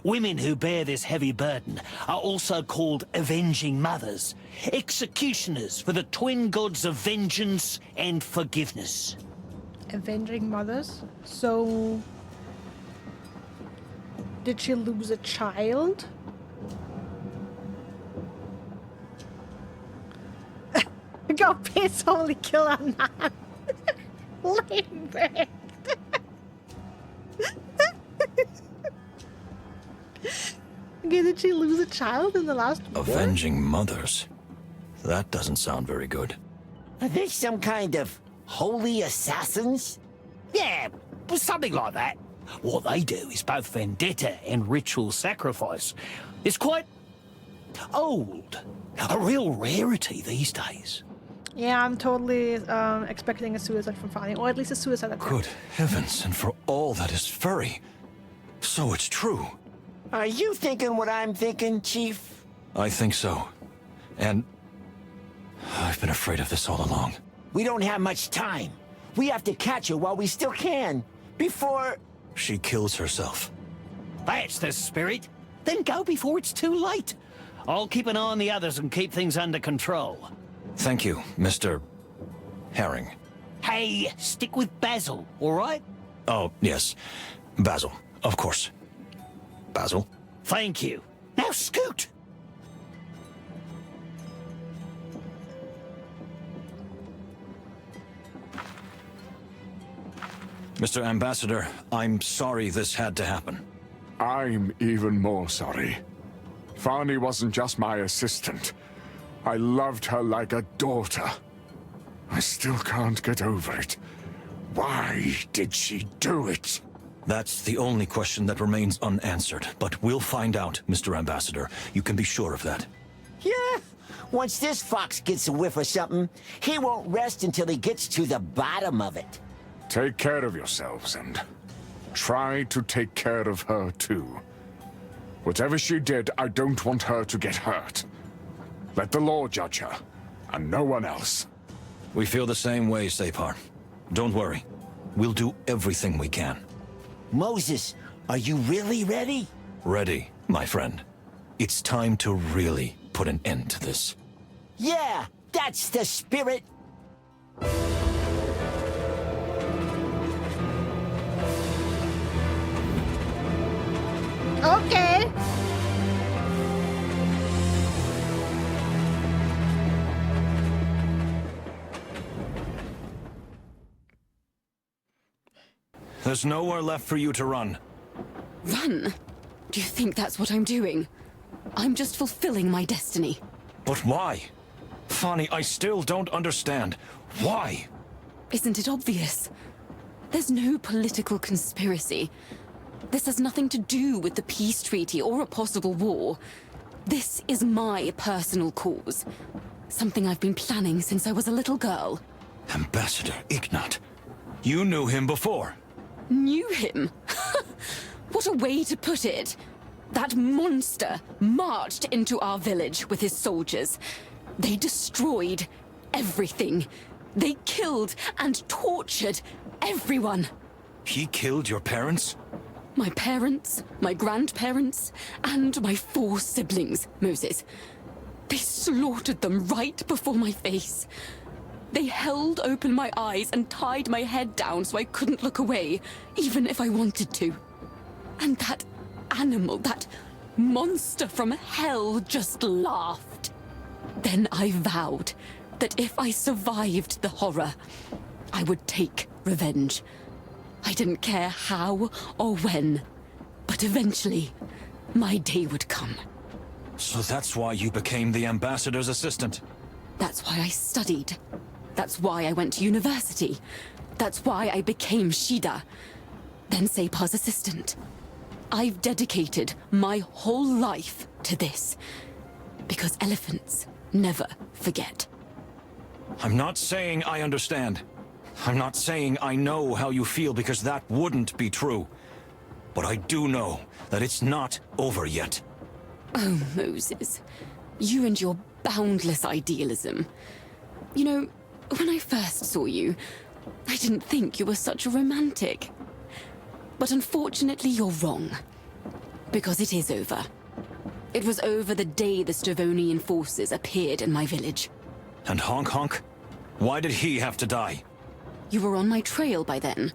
Speaker 12: Women who bear this heavy burden are also called avenging mothers, executioners for the twin gods of vengeance and forgiveness.
Speaker 1: Avenging mothers? So... did she lose a child? Go piss only kill a man. Lame bird. Okay, did she lose a child in the last war?
Speaker 2: Avenging mothers. That doesn't sound very good.
Speaker 4: Are they some kind of holy assassins?
Speaker 12: Yeah, Something like that. What they do is both vendetta and ritual sacrifice. It's quite old. A real rarity these days.
Speaker 1: Yeah, I'm totally expecting a suicide from Fanny, or at least a suicide attempt.
Speaker 2: Good heavens, and for all that is furry. So it's true.
Speaker 4: Are you thinking what I'm thinking, Chief?
Speaker 2: I think so. And I've been afraid of this all along.
Speaker 4: We don't have much time. We have to catch her while we still can, before...
Speaker 2: She kills herself.
Speaker 12: That's the spirit. Then go before it's too late. I'll keep an eye on the others and keep things under control.
Speaker 2: Thank you, Mr. Herring.
Speaker 12: Hey, stick with Basil, all right?
Speaker 2: Oh, yes. Basil, of course. Basil?
Speaker 12: Thank you. Now scoot!
Speaker 2: Mr. Ambassador, I'm sorry this had to happen.
Speaker 9: I'm even more sorry. Farney wasn't just my assistant. I loved her like a daughter. I still can't get over it. Why did she do it?
Speaker 2: That's the only question that remains unanswered, but we'll find out, Mr. Ambassador. You can be sure of that.
Speaker 4: Yeah. Once this fox gets a whiff of something, he won't rest until he gets to the bottom of it.
Speaker 9: Take care of yourselves and try to take care of her too. Whatever she did, I don't want her to get hurt. Let the law judge her, and no one else.
Speaker 2: We feel the same way, Separ. Don't worry. We'll do everything we can.
Speaker 4: Moses, are you really ready?
Speaker 2: Ready, my friend. It's time to really put an end to this.
Speaker 4: Yeah, that's the spirit.
Speaker 1: Okay.
Speaker 2: There's nowhere left for you to run.
Speaker 7: Run? Do you think that's what I'm doing? I'm just fulfilling my destiny.
Speaker 2: But why? Fanny, I still don't understand. Why?
Speaker 7: Isn't it obvious? There's no political conspiracy. This has nothing to do with the peace treaty or a possible war. This is my personal cause. Something I've been planning since I was a little girl.
Speaker 2: Ambassador Ignat. You knew him before.
Speaker 7: Knew him? What a way to put it. That monster marched into our village with his soldiers. They destroyed everything. They killed and tortured everyone.
Speaker 2: He killed your parents?
Speaker 7: My parents, my grandparents, and my 4 siblings, Moses. They slaughtered them right before my face. They held open my eyes and tied my head down so I couldn't look away, even if I wanted to. And that animal, that monster from hell just laughed. Then I vowed that if I survived the horror, I would take revenge. I didn't care how or when, but eventually, my day would come.
Speaker 2: So that's why you became the ambassador's assistant?
Speaker 7: That's why I studied. That's why I went to university. That's why I became Shida, then Separ's assistant. I've dedicated my whole life to this, because elephants never forget.
Speaker 2: I'm not saying I understand. I'm not saying I know how you feel, because that wouldn't be true. But I do know that it's not over yet.
Speaker 7: Oh, Moses. You and your boundless idealism. You know, when I first saw you, I didn't think you were such a romantic. But unfortunately, you're wrong. Because it is over. It was over the day the Stravonian forces appeared in my village.
Speaker 2: And Honk Honk? Why did he have to die?
Speaker 7: You were on my trail by then.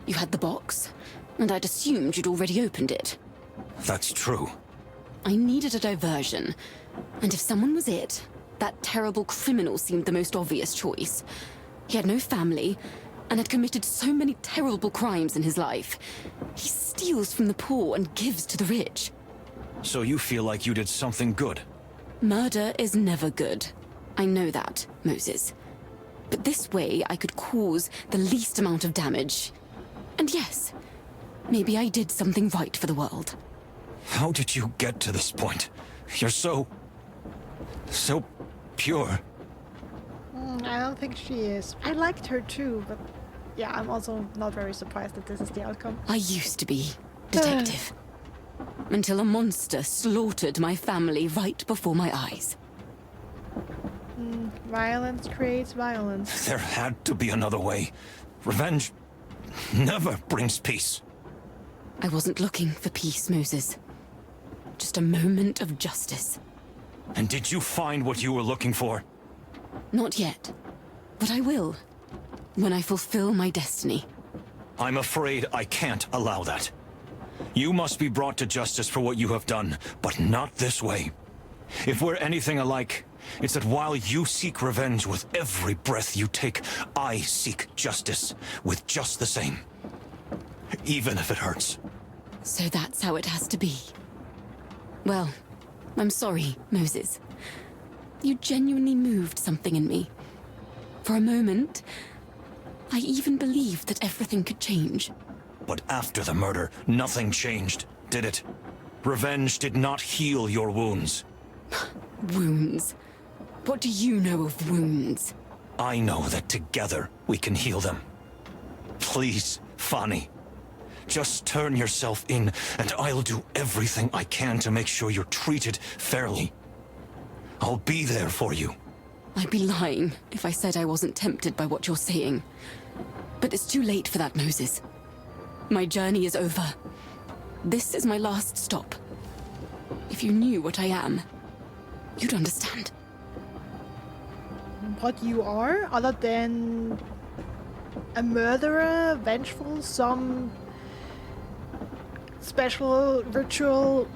Speaker 7: You had the box, and I'd assumed you'd already opened it.
Speaker 2: That's true.
Speaker 7: I needed a diversion, and if someone was it, that terrible criminal seemed the most obvious choice. He had no family, and had committed so many terrible crimes in his life. He steals from the poor and gives to the rich.
Speaker 2: So you feel like you did something good?
Speaker 7: Murder is never good. I know that, Moses. But this way I could cause the least amount of damage. And yes, maybe I did something right for the world.
Speaker 2: How did you get to this point? You're so pure.
Speaker 1: I don't think she is. I liked her too, but yeah, I'm also not very surprised that this is the outcome.
Speaker 7: I used to be, detective. Until a monster slaughtered my family right before my eyes.
Speaker 1: Violence creates violence.
Speaker 2: There had to be another way. Revenge never brings peace.
Speaker 7: I wasn't looking for peace, Moses. Just a moment of justice.
Speaker 2: And did you find what you were looking for?
Speaker 7: Not yet. But I will. When I fulfill my destiny.
Speaker 2: I'm afraid I can't allow that. You must be brought to justice for what you have done, but not this way. If we're anything alike, it's that while you seek revenge with every breath you take, I seek justice with just the same. Even if it hurts.
Speaker 7: So that's how it has to be. Well, I'm sorry, Moses. You genuinely moved something in me. For a moment, I even believed that everything could change.
Speaker 2: But after the murder, nothing changed, did it? Revenge did not heal your wounds.
Speaker 7: Wounds? What do you know of wounds?
Speaker 2: I know that together we can heal them. Please, Fanny. Just turn yourself in, and I'll do everything I can to make sure you're treated fairly. I'll be there for you.
Speaker 7: I'd be lying if I said I wasn't tempted by what you're saying. But it's too late for that, Moses. My journey is over. This is my last stop. If you knew what I am, you'd understand.
Speaker 1: What you are, other than a murderer, vengeful, some special ritual,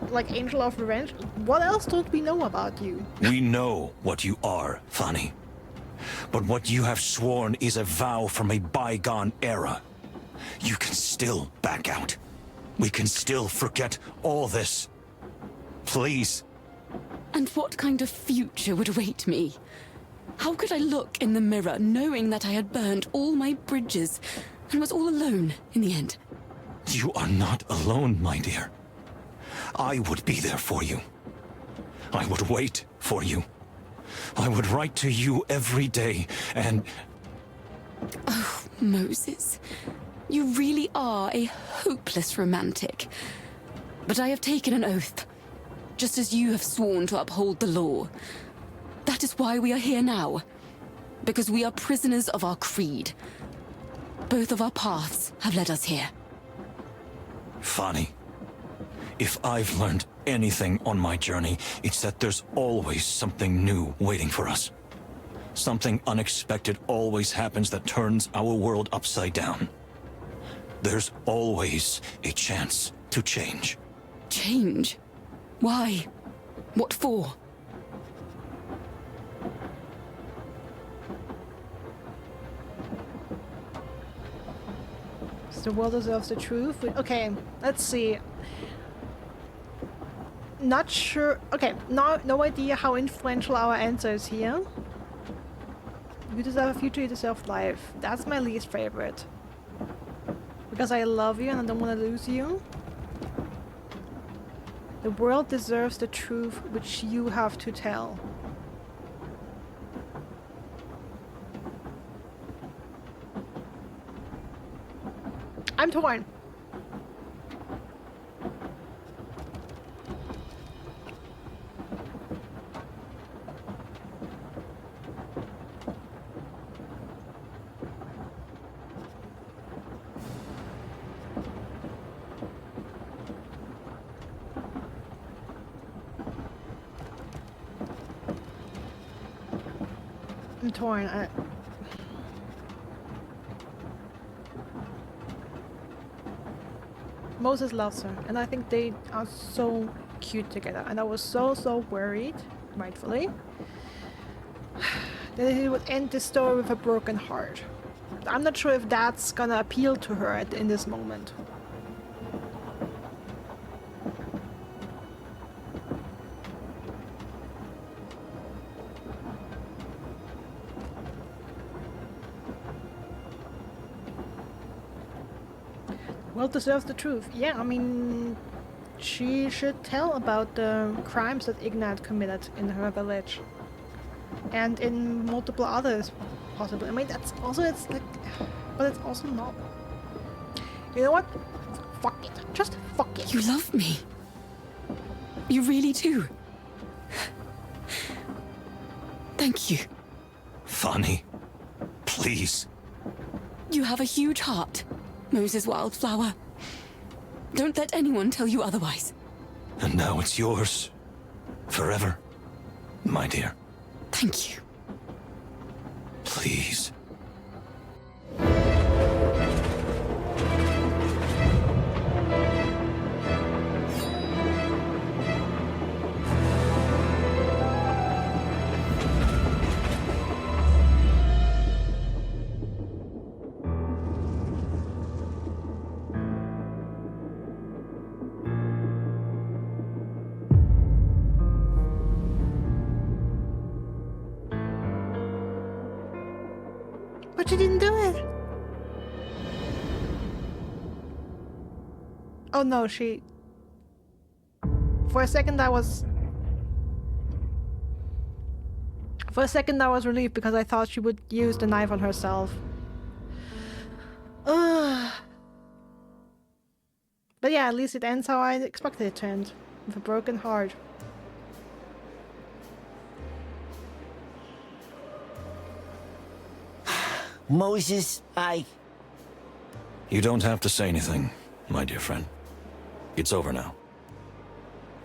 Speaker 1: like angel of revenge. What else don't we know about you?
Speaker 2: We know what you are, Fanny. But what you have sworn is a vow from a bygone era. You can still back out. We can still forget all this. Please.
Speaker 7: And what kind of future would await me? How could I look in the mirror knowing that I had burned all my bridges and was all alone in the end?
Speaker 2: You are not alone, my dear. I would be there for you. I would wait for you. I would write to you every day, and...
Speaker 7: Oh, Moses. You really are a hopeless romantic. But I have taken an oath, just as you have sworn to uphold the law. That is why we are here now. Because we are prisoners of our creed. Both of our paths have led us here.
Speaker 2: Fanny, if I've learned anything on my journey, it's that there's always something new waiting for us. Something unexpected always happens that turns our world upside down. There's always a chance to change.
Speaker 7: Change? Why? What for?
Speaker 1: The world deserves the truth. Okay, let's see. Not sure. Okay, no idea how influential our answer is here. You deserve a future, you deserve life. That's my least favorite. Because I love you and I don't want to lose you. The world deserves the truth which you have to tell. I'm torn. I'm torn. Moses loves her, and I think they are so cute together. And I was so worried, rightfully, that he would end this story with a broken heart. I'm not sure if that's gonna appeal to her in this moment. well deserves the truth. Yeah, I mean, she should tell about the crimes that Ignat committed in her village. And in multiple others, possibly. I mean, that's also, it's like, but it's also not. You know what? Fuck it. Just fuck it.
Speaker 7: You love me. You really do. Thank you.
Speaker 2: Funny. Please.
Speaker 7: You have a huge heart, Moses Wildflower. Don't let anyone tell you otherwise.
Speaker 2: And now it's yours. Forever, my dear.
Speaker 7: Thank you.
Speaker 2: Please.
Speaker 1: But she didn't do it. Oh no, she... For a second I was relieved because I thought she would use the knife on herself. But yeah, at least it ends how I expected it to end. With a broken heart.
Speaker 4: Moses,
Speaker 2: You don't have to say anything, my dear friend. It's over now.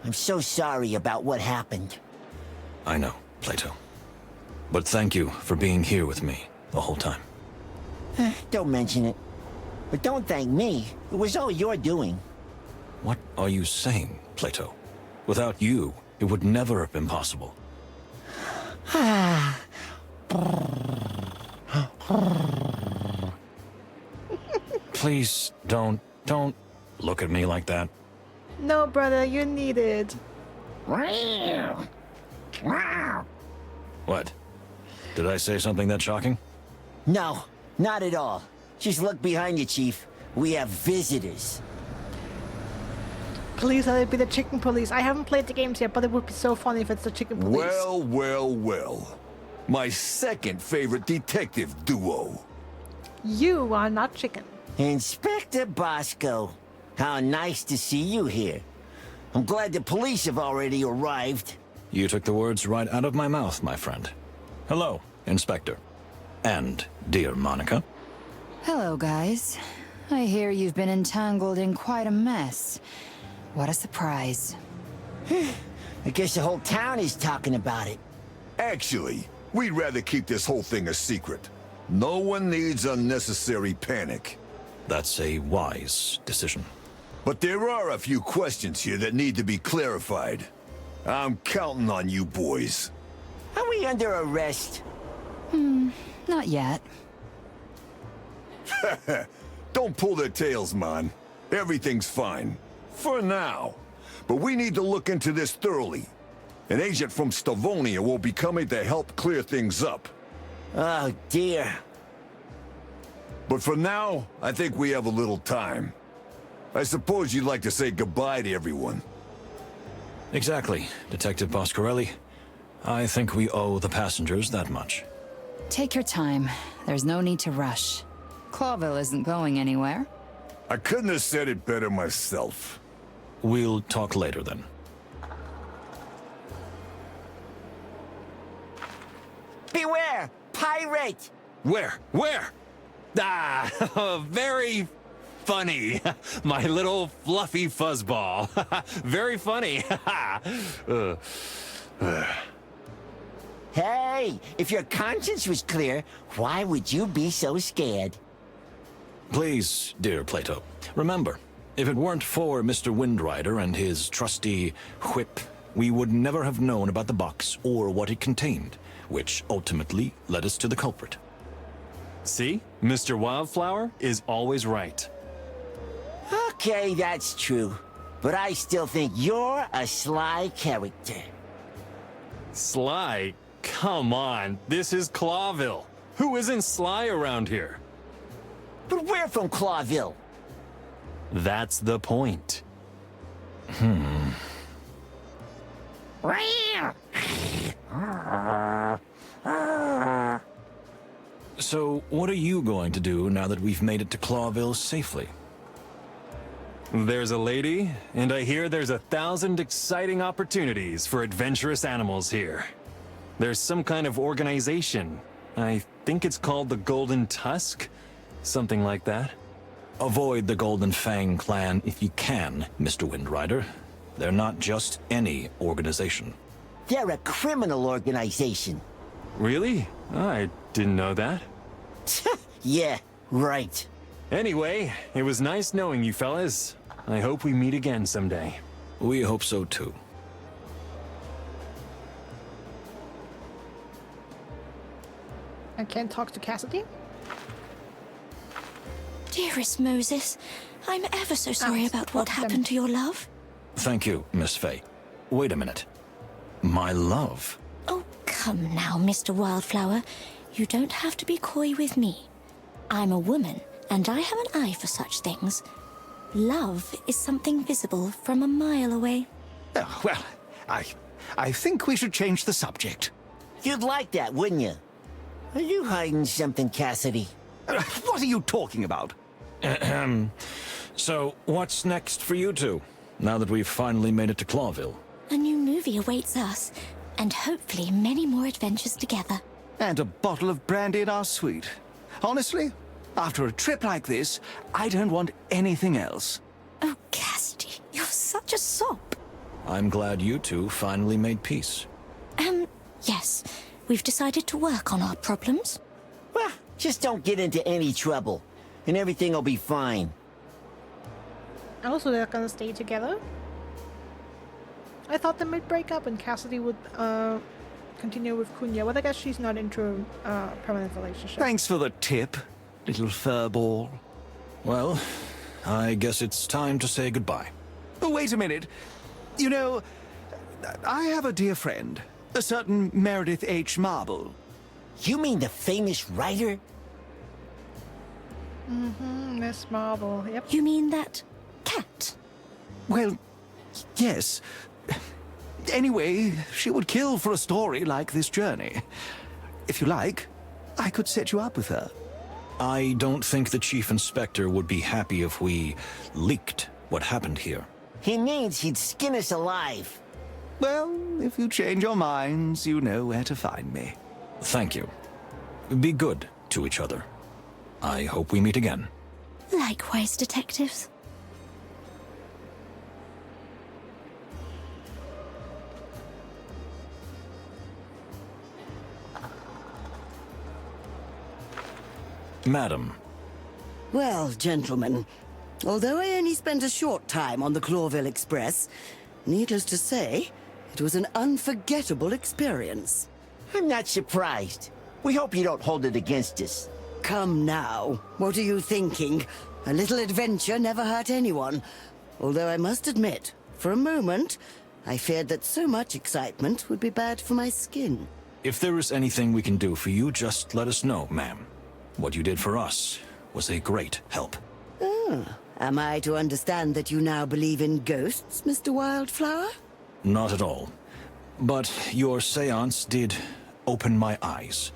Speaker 4: I'm so sorry about what happened.
Speaker 2: I know, Plato. But thank you for being here with me the whole time.
Speaker 4: Don't mention it. But don't thank me. It was all your doing.
Speaker 2: What are you saying, Plato? Without you, it would never have been possible. Please, don't look at me like that.
Speaker 1: No, brother, you need it.
Speaker 2: What? Did I say something that shocking?
Speaker 4: No, not at all. Just look behind you, Chief. We have visitors.
Speaker 1: Please let it be the chicken police. I haven't played the games yet, but it would be so funny if it's the chicken police.
Speaker 8: Well, well, well. My second favorite detective duo.
Speaker 1: You are not chicken.
Speaker 4: Inspector Bosco. How nice to see you here. I'm glad the police have already arrived.
Speaker 2: You took the words right out of my mouth, my friend. Hello, Inspector. And dear Monica.
Speaker 14: Hello, guys. I hear you've been entangled in quite a mess. What a surprise.
Speaker 4: I guess the whole town is talking about it.
Speaker 8: Actually, we'd rather keep this whole thing a secret. No one needs unnecessary panic.
Speaker 2: That's a wise decision.
Speaker 8: But there are a few questions here that need to be clarified. I'm counting on you boys.
Speaker 4: Are we under arrest?
Speaker 14: Not yet.
Speaker 8: Don't pull their tails, man. Everything's fine. For now. But we need to look into this thoroughly. An agent from Stavonia will be coming to help clear things up.
Speaker 4: Oh, dear.
Speaker 8: But for now, I think we have a little time. I suppose you'd like to say goodbye to everyone.
Speaker 2: Exactly, Detective Boscarelli. I think we owe the passengers that much.
Speaker 14: Take your time. There's no need to rush. Clawville isn't going anywhere.
Speaker 8: I couldn't have said it better myself.
Speaker 2: We'll talk later then.
Speaker 4: Beware! Pirate!
Speaker 13: Where? Ah, very funny. My little fluffy fuzzball. Very funny.
Speaker 4: Hey, if your conscience was clear, why would you be so scared?
Speaker 2: Please, dear Plato, remember, if it weren't for Mr. Windrider and his trusty whip, we would never have known about the box or what it contained, which ultimately led us to the culprit.
Speaker 13: See? Mr. Wildflower is always right.
Speaker 4: Okay, that's true. But I still think you're a sly character.
Speaker 13: Sly? Come on, this is Clawville. Who isn't sly around here?
Speaker 4: But we're from Clawville.
Speaker 13: That's the point.
Speaker 2: So, what are you going to do now that we've made it to Clawville safely?
Speaker 13: There's a lady, and I hear there's 1,000 exciting opportunities for adventurous animals here. There's some kind of organization. I think it's called the Golden Tusk? Something like that.
Speaker 2: Avoid the Golden Fang clan if you can, Mr. Windrider. They're not just any organization.
Speaker 4: They're a criminal organization.
Speaker 13: Really? I didn't know that.
Speaker 4: Yeah, right.
Speaker 13: Anyway, it was nice knowing you fellas. I hope we meet again someday.
Speaker 2: We hope so too.
Speaker 1: I can't talk to Cassidy?
Speaker 3: Dearest Moses, I'm ever so sorry about what happened to your love.
Speaker 2: Thank you, Miss Faye. Wait a minute. My love?
Speaker 3: Oh, come now, Mr. Wildflower. You don't have to be coy with me. I'm a woman, and I have an eye for such things. Love is something visible from a mile away.
Speaker 11: Oh, well, I think we should change the subject.
Speaker 4: You'd like that, wouldn't you? Are you hiding something, Cassidy?
Speaker 11: What are you talking about?
Speaker 2: So, what's next for you two, now that we've finally made it to Clawville?
Speaker 3: A new movie awaits us, and hopefully many more adventures together.
Speaker 11: And a bottle of brandy in our suite. Honestly, after a trip like this, I don't want anything else.
Speaker 3: Oh, Cassidy, you're such a sop.
Speaker 2: I'm glad you two finally made peace.
Speaker 3: Yes. We've decided to work on our problems.
Speaker 4: Well, just don't get into any trouble, and everything will be fine.
Speaker 1: Also, they're gonna stay together? I thought they might break up and Cassidy would continue with Kunya. Well, I guess she's not into a permanent relationship.
Speaker 11: Thanks for the tip, little furball.
Speaker 2: Well, I guess it's time to say goodbye.
Speaker 11: Oh, wait a minute. You know, I have a dear friend, a certain Meredith H. Marble.
Speaker 4: You mean the famous writer?
Speaker 1: Mm-hmm, Miss Marble, yep.
Speaker 3: You mean that cat?
Speaker 11: Well, yes. Anyway, she would kill for a story like this journey. If you like, I could set you up with her.
Speaker 2: I don't think the Chief Inspector would be happy if we leaked what happened here.
Speaker 4: He means he'd skin us alive.
Speaker 11: Well, if you change your minds, you know where to find me.
Speaker 2: Thank you. Be good to each other. I hope we meet again.
Speaker 3: Likewise, detectives.
Speaker 2: Madam.
Speaker 6: Well, gentlemen, although I only spent a short time on the Clawville Express, needless to say, it was an unforgettable experience.
Speaker 4: I'm not surprised. We hope you don't hold it against us.
Speaker 6: Come now, what are you thinking? A little adventure never hurt anyone. Although I must admit, for a moment, I feared that so much excitement would be bad for my skin.
Speaker 2: If there is anything we can do for you, just let us know, ma'am. What you did for us was a great help.
Speaker 6: Am I to understand that you now believe in ghosts, Mr. Wildflower?
Speaker 2: Not at all. But your seance did open my eyes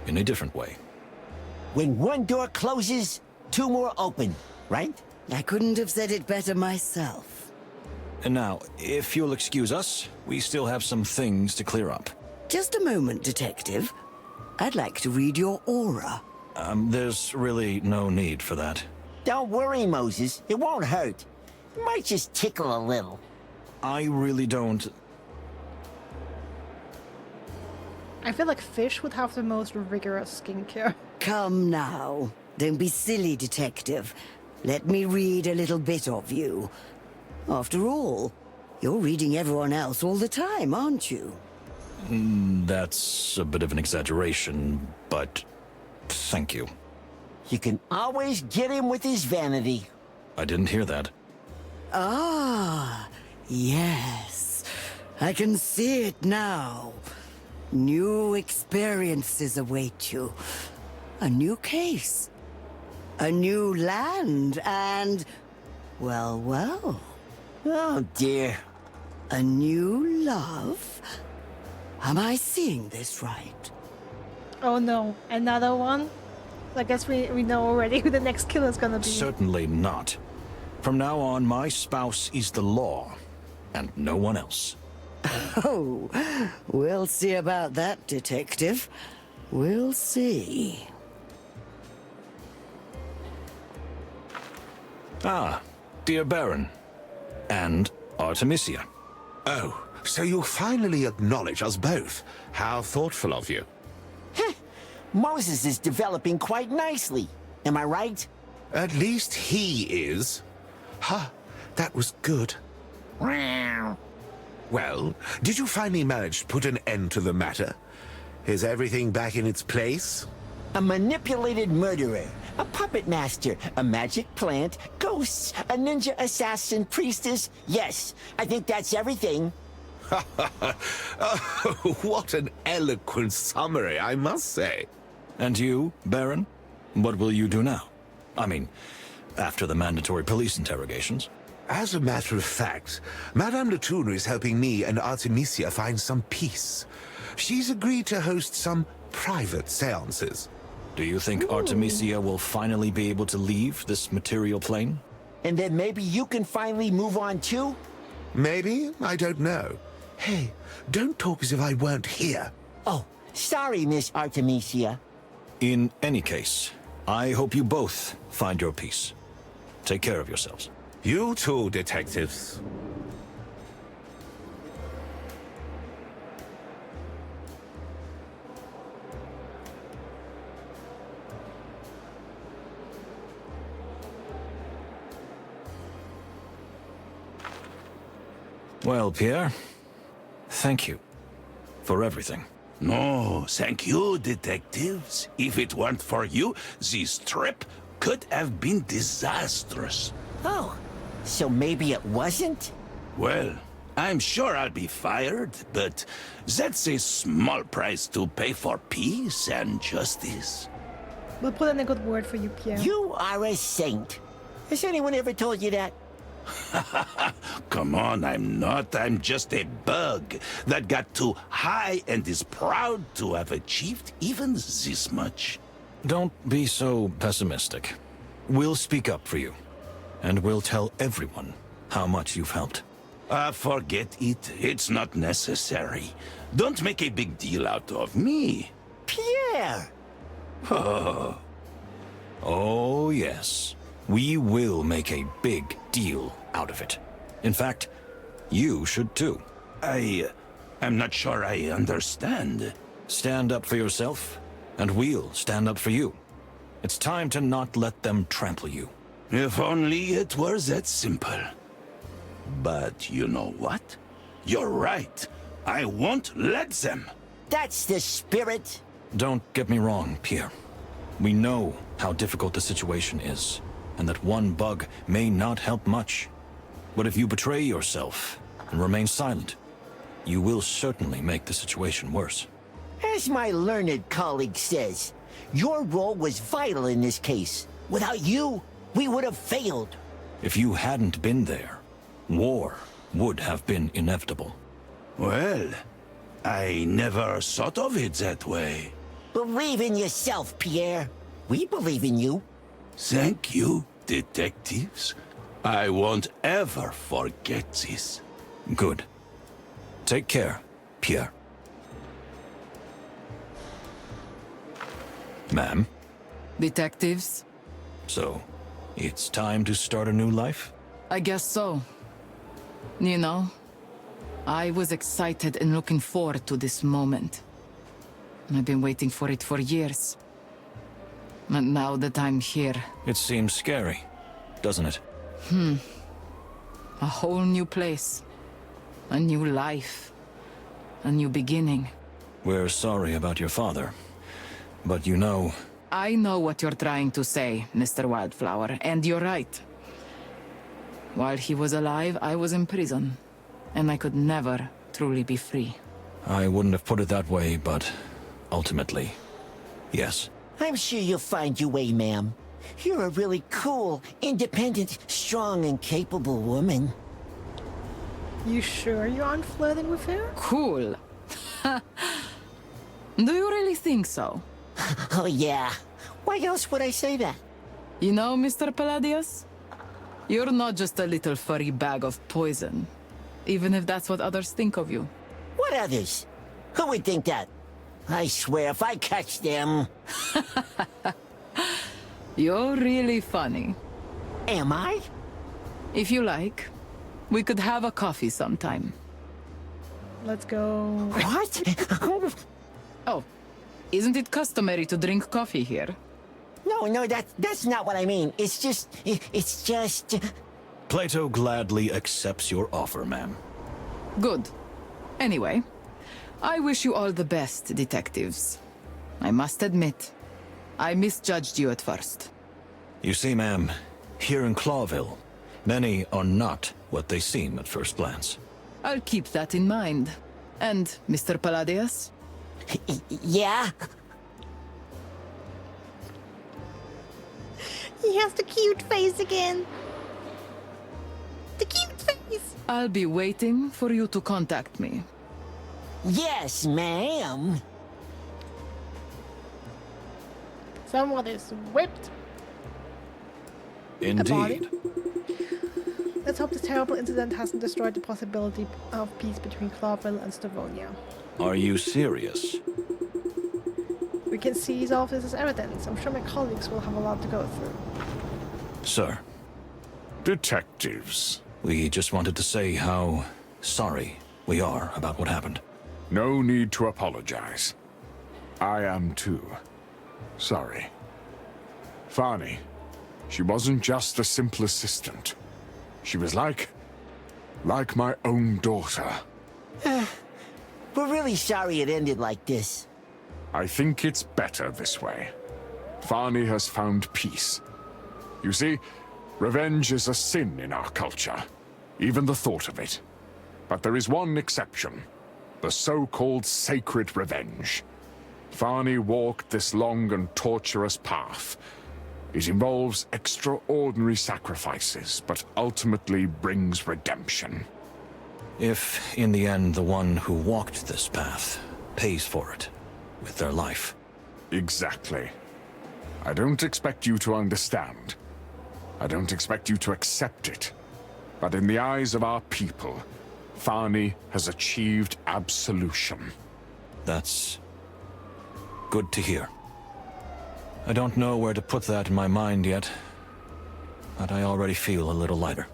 Speaker 2: in a different way.
Speaker 4: When one door closes, two more open, right?
Speaker 6: I couldn't have said it better myself.
Speaker 2: And now, if you'll excuse us, we still have some things to clear up.
Speaker 6: Just a moment, Detective. I'd like to read your aura.
Speaker 2: There's really no need for that.
Speaker 4: Don't worry, Moses. It won't hurt. It might just tickle a little.
Speaker 2: I really don't...
Speaker 1: I feel like fish would have the most rigorous skincare.
Speaker 6: Come now. Don't be silly, Detective. Let me read a little bit of you. After all, you're reading everyone else all the time, aren't you?
Speaker 2: That's a bit of an exaggeration, but thank you.
Speaker 4: You can always get him with his vanity.
Speaker 2: I didn't hear that.
Speaker 6: Ah, yes. I can see it now. New experiences await you. A new case. A new land, and Well, well.
Speaker 4: Oh, dear.
Speaker 6: A new love? Am I seeing this right?
Speaker 1: Oh no, another one? I guess we know already who the next killer's gonna be.
Speaker 2: Certainly not. From now on, my spouse is the law, and no one else.
Speaker 6: Oh, we'll see about that, Detective. We'll see.
Speaker 2: Ah, dear Baron. And Artemisia.
Speaker 5: Oh, so you finally acknowledge us both. How thoughtful of you.
Speaker 4: Moses is developing quite nicely. Am I right?
Speaker 5: At least he is. Ha, that was good. Well, did you finally manage to put an end to the matter? Is everything back in its place?
Speaker 4: A manipulated murderer, a puppet master, a magic plant, ghosts, a ninja assassin, priestess. Yes, I think that's everything.
Speaker 5: Oh, what an eloquent summary, I must say.
Speaker 2: And you, Baron? What will you do now? I mean, after the mandatory police interrogations.
Speaker 5: As a matter of fact, Madame Latuna is helping me and Artemisia find some peace. She's agreed to host some private seances.
Speaker 2: Do you think Artemisia will finally be able to leave this material plane?
Speaker 4: And then maybe you can finally move on too?
Speaker 5: Maybe? I don't know. Hey, don't talk as if I weren't here.
Speaker 4: Oh, sorry, Miss Artemisia.
Speaker 2: In any case, I hope you both find your peace. Take care of yourselves.
Speaker 5: You too, detectives.
Speaker 2: Well, Pierre, thank you for everything.
Speaker 8: No, thank you, detectives. If it weren't for you, this trip could have been disastrous.
Speaker 4: Oh, so maybe it wasn't?
Speaker 8: Well, I'm sure I'll be fired, but that's a small price to pay for peace and justice.
Speaker 1: We'll put in a good word for you, Pierre.
Speaker 4: You are a saint. Has anyone ever told you that?
Speaker 8: Come on, I'm not. I'm just a bug that got too high and is proud to have achieved even this much.
Speaker 2: Don't be so pessimistic. We'll speak up for you, and we'll tell everyone how much you've helped.
Speaker 8: Forget it. It's not necessary. Don't make a big deal out of me.
Speaker 4: Pierre!
Speaker 2: Oh, yes. We will make a big deal out of it. In fact, you should too.
Speaker 8: I'm not sure I understand.
Speaker 2: Stand up for yourself, and we'll stand up for you. It's time to not let them trample you.
Speaker 8: If only it were that simple. But you know what? You're right. I won't let them.
Speaker 4: That's the spirit.
Speaker 2: Don't get me wrong, Pierre. We know how difficult the situation is, and that one bug may not help much. But if you betray yourself and remain silent, you will certainly make the situation worse.
Speaker 4: As my learned colleague says, your role was vital in this case. Without you, we would have failed.
Speaker 2: If you hadn't been there, war would have been inevitable.
Speaker 8: Well, I never thought of it that way.
Speaker 4: Believe in yourself, Pierre. We believe in you.
Speaker 8: Thank you, detectives. I won't ever forget this.
Speaker 2: Good. Take care, Pierre. Ma'am?
Speaker 10: Detectives?
Speaker 2: So, it's time to start a new life?
Speaker 10: I guess so. You know, I was excited and looking forward to this moment. I've been waiting for it for years. And now that I'm here...
Speaker 2: It seems scary, doesn't it?
Speaker 10: A whole new place. A new life. A new beginning.
Speaker 2: We're sorry about your father. But you know...
Speaker 10: I know what you're trying to say, Mr. Wildflower, and you're right. While he was alive, I was in prison. And I could never truly be free.
Speaker 2: I wouldn't have put it that way, but... ultimately, yes.
Speaker 4: I'm sure you'll find your way, ma'am. You're a really cool, independent, strong, and capable woman.
Speaker 1: You sure you aren't flirting with her?
Speaker 10: Cool. Do you really think so?
Speaker 4: Oh, yeah. Why else would I say that?
Speaker 10: You know, Mr. Palladius, you're not just a little furry bag of poison, even if that's what others think of you.
Speaker 4: What others? Who would think that? I swear, if I catch them...
Speaker 10: You're really funny.
Speaker 4: Am I?
Speaker 10: If you like, we could have a coffee sometime.
Speaker 1: Let's go.
Speaker 4: What?
Speaker 10: Oh, isn't it customary to drink coffee here?
Speaker 4: No, that's not what I mean. It's just...
Speaker 2: Plato gladly accepts your offer, ma'am.
Speaker 10: Good. Anyway, I wish you all the best, detectives. I must admit, I misjudged you at first.
Speaker 2: You see, ma'am, here in Clawville, many are not what they seem at first glance.
Speaker 10: I'll keep that in mind. And, Mr. Palladius?
Speaker 4: Yeah?
Speaker 1: He has the cute face again. The cute face.
Speaker 10: I'll be waiting for you to contact me.
Speaker 4: Yes, ma'am.
Speaker 1: Someone is whipped.
Speaker 2: Indeed.
Speaker 1: Let's hope this terrible incident hasn't destroyed the possibility of peace between Clawville and Stavonia.
Speaker 2: Are you serious?
Speaker 1: We can seize all of this as evidence. I'm sure my colleagues will have a lot to go through.
Speaker 2: Sir.
Speaker 9: Detectives.
Speaker 2: We just wanted to say how sorry we are about what happened.
Speaker 9: No need to apologize. I am too. Sorry. Farney, she wasn't just a simple assistant. She was like my own daughter.
Speaker 4: We're really sorry it ended like this.
Speaker 9: I think it's better this way. Farney has found peace. You see, revenge is a sin in our culture, even the thought of it. But there is one exception, the so-called sacred revenge. Farney walked this long and torturous path. It involves extraordinary sacrifices, but ultimately brings redemption.
Speaker 2: If, in the end, the one who walked this path pays for it with their life.
Speaker 9: Exactly. I don't expect you to understand. I don't expect you to accept it. But in the eyes of our people, Farney has achieved absolution.
Speaker 2: That's good to hear. I don't know where to put that in my mind yet, but I already feel a little lighter.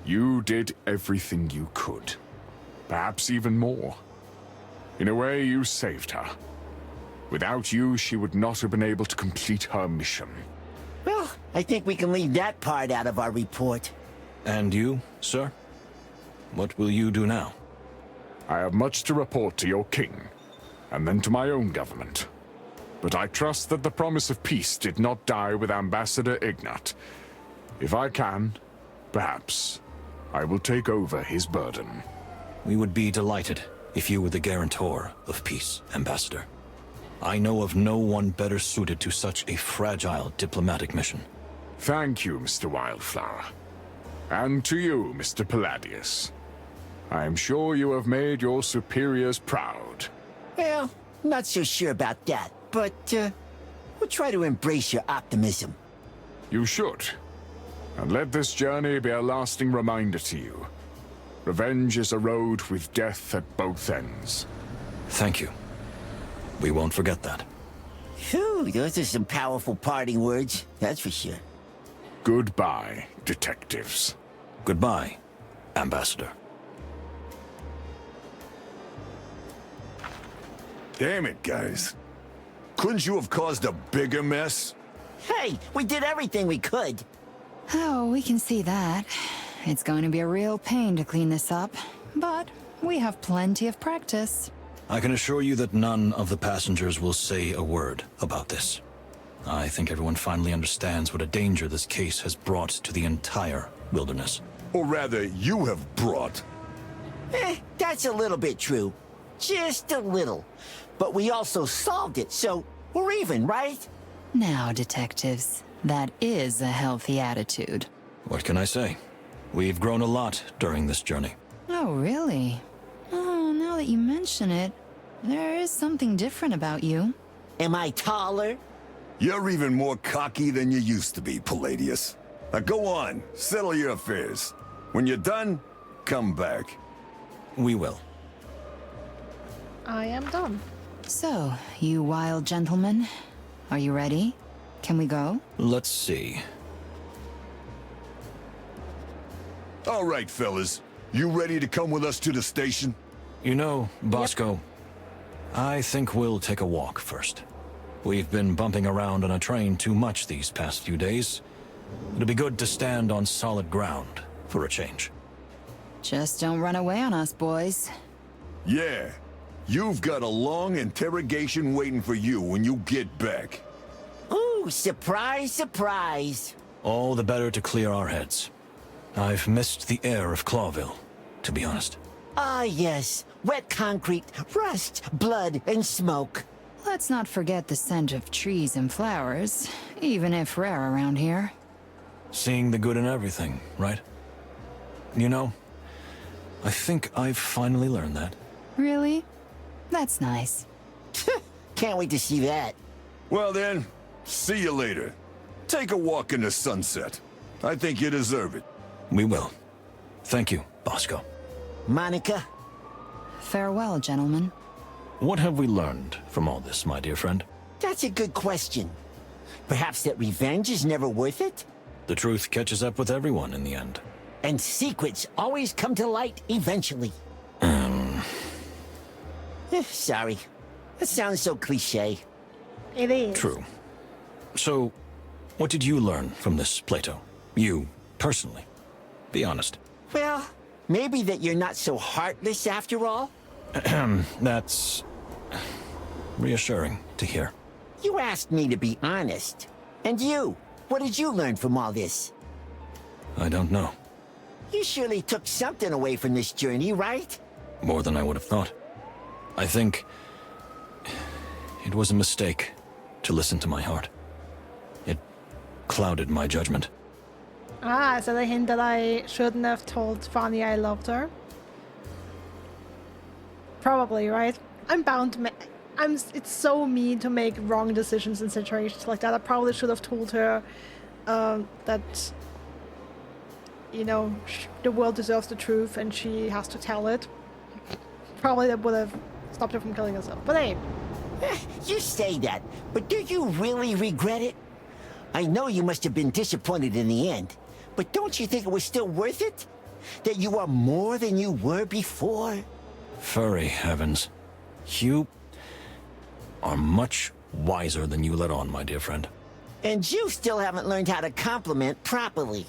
Speaker 9: You did everything you could. Perhaps even more. In a way, you saved her. Without you, she would not have been able to complete her mission.
Speaker 4: Well, I think we can leave that part out of our report.
Speaker 2: And you, sir? What will you do now?
Speaker 9: I have much to report to your king, and then to my own government. But I trust that the promise of peace did not die with Ambassador Ignat. If I can, perhaps, I will take over his burden.
Speaker 2: We would be delighted if you were the guarantor of peace, Ambassador. I know of no one better suited to such a fragile diplomatic mission.
Speaker 9: Thank you, Mr. Wildflower. And to you, Mr. Palladius. I am sure you have made your superiors proud.
Speaker 4: Well, not so sure about that, but we'll try to embrace your optimism.
Speaker 9: You should. And let this journey be a lasting reminder to you. Revenge is a road with death at both ends.
Speaker 2: Thank you. We won't forget that.
Speaker 4: Phew, those are some powerful parting words, that's for sure.
Speaker 9: Goodbye, detectives.
Speaker 2: Goodbye, Ambassador.
Speaker 15: Damn it, guys. Couldn't you have caused a bigger mess?
Speaker 4: Hey, we did everything we could.
Speaker 14: Oh, we can see that. It's going to be a real pain to clean this up, but we have plenty of practice.
Speaker 2: I can assure you that none of the passengers will say a word about this. I think everyone finally understands what a danger this case has brought to the entire wilderness.
Speaker 15: Or rather, you have brought.
Speaker 4: That's a little bit true. Just a little. But we also solved it, so we're even, right?
Speaker 14: Now, detectives, That is a healthy attitude.
Speaker 2: What can I say? We've grown a lot during this journey.
Speaker 14: Oh, really? Oh, now that you mention it, there is something different about you.
Speaker 4: Am I taller?
Speaker 15: You're even more cocky than you used to be, Palladius. Now go on, settle your affairs. When you're done, come back.
Speaker 2: We will.
Speaker 1: I am done.
Speaker 14: So, you wild gentlemen, are you ready? Can we go?
Speaker 2: Let's see.
Speaker 15: All right, fellas. You ready to come with us to the station?
Speaker 2: You know, Bosco, I think we'll take a walk first. We've been bumping around on a train too much these past few days. It'll be good to stand on solid ground for a change.
Speaker 14: Just don't run away on us, boys.
Speaker 15: Yeah. You've got a long interrogation waiting for you when you get back.
Speaker 4: Ooh, surprise, surprise.
Speaker 2: All the better to clear our heads. I've missed the air of Clawville, to be honest.
Speaker 4: Ah, yes. Wet concrete, rust, blood, and smoke.
Speaker 14: Let's not forget the scent of trees and flowers, even if rare around here.
Speaker 2: Seeing the good in everything, right? You know, I think I've finally learned that.
Speaker 14: Really? That's nice.
Speaker 4: Can't wait to see that.
Speaker 15: Well then, see you later. Take a walk in the sunset. I think you deserve it.
Speaker 2: We will. Thank you, Bosco.
Speaker 4: Monica?
Speaker 14: Farewell, gentlemen.
Speaker 2: What have we learned from all this, my dear friend?
Speaker 4: That's a good question. Perhaps that revenge is never worth it?
Speaker 2: The truth catches up with everyone in the end.
Speaker 4: And secrets always come to light eventually. Sorry. That sounds so cliche.
Speaker 1: It is.
Speaker 2: True. So, what did you learn from this, Plato? You, personally. Be honest.
Speaker 4: Well, maybe that you're not so heartless after all?
Speaker 2: That's reassuring to hear.
Speaker 4: You asked me to be honest. And you, what did you learn from all this?
Speaker 2: I don't know.
Speaker 4: You surely took something away from this journey, right?
Speaker 2: More than I would have thought. I think it was a mistake to listen to my heart. It clouded my judgment.
Speaker 1: Ah, is that a hint that I shouldn't have told Fanny I loved her? Probably, right? I'm bound to make... It's so mean to make wrong decisions in situations like that. I probably should have told her that, you know, the world deserves the truth and she has to tell it. Probably that would have stopped her from killing herself. But hey.
Speaker 4: You say that, but do you really regret it? I know you must have been disappointed in the end, but don't you think it was still worth it? That you are more than you were before?
Speaker 2: Furry heavens. You are much wiser than you let on, my dear friend.
Speaker 4: And you still haven't learned how to compliment properly.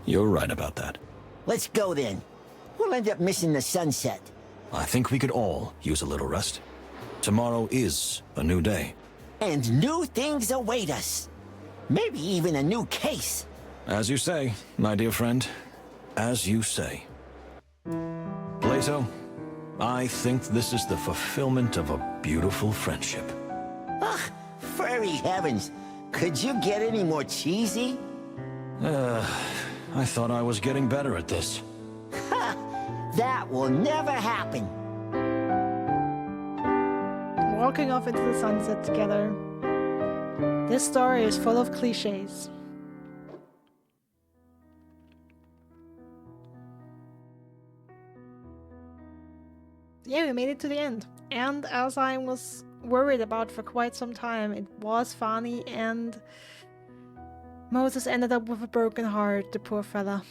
Speaker 2: You're right about that.
Speaker 4: Let's go then. We'll end up missing the sunset.
Speaker 2: I think we could all use a little rest. Tomorrow is a new day.
Speaker 4: And new things await us. Maybe even a new case.
Speaker 2: As you say, my dear friend. As you say. Plato, I think this is the fulfillment of a beautiful friendship.
Speaker 4: Ugh, furry heavens. Could you get any more cheesy?
Speaker 2: I thought I was getting better at this.
Speaker 4: Ha! That will never happen.
Speaker 1: Walking off into the sunset together. This story is full of cliches. Yeah, we made it to the end. And as I was worried about for quite some time, it was funny and Moses ended up with a broken heart, the poor fella.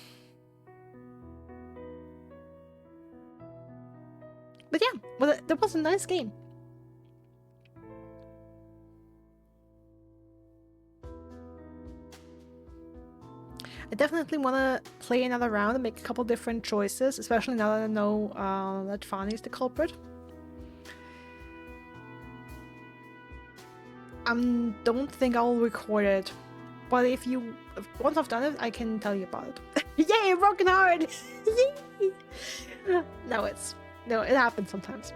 Speaker 1: But yeah, well, that was a nice game. I definitely want to play another round and make a couple different choices, especially now that I know that Fanny is the culprit. I don't think I'll record it, but once I've done it, I can tell you about it. Yay, broken heart! No, it happens sometimes.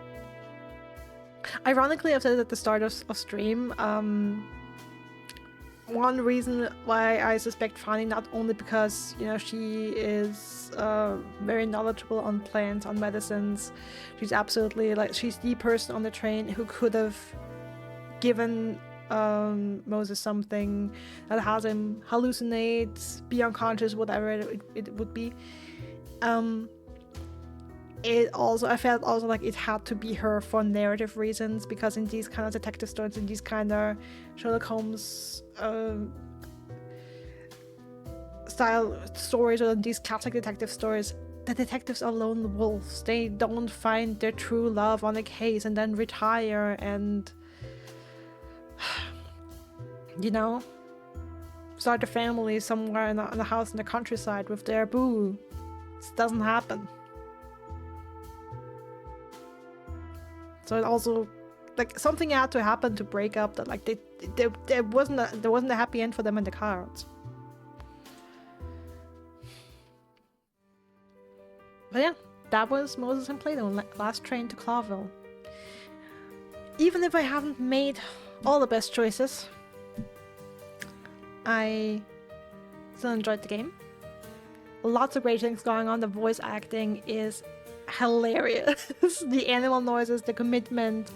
Speaker 1: Ironically, I've said it at the start of stream. One reason why I suspect Fanny, not only because, you know, she is very knowledgeable on plants, on medicines. She's absolutely, like, she's the person on the train who could have given Moses something that has him hallucinate, be unconscious, whatever it would be. I felt also like it had to be her for narrative reasons, because in these kind of detective stories, in these kind of Sherlock Holmes style stories, or in these classic detective stories, the detectives are lone wolves. They don't find their true love on a case and then retire and, you know, start a family somewhere in a house in the countryside with their boo. This doesn't happen. So it also, like, something had to happen to break up. That, like, there wasn't a happy end for them in the cards. But yeah, that was Moses and Plato, last train to Clawville. Even if I haven't made all the best choices, I still enjoyed the game. Lots of great things going on. The voice acting is hilarious. The animal noises, the commitment,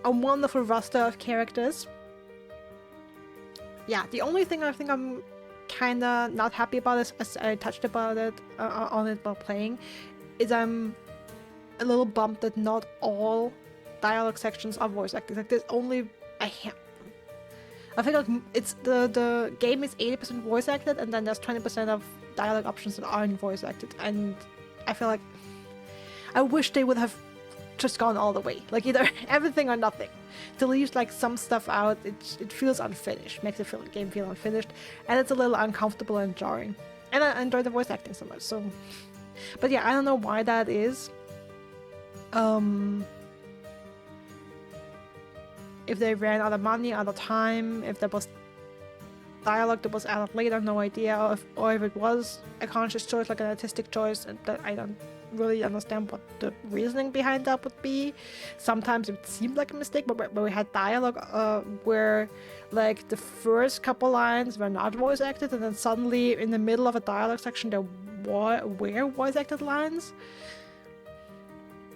Speaker 1: a wonderful roster of characters. Yeah, the only thing I think I'm kind of not happy about is, as I touched about it on it while playing, is I'm a little bummed that not all dialogue sections are voice acted. Like, there's only I think, like, it's the game is 80% voice acted, and then there's 20% of dialogue options that aren't voice acted, and I feel like I wish they would have just gone all the way, like either everything or nothing. To leave, like, some stuff out, it feels unfinished, makes the game feel unfinished, and it's a little uncomfortable and jarring. And I enjoy the voice acting so much. So, but yeah, I don't know why that is. If they ran out of money, out of time, if there was dialogue that was added later, no idea, or if it was a conscious choice, like an artistic choice, and that I don't really understand what the reasoning behind that would be. Sometimes it seemed like a mistake, but we had dialogue where, like, the first couple lines were not voice acted, and then suddenly in the middle of a dialogue section there were voice acted lines.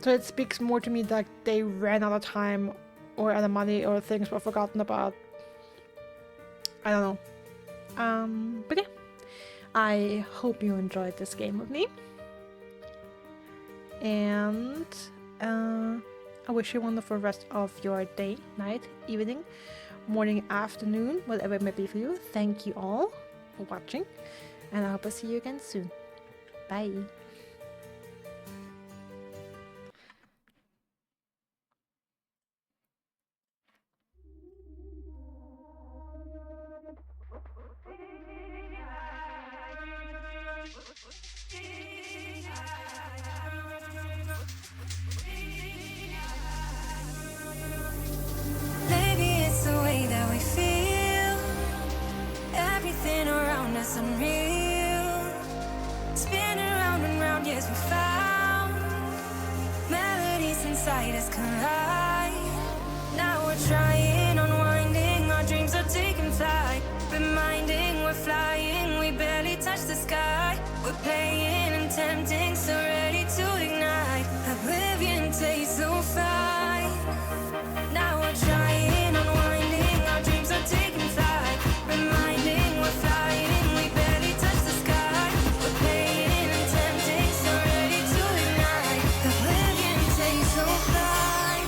Speaker 1: So it speaks more to me that they ran out of time, or out of money, or things were forgotten about. I don't know. But yeah, I hope you enjoyed this game with me, and I wish you a wonderful rest of your day, night, evening, morning, afternoon, whatever it may be for you. Thank you all for watching, and I hope I see you again soon. Bye.
Speaker 16: Unreal, spin around and round, yes, we found melodies inside us collide. Now we're trying, unwinding, our dreams are taking flight. Reminding we're flying, we barely touch the sky. We're playing and tempting, so ready to ignite. Oblivion tastes so fine. Now we're trying, unwinding, our dreams are taking flight. Reminding we're flying. So fly.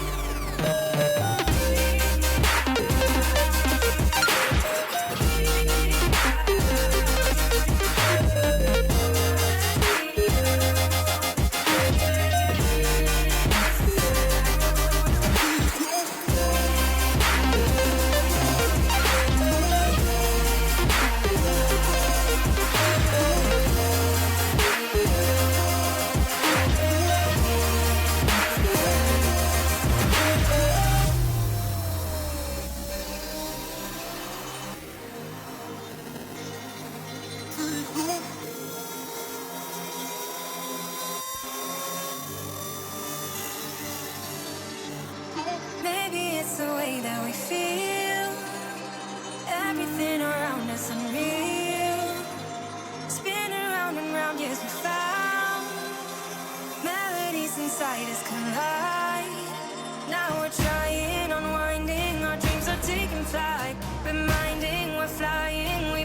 Speaker 16: way that we feel. Everything around us unreal. Spin around and round, yes, we found melodies inside us collide. Now we're trying, unwinding, our dreams are taking flight. Reminding we're flying, we